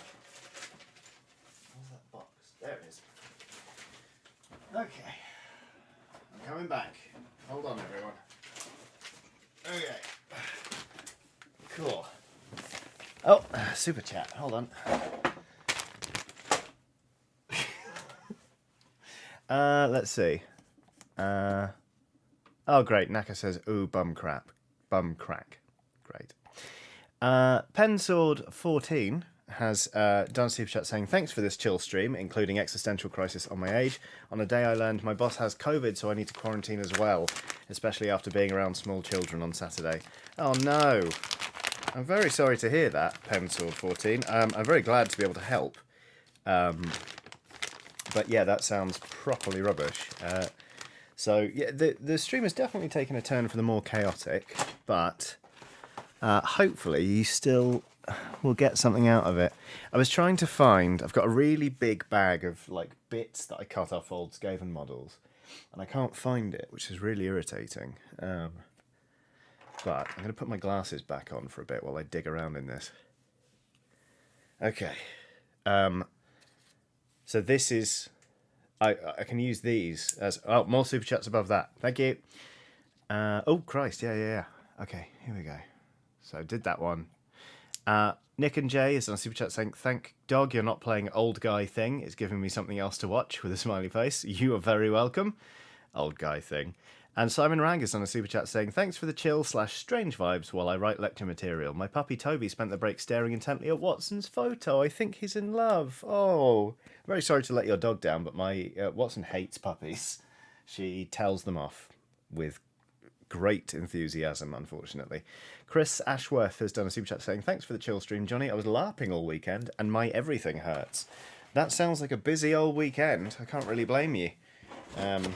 Where's that box? There it is. Okay. I'm coming back. Hold on, everyone. Okay. Cool. Oh, super chat. Hold on. Let's see. Oh, great. Naka says, ooh, bum crap. Bum crack. Great. Pensword14 has done a super chat saying, thanks for this chill stream, including existential crisis on my age. On a day I learned my boss has COVID, so I need to quarantine as well, especially after being around small children on Saturday. Oh no. I'm very sorry to hear that, Pensword14. I'm very glad to be able to help. But yeah, that sounds properly rubbish. So yeah, the stream has definitely taken a turn for the more chaotic, but hopefully you still will get something out of it. I was trying to find, I've got a really big bag of like bits that I cut off old Skaven models, and I can't find it, which is really irritating. But I'm going to put my glasses back on for a bit while I dig around in this. Okay. So this is... I can use these as... Oh, more super chats above that. Thank you. Oh, Christ. Yeah. Okay, here we go. So I did that one. Nick and Jay is on super chat saying, thank dog, you're not playing old guy thing. It's giving me something else to watch with a smiley face. You are very welcome. Old guy thing. And Simon Rang is on a super chat saying, thanks for the chill/strange vibes while I write lecture material. My puppy Toby spent the break staring intently at Watson's photo. I think he's in love. Oh, very sorry to let your dog down, but my Watson hates puppies. She tells them off with great enthusiasm, unfortunately. Chris Ashworth has done a super chat saying, thanks for the chill stream, Johnny. I was LARPing all weekend and my everything hurts. That sounds like a busy old weekend. I can't really blame you. Okie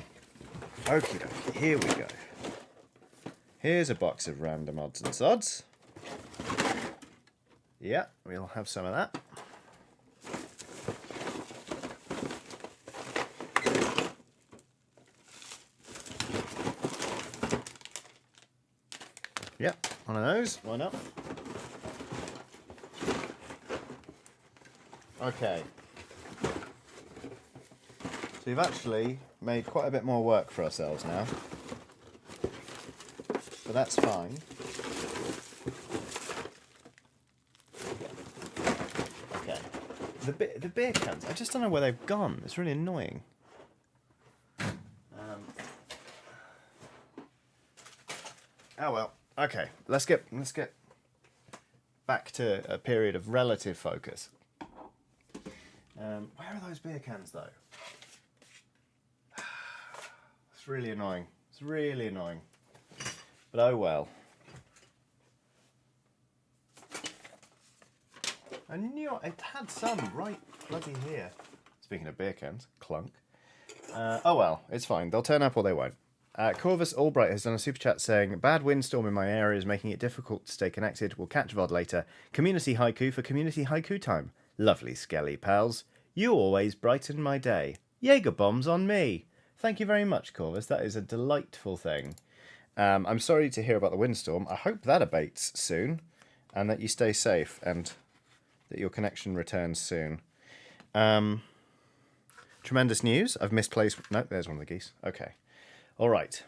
dokie, here we go. Here's a box of random odds and sods. Yeah, we'll have some of that. Yeah, one of those. Why not? Okay. So we've actually made quite a bit more work for ourselves now. But that's fine. Okay. The beer cans, I just don't know where they've gone. It's really annoying. Oh well. Okay. Let's get back to a period of relative focus. Where are those beer cans though? It's really annoying. It's really annoying. But oh well. I knew it had some right bloody here. Speaking of beer cans, clunk. Oh well, it's fine. They'll turn up or they won't. Corvus Albright has done a super chat saying, bad windstorm in my area is making it difficult to stay connected. We'll catch VOD later. Community haiku for community haiku time. Lovely skelly pals. You always brighten my day. Jaeger bombs on me. Thank you very much, Corvus. That is a delightful thing. I'm sorry to hear about the windstorm. I hope that abates soon and that you stay safe and that your connection returns soon. Tremendous news. I've misplaced... No, there's one of the geese. Okay. All right.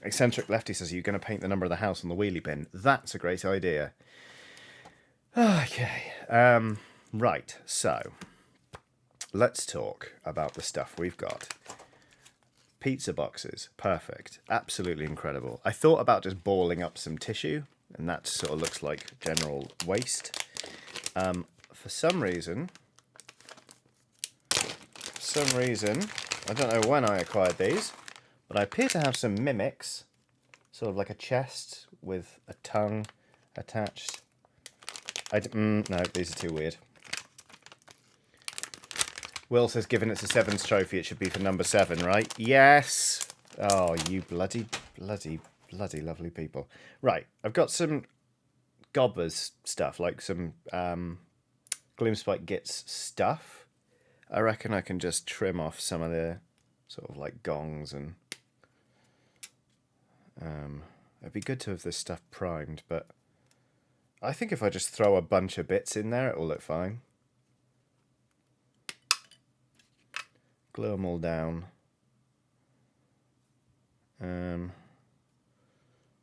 Eccentric Lefty says, are you going to paint the number of the house on the wheelie bin? That's a great idea. Okay. Right. So, let's talk about the stuff we've got. Pizza boxes. Perfect. Absolutely incredible. I thought about just balling up some tissue, and that sort of looks like general waste. For some reason, I don't know when I acquired these, but I appear to have some mimics, sort of like a chest with a tongue attached. No, these are too weird. Will says, given it's a sevens trophy, it should be for number 7, right? Yes! Oh, you bloody lovely people. Right, I've got some Gobbers stuff, like some Gloomspike Gits stuff. I reckon I can just trim off some of the sort of like gongs and... it'd be good to have this stuff primed, but I think if I just throw a bunch of bits in there, it will look fine. Glue them all down.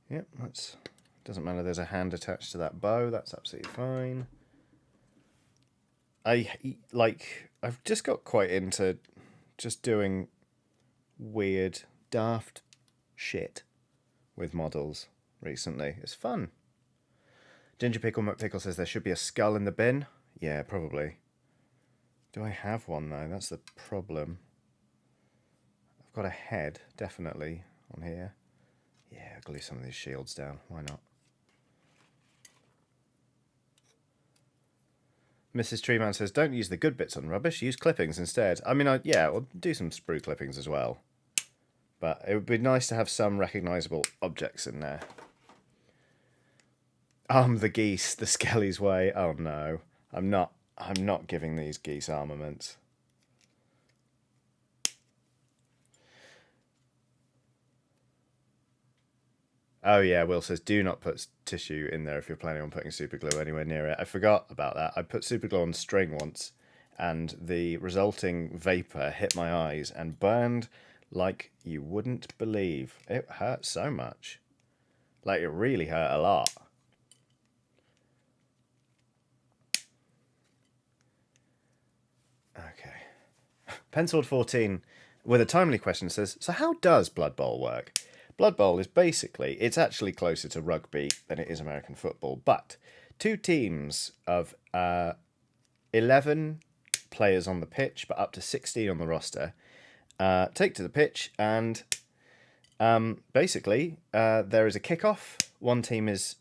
Yep, that's... Doesn't matter, there's a hand attached to that bow, that's absolutely fine. I've just got quite into just doing weird, daft shit with models recently. It's fun. Ginger Pickle McPickle says there should be a skull in the bin. Yeah, probably. Do I have one though? That's the problem. I've got a head, definitely, on here. Yeah, glue some of these shields down. Why not? Mrs. Treeman says, don't use the good bits on rubbish, use clippings instead. I mean, yeah, we'll do some sprue clippings as well. But it would be nice to have some recognisable objects in there. The geese, the Skelly's way. Oh no, I'm not giving these geese armaments. Oh yeah, Will says, do not put tissue in there if you're planning on putting super glue anywhere near it. I forgot about that. I put super glue on string once, and the resulting vapour hit my eyes and burned like you wouldn't believe. It hurt so much. Like, it really hurt a lot. Okay. Penciled 14 with a timely question says, so how does Blood Bowl work? Blood Bowl is basically, it's actually closer to rugby than it is American football, but 2 teams of 11 players on the pitch, but up to 16 on the roster, take to the pitch, and basically there is a kickoff. One team is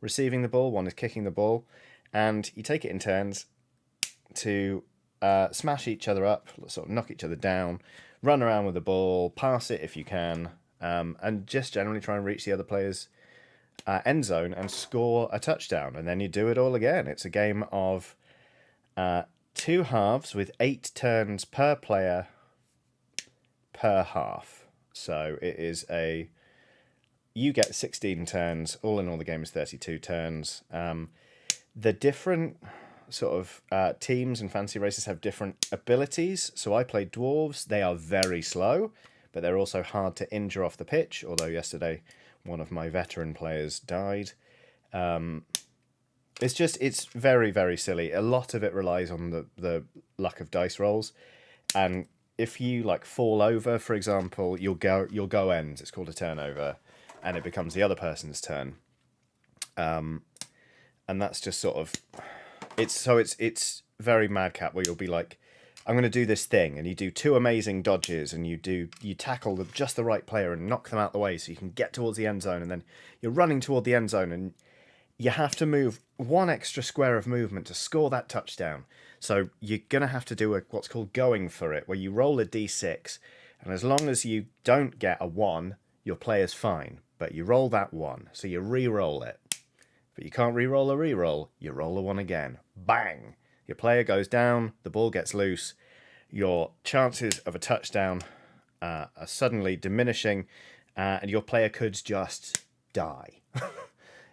receiving the ball, one is kicking the ball, and you take it in turns to smash each other up, sort of knock each other down, run around with the ball, pass it if you can, and just generally try and reach the other player's end zone and score a touchdown. And then you do it all again. It's a game of 2 halves with 8 turns per player per half. So it is you get 16 turns. All in all, the game is 32 turns. The different sort of teams and fantasy races have different abilities. So I played dwarves. They are very slow, but they're also hard to injure off the pitch. Although yesterday one of my veteran players died. It's very, very silly. A lot of it relies on the luck of dice rolls, and if you like fall over, for example, you'll go ends. It's called a turnover, and it becomes the other person's turn. And that's just sort of it's very madcap, where you'll be like, I'm going to do this thing, and you do 2 amazing dodges, and you tackle just the right player and knock them out the way so you can get towards the end zone, and then you're running toward the end zone, and you have to move 1 extra square of movement to score that touchdown. So you're going to have to do what's called going for it, where you roll a d6, and as long as you don't get a 1, your player's fine, but you roll that 1, so you re-roll it. But you can't re-roll a re-roll, you roll a 1 again. Bang! Your player goes down, the ball gets loose, your chances of a touchdown are suddenly diminishing, and your player could just die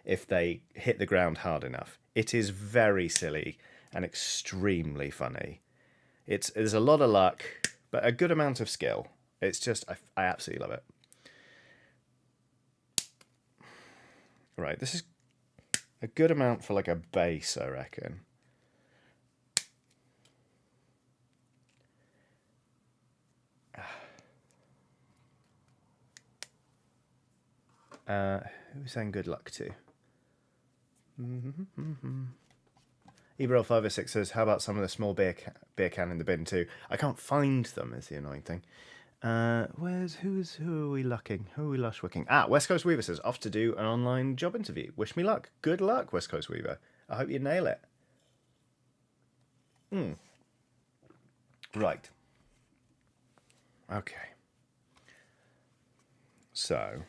if they hit the ground hard enough. It is very silly and extremely funny. There's a lot of luck, but a good amount of skill. It's just, I absolutely love it. Right, this is a good amount for like a base, I reckon. Who are we saying good luck to? Eberl506 says, how about some of the small beer can in the bin too? I can't find them, is the annoying thing. Who are we lucking? Who are we lush-wicking? West Coast Weaver says, off to do an online job interview. Wish me luck. Good luck, West Coast Weaver. I hope you nail it. Right. Okay. So,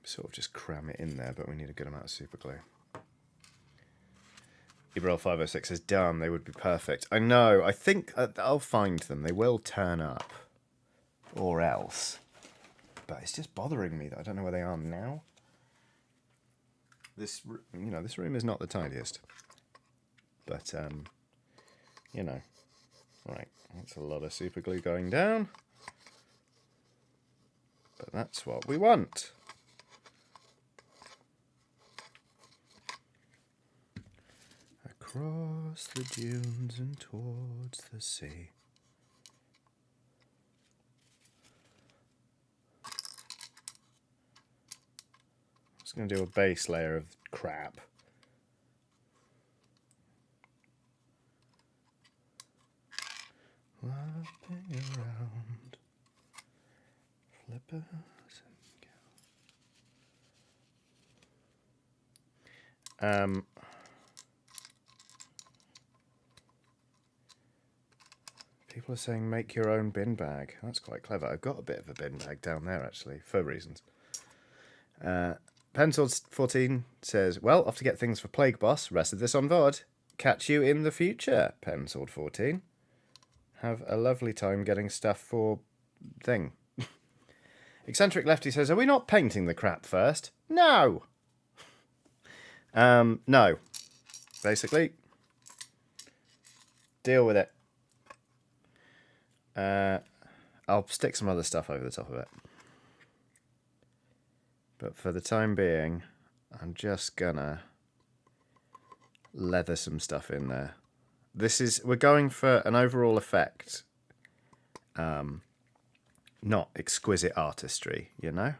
sort of just cram it in there, but we need a good amount of super glue. Eberl506 says, done, they would be perfect. I know, I think I'll find them. They will turn up. Or else. But it's just bothering me that I don't know where they are now. This room is not the tidiest. But, Right, that's a lot of super glue going down. But that's what we want. Across the dunes and towards the sea. I'm just going to do a base layer of crap. Lapping around. Flippers and people are saying make your own bin bag. That's quite clever. I've got a bit of a bin bag down there, actually, for reasons. Pensword14 says, well, off to get things for Plague Boss. Rest of this on VOD. Catch you in the future, Pensword14. Have a lovely time getting stuff for thing. Eccentric Lefty says, are we not painting the crap first? No! No. Basically. Deal with it. I'll stick some other stuff over the top of it. But for the time being, I'm just gonna leather some stuff in there. We're going for an overall effect. Not exquisite artistry, you know?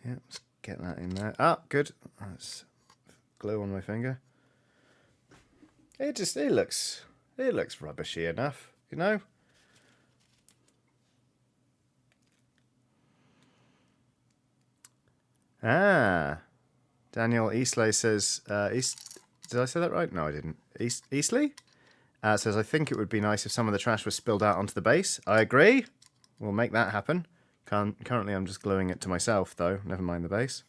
Yeah, let's get that in there. Good. That's glue on my finger. It looks rubbishy enough, you know? Ah, Daniel Eastley says, did I say that right? No, I didn't. Eastley says, I think it would be nice if some of the trash was spilled out onto the base. I agree. We'll make that happen. Currently, I'm just gluing it to myself, though. Never mind the base.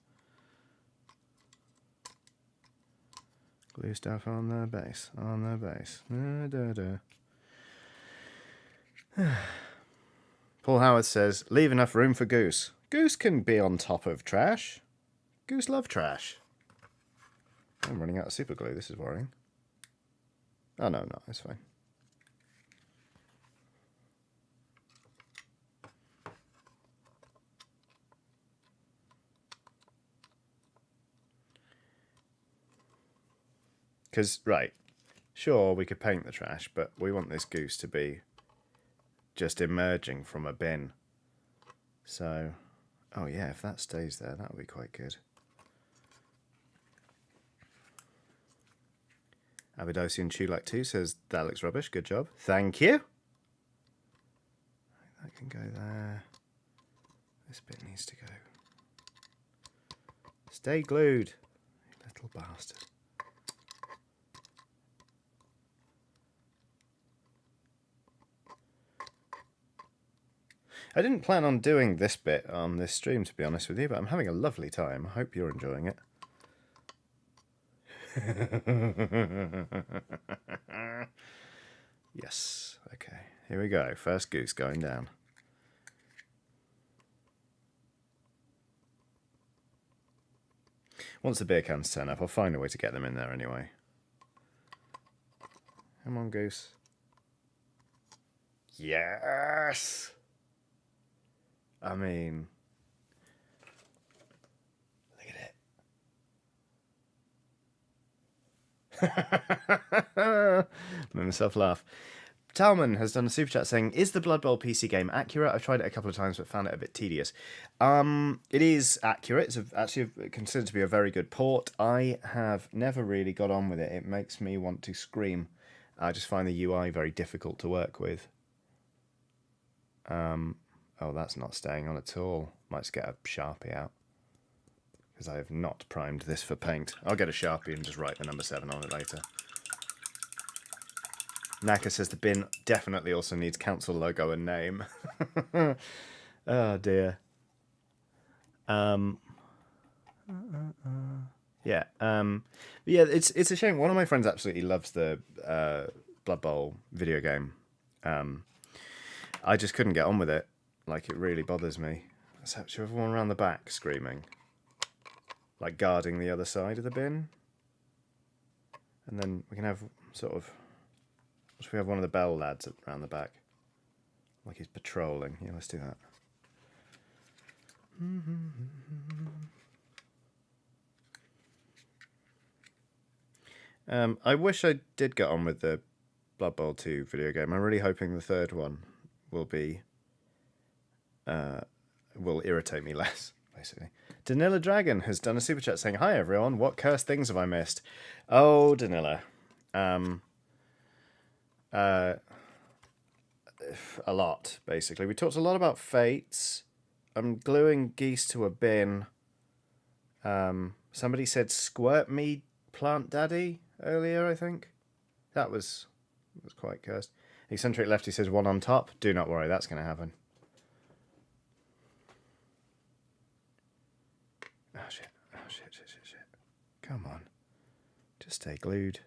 Glue stuff on the base. On the base. Paul Howard says, leave enough room for Goose. Goose can be on top of trash. Goose love trash. I'm running out of super glue. This is worrying. Oh, no, it's fine. Because, right, sure, we could paint the trash, but we want this goose to be just emerging from a bin. So, oh yeah, if that stays there, that would be quite good. Abidosian Chulak 2 says, that looks rubbish, good job. Thank you. That can go there. This bit needs to go. Stay glued, you little bastard. I didn't plan on doing this bit on this stream, to be honest with you, but I'm having a lovely time. I hope you're enjoying it. Yes, okay. Here we go. First goose going down. Once the beer cans turn up, I'll find a way to get them in there anyway. Come on, goose. Yes! I mean, look at it. Made myself laugh. Talman has done a super chat saying, is the Blood Bowl PC game accurate? I've tried it a couple of times but found it a bit tedious. It is accurate. It's actually considered to be a very good port. I have never really got on with it. It makes me want to scream. I just find the UI very difficult to work with. Oh, that's not staying on at all. Might just get a Sharpie out. Because I have not primed this for paint. I'll get a Sharpie and just write the number 7 on it later. Naka says the bin definitely also needs council logo and name. Oh dear. Yeah. Yeah, it's a shame. One of my friends absolutely loves the Blood Bowl video game. I just couldn't get on with it. Like, it really bothers me. Let's have everyone around the back screaming. Like, guarding the other side of the bin. And then we can have sort of... Should we have one of the bell lads around the back? Like he's patrolling. Yeah, let's do that. I wish I did get on with the Blood Bowl 2 video game. I'm really hoping the third one will be... will irritate me less, basically. Danila Dragon has done a super chat saying, hi everyone, what cursed things have I missed? Oh, Danila. A lot, basically. We talked a lot about fates. I'm gluing geese to a bin. Somebody said squirt me plant daddy earlier, I think. That was quite cursed. Eccentric Lefty says one on top. Do not worry, that's going to happen. Oh shit. Oh shit. Come on. Just stay glued.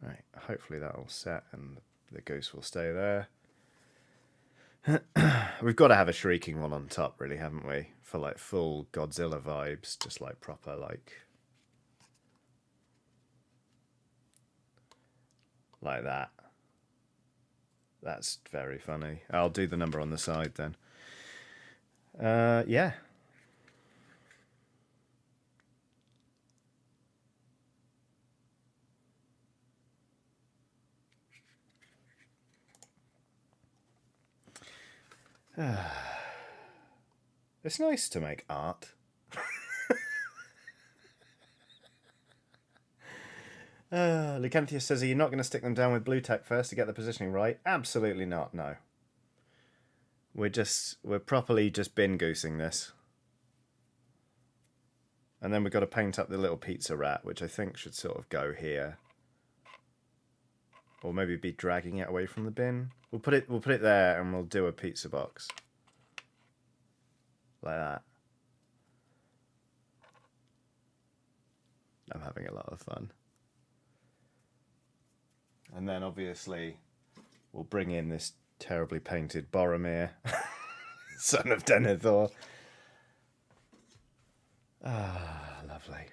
Right, hopefully that'll set and the goose will stay there. We've got to have a shrieking one on top, really, haven't we? For like full Godzilla vibes, just like proper like that. That's very funny. I'll do the number on the side then. Yeah. It's nice to make art. Lycanthus says, are you not going to stick them down with blue tack first to get the positioning right? Absolutely not, no. We're properly just bin goosing this. And then we've got to paint up the little pizza rat, which I think should sort of go here. Or maybe be dragging it away from the bin. We'll put it there and we'll do a pizza box. Like that. I'm having a lot of fun. And then obviously we'll bring in this terribly painted Boromir, son of Denethor. Ah, lovely.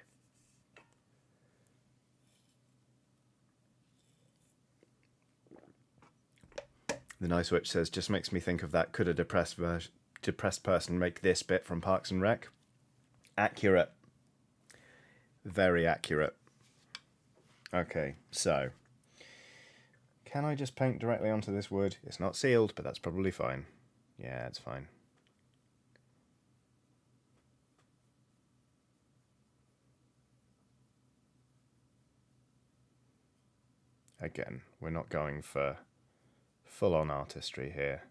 The Nice Witch says, just makes me think of that, could a depressed person make this bit from Parks and Rec? Accurate. Very accurate. Okay, so can I just paint directly onto this wood? It's not sealed, but that's probably fine. Yeah, it's fine. Again, we're not going for full-on artistry here.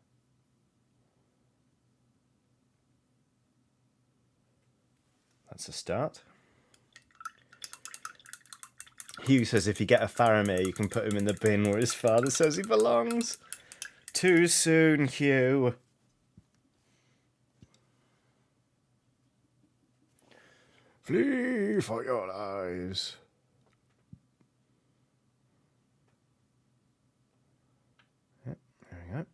That's a start. Hugh says if you get a Faramir, you can put him in the bin where his father says he belongs. Too soon, Hugh. Flee for your lives. Yep, there we go.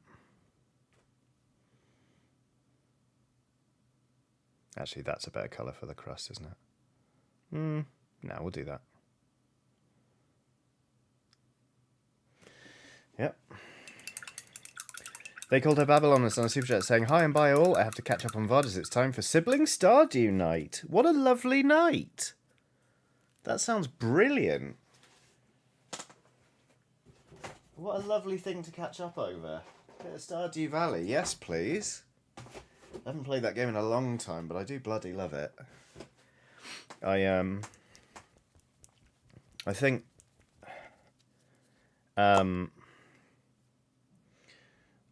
Actually, that's a better colour for the crust, isn't it? No, we'll do that. Yep. They called her Babyloners on a super chat saying, hi and bye all, I have to catch up on VOD as it's time for Sibling Stardew night. What a lovely night. That sounds brilliant. What a lovely thing to catch up over. Bit of Stardew Valley, yes please. I haven't played that game in a long time, but I do bloody love it. I think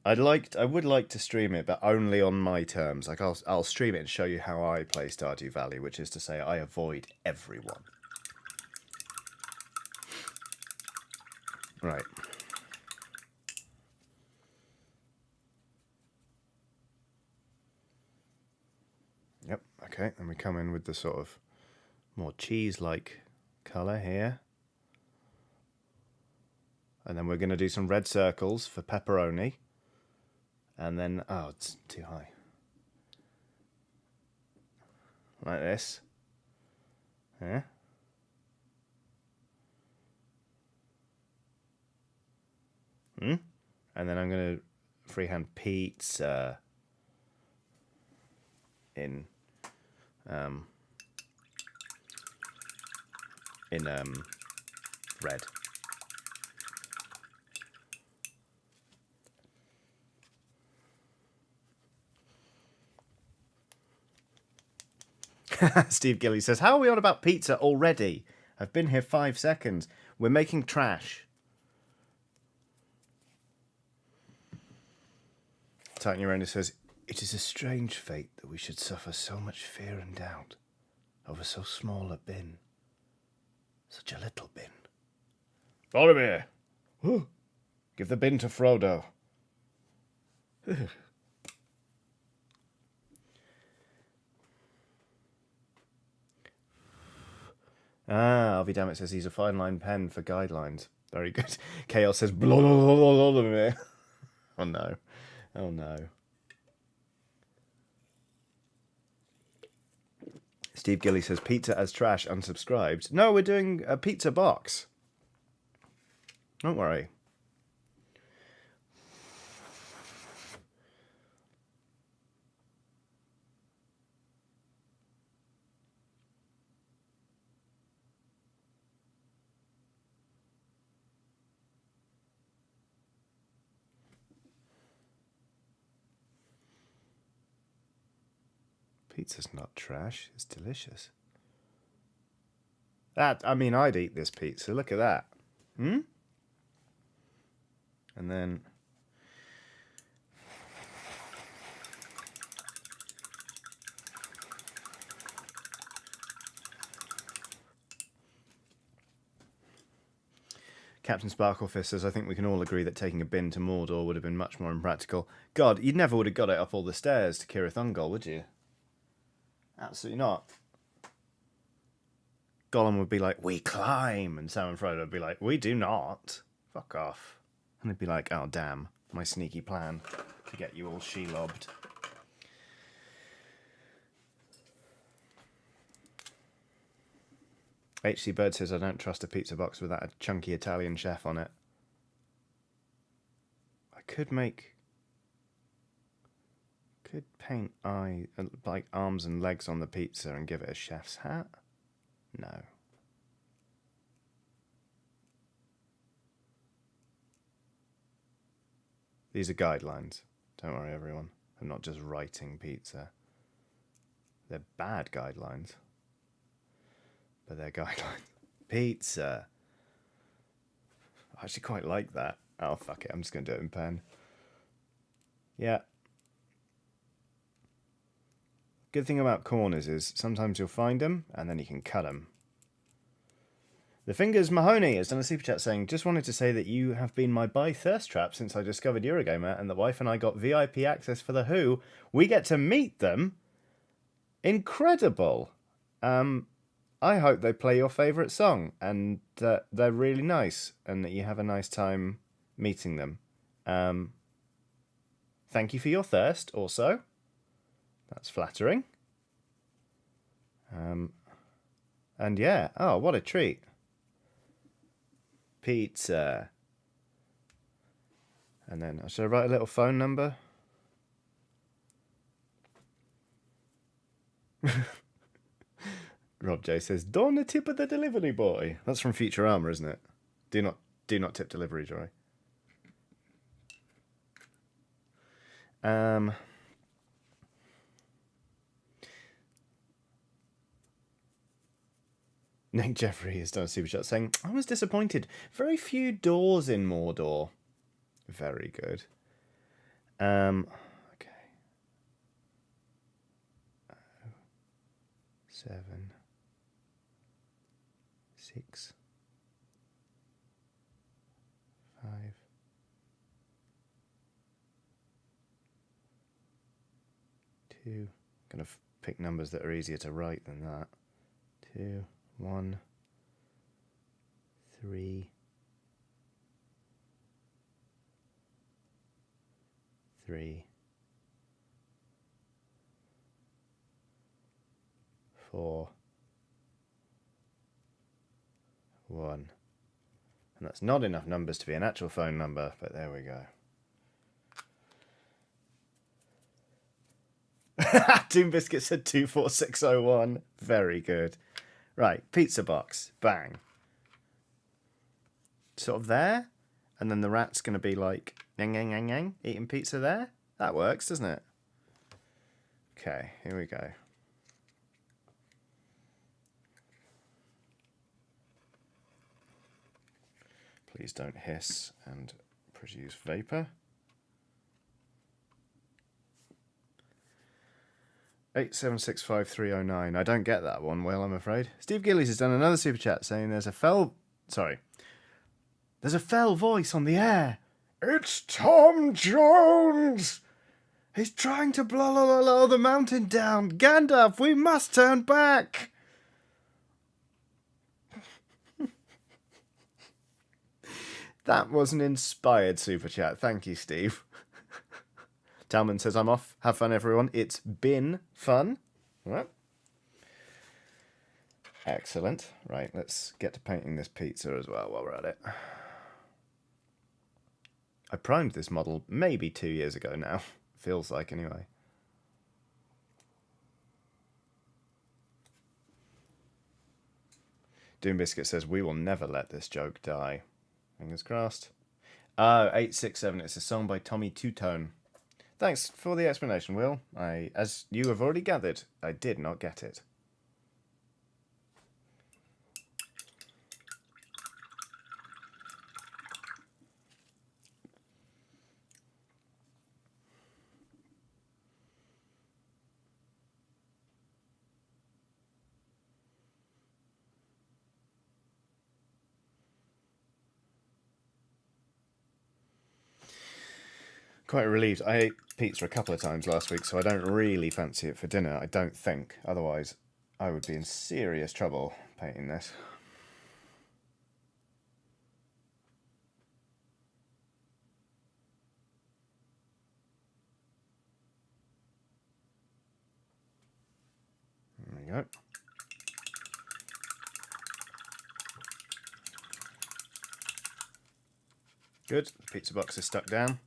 I would like to stream it, but only on my terms. Like I'll stream it and show you how I play Stardew Valley, which is to say I avoid everyone. Right. Yep, okay, then we come in with the sort of more cheese-like colour here. And then we're going to do some red circles for pepperoni. And then, oh, it's too high. Like this. Yeah. And then I'm going to freehand pizza in red. Steve Gilly says, how are we on about pizza already? I've been here 5 seconds. We're making trash. Titan Uranus says, it is a strange fate that we should suffer so much fear and doubt over so small a bin. Such a little bin. Boromir! Give the bin to Frodo. Harvey Dammit says he's a fine line pen for guidelines. Very good. Chaos says, blah, blah, blah, blah, blah, blah. Oh no. Oh no. Steve Gilly says, pizza as trash, unsubscribed. No, we're doing a pizza box. Don't worry. Pizza's not trash. It's delicious. I mean, I'd eat this pizza. Look at that. And then... Captain Sparklefish says, I think we can all agree that taking a bin to Mordor would have been much more impractical. God, you never would have got it up all the stairs to Cirith Ungol, would you? Absolutely not. Gollum would be like, we climb, and Sam and Frodo would be like, we do not. Fuck off. And they'd be like, oh damn, my sneaky plan to get you all she-lobbed. HC Bird says, I don't trust a pizza box without a chunky Italian chef on it. I could paint like arms and legs on the pizza and give it a chef's hat. No. These are guidelines. Don't worry, everyone. I'm not just writing pizza. They're bad guidelines. But they're guidelines. Pizza. I actually quite like that. Oh, fuck it. I'm just going to do it in pen. Yeah. Good thing about corners is sometimes you'll find them and then you can cut them. The Fingers Mahoney has done a super chat saying, just wanted to say that you have been my thirst trap since I discovered Eurogamer and the wife and I got VIP access for The Who. We get to meet them. Incredible. I hope they play your favourite song and that they're really nice and that you have a nice time meeting them. Thank you for your thirst also. That's flattering. And yeah, oh, what a treat. Pizza. And then, should I write a little phone number? Rob J says, "Don a tip of the delivery boy." That's from Futurama, isn't it? Do not tip delivery, Joy. Nick Jeffrey has done a super chat saying, I was disappointed. Very few doors in Mordor. Very good. Okay. 7, 6, 5. I'm going to pick numbers that are easier to write than that. 2, 1, 3, 3, 4, 1. And that's not enough numbers to be an actual phone number, but there we go. Doom Biscuit said 24601. Very good. Right, pizza box. Bang. Sort of there. And then the rat's going to be like, yang, yang, yang, yang, eating pizza there. That works, doesn't it? Okay, here we go. Please don't hiss and produce vapor. 8765309. I don't get that one, Will, I'm afraid. Steve Gillies has done another super chat saying there's a fell voice on the air. It's Tom Jones. He's trying to blow the mountain down. Gandalf, we must turn back. That was an inspired super chat. Thank you, Steve. Talman says, I'm off. Have fun, everyone. It's been fun. All right. Excellent. Right, let's get to painting this pizza as well while we're at it. I primed this model maybe 2 years ago now. Feels like, anyway. Doom Biscuit says, we will never let this joke die. Fingers crossed. 867. It's a song by Tommy Two-Tone. Thanks for the explanation, Will. As you have already gathered, I did not get it. quite relieved. I ate pizza a couple of times last week, so I don't really fancy it for dinner, I don't think. Otherwise, I would be in serious trouble painting this. There we go. Good, the pizza box is stuck down.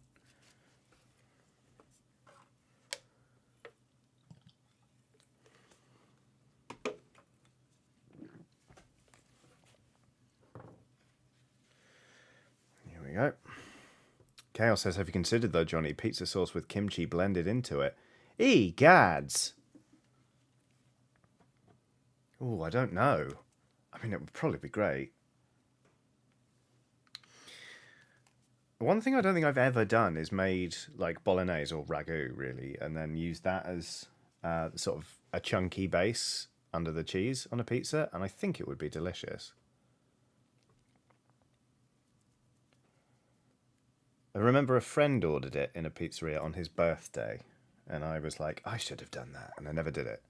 Here we go. Chaos says, have you considered, though, Johnny, pizza sauce with kimchi blended into it? Gads! Oh, I don't know. I mean, it would probably be great. One thing I don't think I've ever done is made like bolognese or ragu, really, and then use that as sort of a chunky base under the cheese on a pizza, and I think it would be delicious. I remember a friend ordered it in a pizzeria on his birthday, and I was like, I should have done that, and I never did it.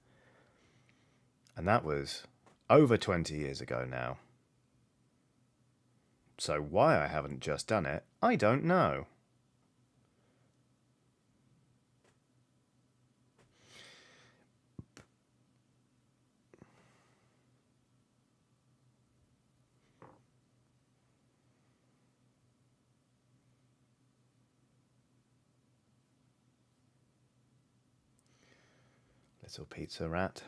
And that was over 20 years ago now. So why I haven't just done it, I don't know. Little pizza rat.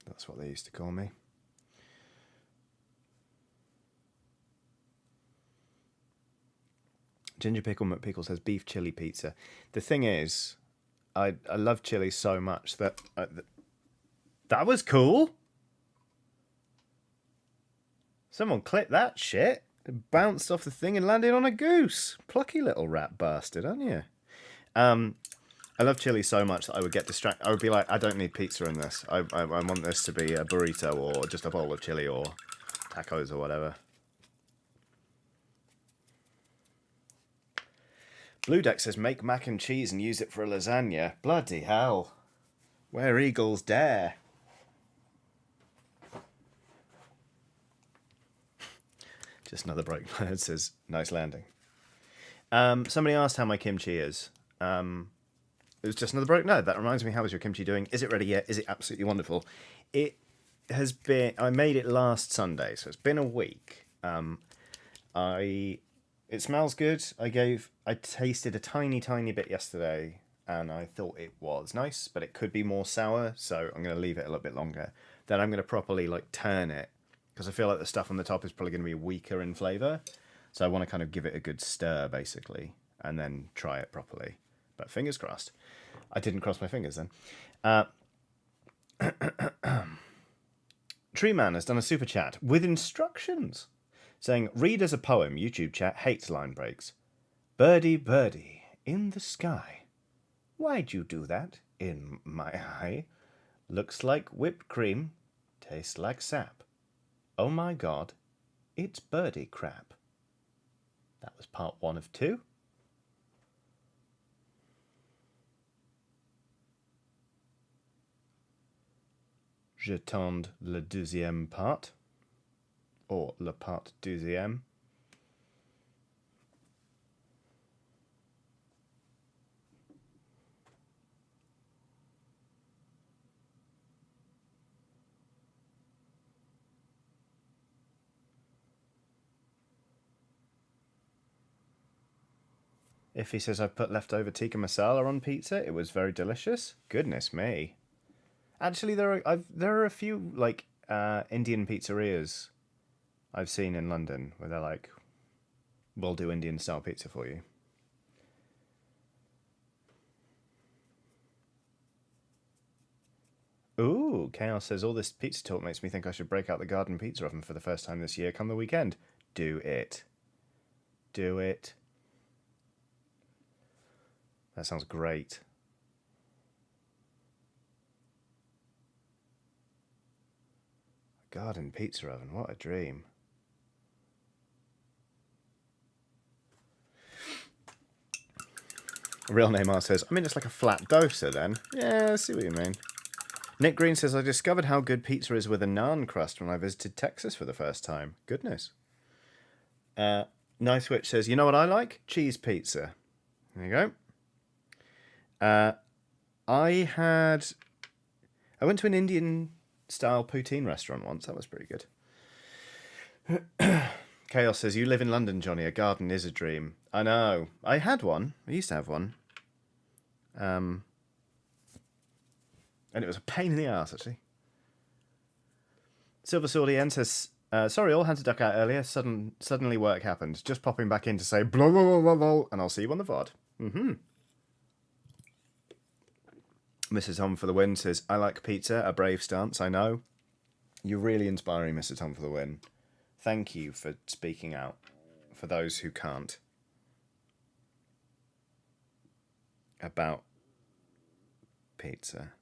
That's what they used to call me. Ginger Pickle McPickle says beef chili pizza. The thing is, I love chili so much that... that was cool! Someone clipped that shit. It bounced off the thing and landed on a goose. Plucky little rat bastard, aren't you? I love chili so much that I would get distracted. I would be like, I don't need pizza in this. I want this to be a burrito or just a bowl of chili or tacos or whatever. Blue Deck says, make mac and cheese and use it for a lasagna. Bloody hell. Where eagles dare. Just another broken bird says, nice landing. Somebody asked how my kimchi is. It was just another broke. No, that reminds me, how is your kimchi doing? Is it ready yet? Is it absolutely wonderful? It has been... I made it last Sunday, so it's been a week. It smells good. I tasted a tiny bit yesterday, and I thought it was nice, but it could be more sour, so I'm going to leave it a little bit longer. Then I'm going to properly turn it, because I feel like the stuff on the top is probably going to be weaker in flavour. So I want to kind of give it a good stir, basically, and then try it properly. But fingers crossed. I didn't cross my fingers then. Tree Man has done a super chat with instructions, saying, read as a poem, YouTube chat hates line breaks. Birdie, birdie, in the sky. Why'd you do that in my eye? Looks like whipped cream, tastes like sap. Oh my god, it's birdie crap. That was part 1 of 2. J'attends le deuxième part. Or le part deuxième. If he says I've put leftover tikka masala on pizza, it was very delicious. Goodness me. Actually, there are a few Indian pizzerias I've seen in London where they're like, we'll do Indian style pizza for you. Ooh, Chaos says, all this pizza talk makes me think I should break out the garden pizza oven for the first time this year come the weekend. Do it. Do it. That sounds great. Garden pizza oven, what a dream. Real Name R says, I mean, it's like a flat doser then. Yeah, I see what you mean. Nick Green says, I discovered how good pizza is with a naan crust when I visited Texas for the first time. Goodness. Nice Witch says, you know what I like? Cheese pizza. There you go. I went to an Indian-style poutine restaurant once. That was pretty good. Chaos says, you live in London, Johnny. A garden is a dream. I know. I had one. I used to have one. And it was a pain in the arse, actually. Silver Sword EN says, sorry, all had to duck out earlier. Suddenly work happened. Just popping back in to say, blah, blah, blah, blah, blah, and I'll see you on the VOD. Mrs. Tom for the win says, I like pizza, a brave stance, I know. You're really inspiring, Mr. Tom for the win. Thank you for speaking out for those who can't. About pizza.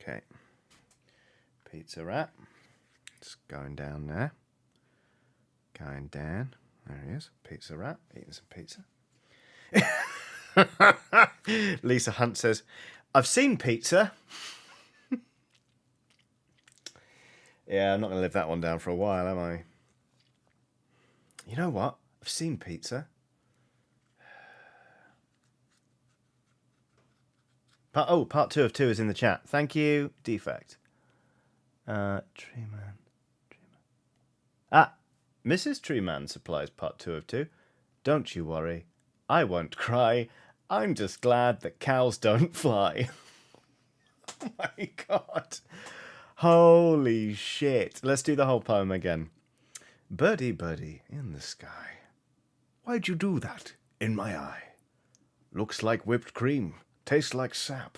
Okay. Pizza wrap. Just going down there. Going down. There he is. Pizza wrap. Eating some pizza. Lisa Hunt says, I've seen pizza. Yeah, I'm not going to live that one down for a while, am I? You know what? I've seen pizza. Part 2 of 2 is in the chat. Thank you, Defect. Treeman. Mrs. Treeman supplies part 2 of 2. Don't you worry. I won't cry. I'm just glad that cows don't fly. Oh my god. Holy shit. Let's do the whole poem again. Birdie, birdie in the sky. Why'd you do that in my eye? Looks like whipped cream. Tastes like sap.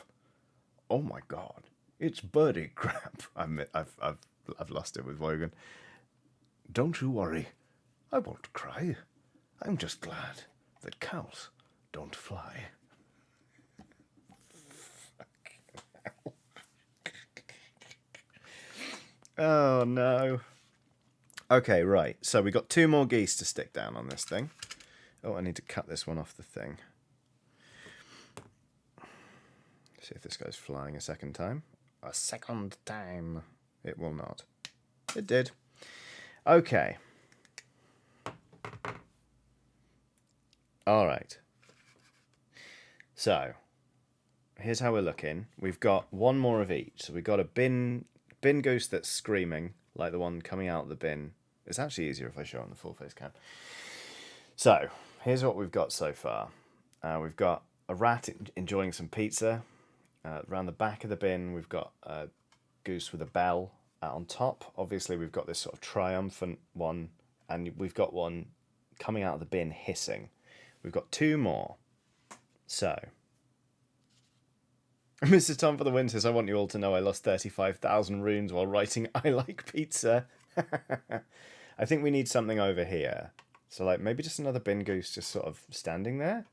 Oh my god. It's birdie crap. I've lost it with Wogan. Don't you worry. I won't cry. I'm just glad that cows don't fly. Oh no. Okay, right. So we got 2 more geese to stick down on this thing. Oh, I need to cut this one off the thing. See if this goes flying a second time. A second time. It will not. It did. Okay. All right. So, here's how we're looking. We've got 1 more of each. So we've got a bin goose that's screaming, like the one coming out of the bin. It's actually easier if I show on the full face cam. So, here's what we've got so far. We've got a rat enjoying some pizza. Around the back of the bin, we've got a goose with a bell. On top, obviously, we've got this sort of triumphant one, and we've got one coming out of the bin hissing. We've got 2 more. So, Mr. Tom for the win says, I want you all to know I lost 35,000 runes while writing I like pizza. I think we need something over here. So, like, maybe just another bin goose just sort of standing there?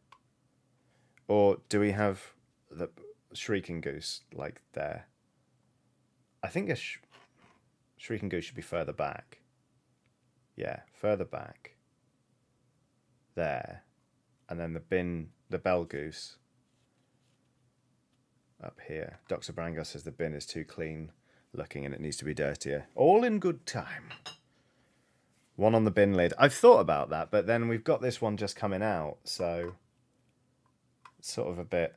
Or do we have the shrieking goose, like, there? I think a shrieking goose should be further back. Yeah, further back. There. And then the bell goose up here. Dr. Brango says the bin is too clean looking and it needs to be dirtier. All in good time. 1 on the bin lid. I've thought about that, but then we've got this one just coming out, so it's sort of a bit...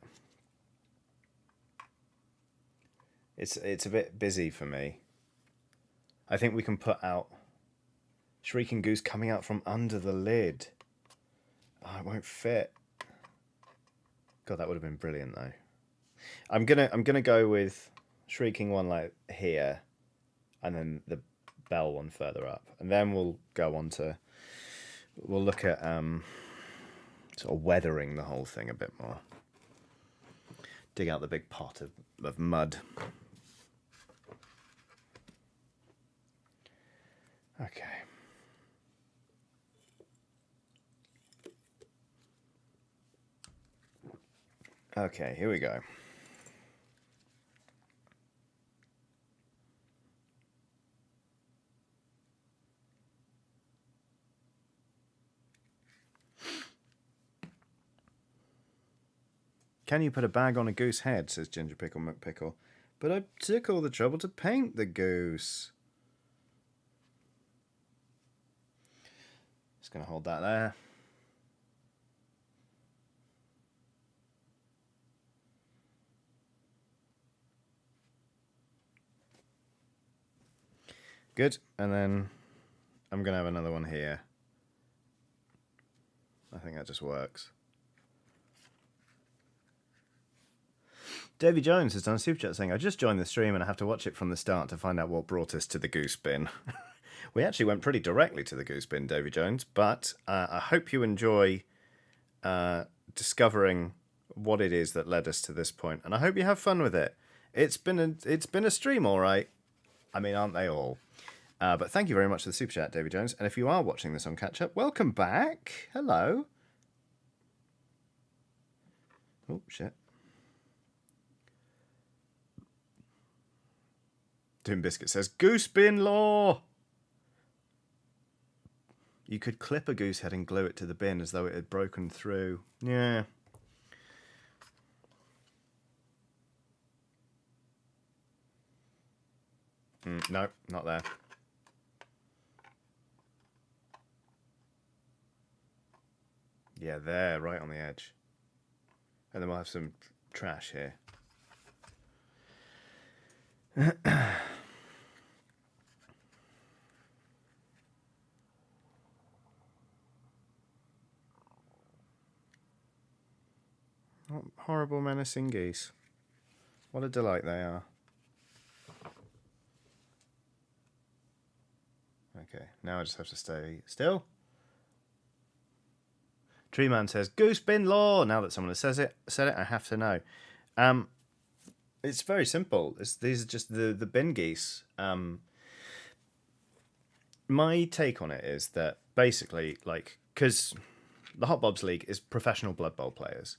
It's a bit busy for me. I think we can put out Shrieking Goose coming out from under the lid. Oh, it won't fit. God, that would have been brilliant though. I'm gonna go with Shrieking one like here, and then the bell one further up, and then we'll go on to we'll look at sort of weathering the whole thing a bit more. Dig out the big pot of mud. Okay. Okay, here we go. Can you put a bag on a goose head, says Ginger Pickle McPickle. But I took all the trouble to paint the goose. Just going to hold that there. Good, and then I'm going to have another one here. I think that just works. Davy Jones has done a super chat saying, I just joined the stream and I have to watch it from the start to find out what brought us to the goose bin. We actually went pretty directly to the goose bin, Davy Jones, but I hope you enjoy discovering what it is that led us to this point, and I hope you have fun with it. It's been a stream, all right. I mean, aren't they all? But thank you very much for the super chat, Davy Jones. And if you are watching this on catch up, welcome back. Hello. Oh shit. Doom Biscuit says, Goose bin law! You could clip a goose head and glue it to the bin as though it had broken through. Yeah. No, not there. Yeah, there, right on the edge. And then we'll have some trash here. What horrible menacing geese. What a delight they are. Okay, now I just have to stay still. Tree Man says, Goose bin law! Now that someone has said it, I have to know. It's very simple. These are just the bin geese. My take on it is that basically, because the Hot Bobs League is professional Blood Bowl players.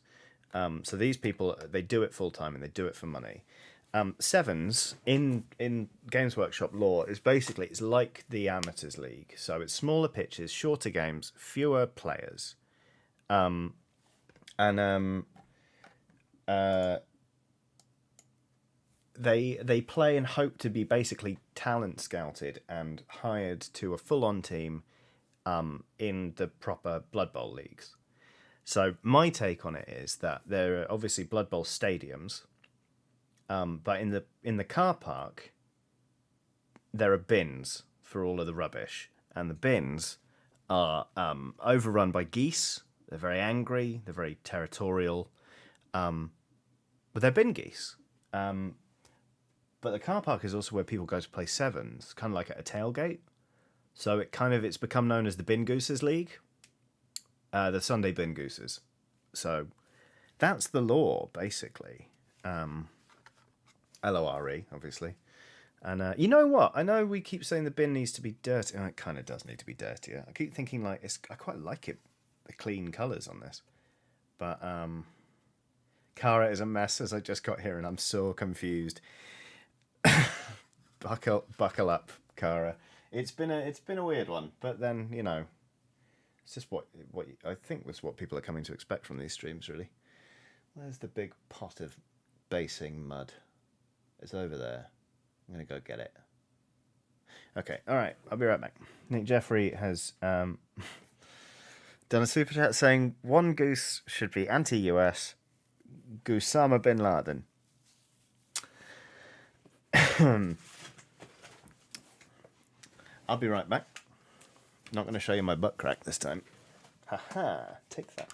So these people, they do it full time and they do it for money. Sevens in Games Workshop law is basically, it's like the Amateurs League. So it's smaller pitches, shorter games, fewer players. They play and hope to be basically talent scouted and hired to a full-on team in the proper Blood Bowl leagues. So my take on it is that there are obviously Blood Bowl stadiums, but in the car park there are bins for all of the rubbish, and the bins are overrun by geese. They're very angry. They're very territorial, but they're bin geese. But the car park is also where people go to play sevens, kind of like at a tailgate. So it's become known as the Bin Gooses League, the Sunday Bin Gooses. So that's the law, basically. LORE, obviously. And you know what? I know we keep saying the bin needs to be dirty. Oh, it kind of does need to be dirtier. I keep thinking I quite like it, the clean colours on this. But Cara is a mess, as I just got here, and I'm so confused. Buckle up, Cara. It's been a weird one, but then it's just what I think was what people are coming to expect from these streams. Really, where's the big pot of basing mud? It's over there. I'm gonna go get it. Okay, all right. I'll be right back. Nick Jeffrey has done a super chat saying one goose should be anti-US. Osama bin Laden. I'll be right back. Not going to show you my butt crack this time. Haha, take that.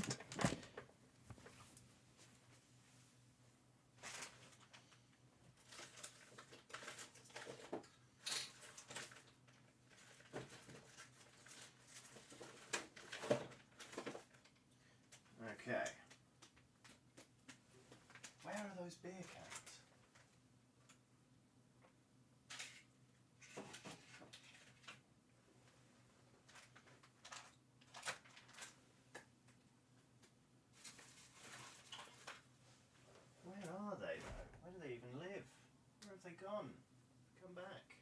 Okay. Where are those beer cans? Gone. Come back.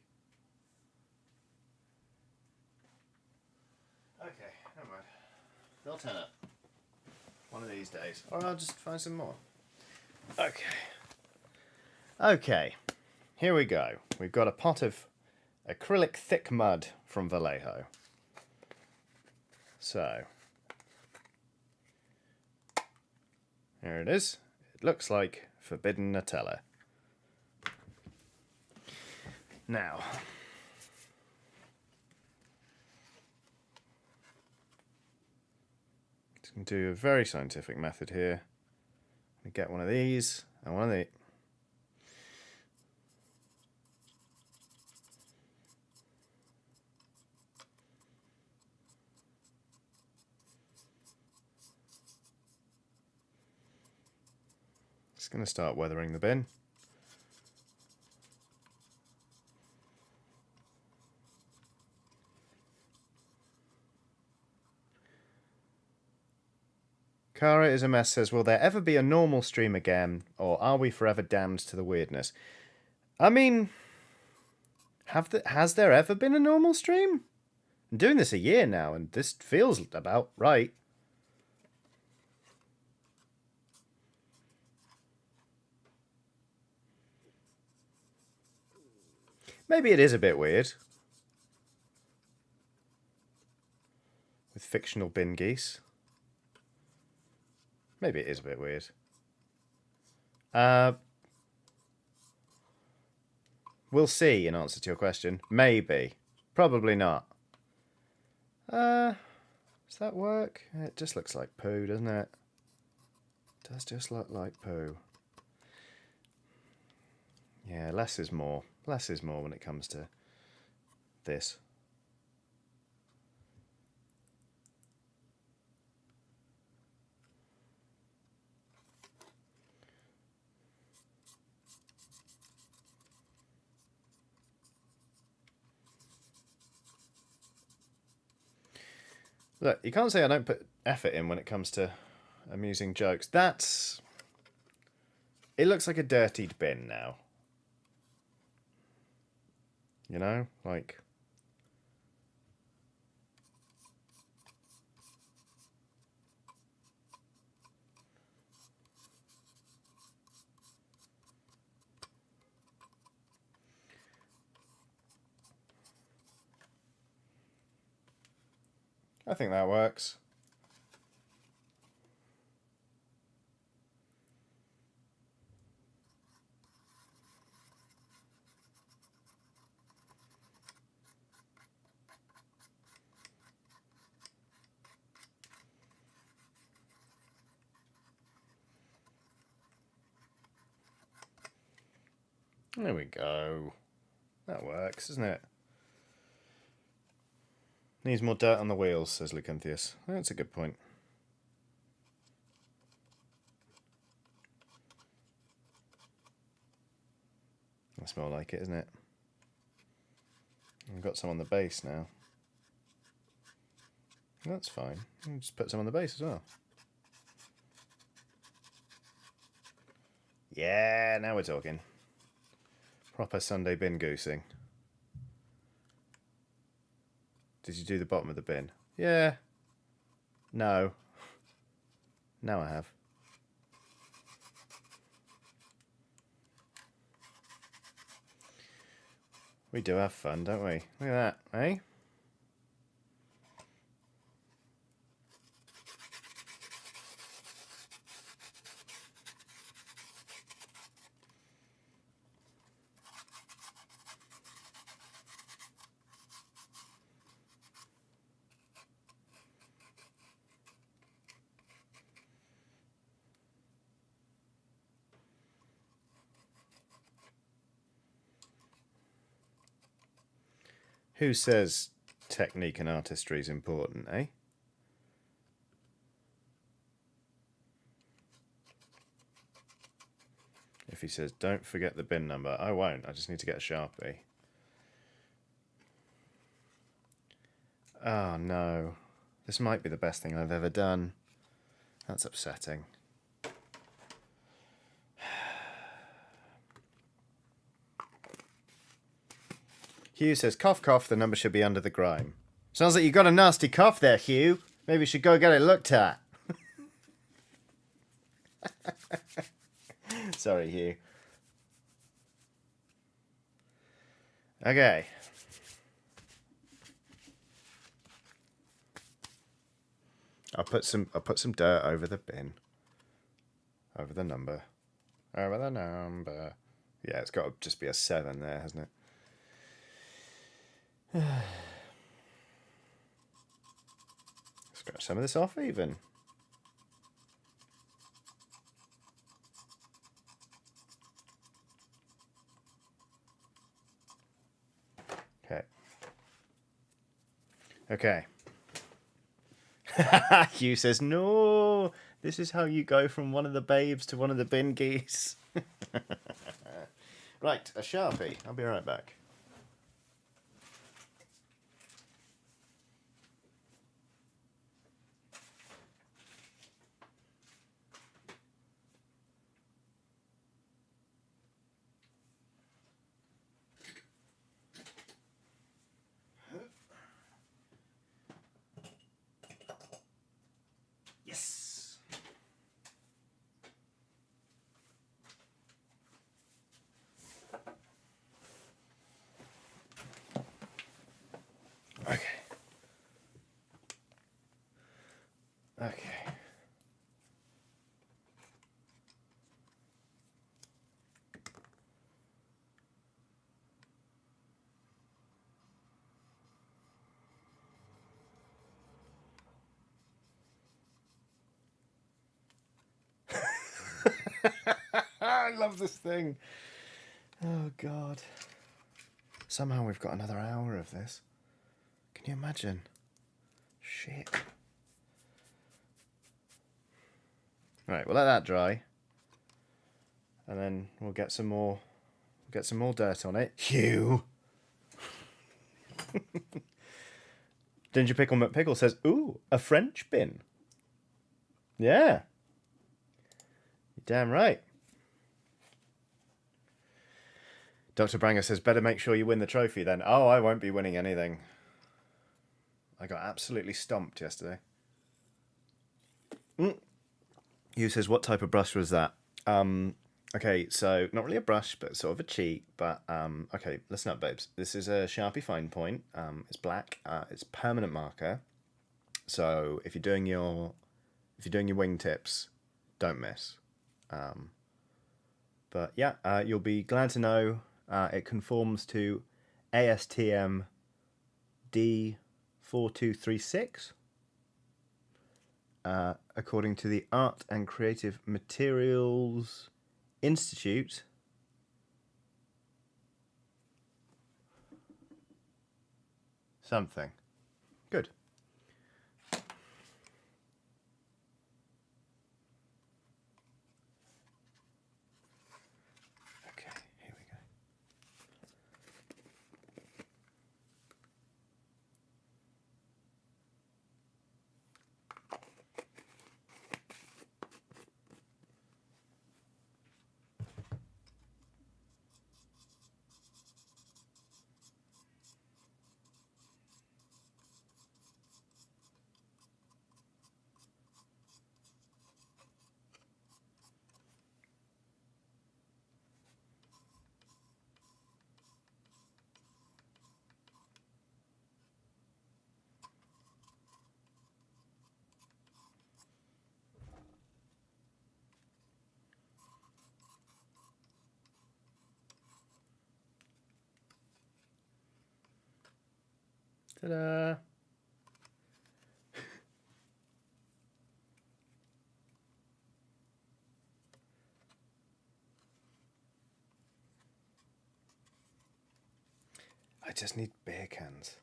Okay, never mind. They'll turn up one of these days, or I'll just find some more. Okay. Okay. Here we go. We've got a pot of acrylic thick mud from Vallejo. So, here it is. It looks like forbidden Nutella. Now, just going to do a very scientific method here. We get one of these and one of these. Just going to start weathering the bin. Cara is a mess says, will there ever be a normal stream again, or are we forever damned to the weirdness? I mean, has there ever been a normal stream? I'm doing this a year now, and this feels about right. Maybe it is a bit weird. With fictional bin geese. Maybe it is a bit weird. We'll see in answer to your question. Maybe. Probably not. Does that work? It just looks like poo, doesn't it? It does just look like poo. Yeah, less is more. Less is more when it comes to this. Look, you can't say I don't put effort in when it comes to amusing jokes. That's... It looks like a dirtied bin now. You know? Like... I think that works. There we go. That works, doesn't it? Needs more dirt on the wheels, says Leucinthius. That's a good point. That's more like it, isn't it? I've got some on the base now. That's fine. I'll just put some on the base as well. Yeah, now we're talking. Proper Sunday bin goosing. Did you do the bottom of the bin? Yeah. No. Now I have. We do have fun, don't we? Look at that, eh? Who says technique and artistry is important, eh? If he says, don't forget the bin number, I won't. I just need to get a Sharpie. Oh, no. This might be the best thing I've ever done. That's upsetting. Hugh says, cough, cough, the number should be under the grime. Sounds like you got a nasty cough there, Hugh. Maybe you should go get it looked at. Sorry, Hugh. Okay. I'll put some dirt over the bin. Over the number. Over the number. Yeah, it's got to just be a 7 there, hasn't it? Scratch some of this off even. Okay. Okay. Hugh says, no, this is how you go from one of the babes to one of the bin geese. Right, a Sharpie. I'll be right back. Yes. Okay. Okay. I love this thing. Oh, God. Somehow we've got another hour of this. Can you imagine? Shit. Right, we'll let that dry. And then we'll get some more dirt on it. Hugh. Ginger Pickle McPickle says, ooh, a French bin. Yeah. You're damn right. Dr. Branger says, better make sure you win the trophy then. Oh, I won't be winning anything. I got absolutely stomped yesterday. Hugh says, what type of brush was that? Okay, so not really a brush, but sort of a cheat. But okay, listen up, babes. This is a Sharpie Fine Point. It's black. It's permanent marker. So if you're doing your wingtips, don't miss. But yeah, you'll be glad to know it conforms to ASTM D4236. According to the Art and Creative Materials Institute. Something. Good. Okay, here we go. Ta-da! I just need beer cans.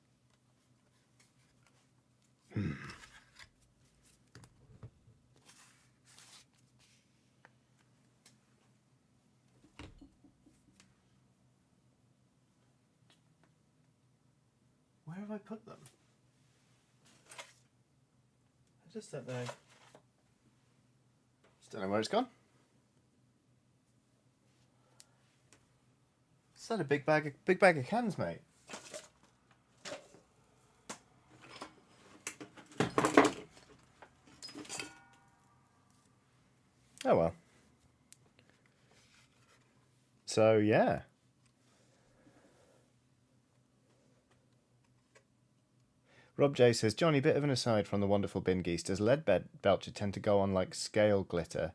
Where have I put them? I just don't know. Just don't know where it's gone. Is that a big bag of cans, mate? Oh well. So, yeah. Rob J says, Johnny, bit of an aside from the wonderful bin geese. Does lead belcher tend to go on like scale glitter?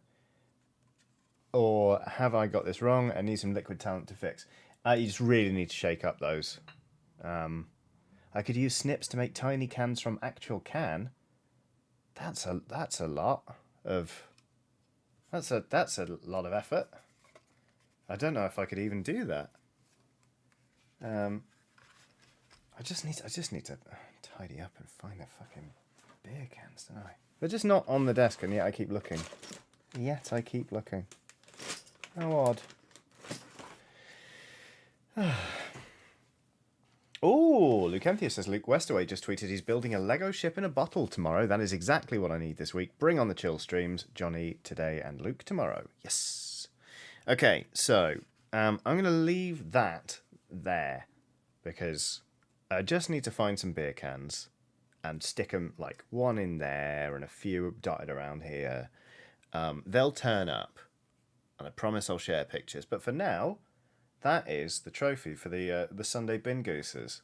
Or have I got this wrong and need some liquid talent to fix? You just really need to shake up those. I could use snips to make tiny cans from actual can. That's a lot of that's a lot of effort. I don't know if I could even do that. I just need to tidy up and find the fucking beer cans, don't I? They're just not on the desk, and yet I keep looking. How odd. Oh, Luke Emphius says, Luke Westaway just tweeted he's building a Lego ship in a bottle tomorrow. That is exactly what I need this week. Bring on the chill streams. Johnny today and Luke tomorrow. Yes. Okay, so I'm going to leave that there because I just need to find some beer cans and stick them, like, one in there and a few dotted around here. They'll turn up, and I promise I'll share pictures. But for now, that is the trophy for the Sunday Bin Gooses.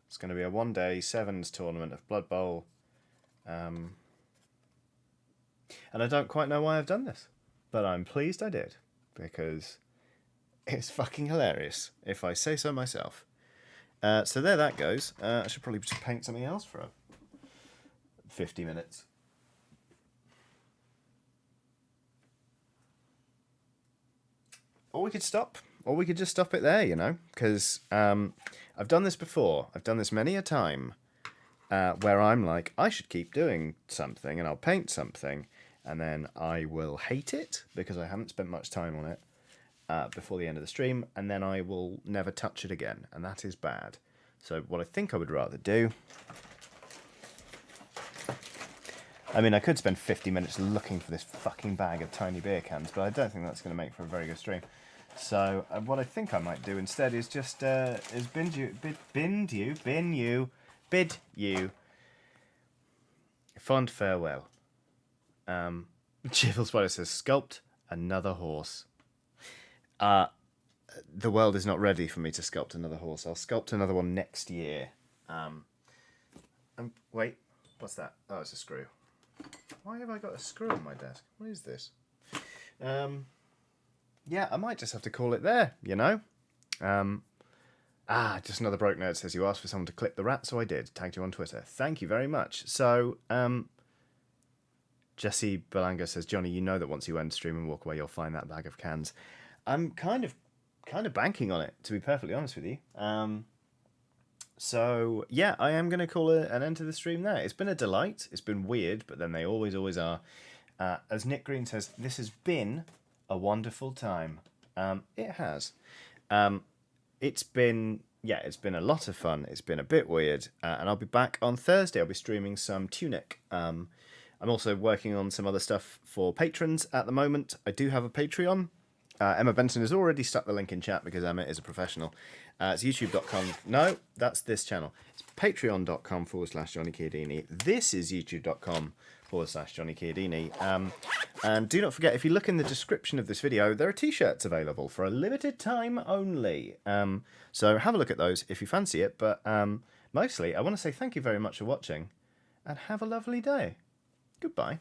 It's going to be a one-day sevens tournament of Blood Bowl. And I don't quite know why I've done this, but I'm pleased I did, because it's fucking hilarious, if I say so myself. So there that goes. I should probably just paint something else for 50 minutes. Or we could stop. Or we could just stop it there, you know, because I've done this before. I've done this many a time where I'm like, I should keep doing something and I'll paint something and then I will hate it because I haven't spent much time on it before the end of the stream, and then I will never touch it again, and that is bad. So what I think I would rather do... I mean, I could spend 50 minutes looking for this fucking bag of tiny beer cans, but I don't think that's going to make for a very good stream. So what I think I might do instead is just bid you fond farewell. Chivel Spider says, sculpt another horse. The world is not ready for me to sculpt another horse. I'll sculpt another one next year. Wait, what's that? Oh, it's a screw. Why have I got a screw on my desk? What is this? Yeah, I might just have to call it there, you know? Just another broke nerd says, you asked for someone to clip the rat, so I did. Tagged you on Twitter. Thank you very much. So, Jesse Belanga says, Johnny, you know that once you end stream and walk away, you'll find that bag of cans. I'm kind of banking on it, to be perfectly honest with you. So, yeah, I am going to call an end to the stream there. It's been a delight. It's been weird, but then they always are. As Nick Green says, this has been a wonderful time. It has. It's been a lot of fun. It's been a bit weird. And I'll be back on Thursday. I'll be streaming some Tunic. I'm also working on some other stuff for patrons at the moment. I do have a Patreon. Emma Benson has already stuck the link in chat because Emma is a professional. It's youtube.com. No, that's this channel. It's patreon.com/Johnny Chiodini. This is youtube.com/Johnny Chiodini. And do not forget, if you look in the description of this video, there are t-shirts available for a limited time only. So have a look at those if you fancy it. But mostly, I want to say thank you very much for watching and have a lovely day. Goodbye.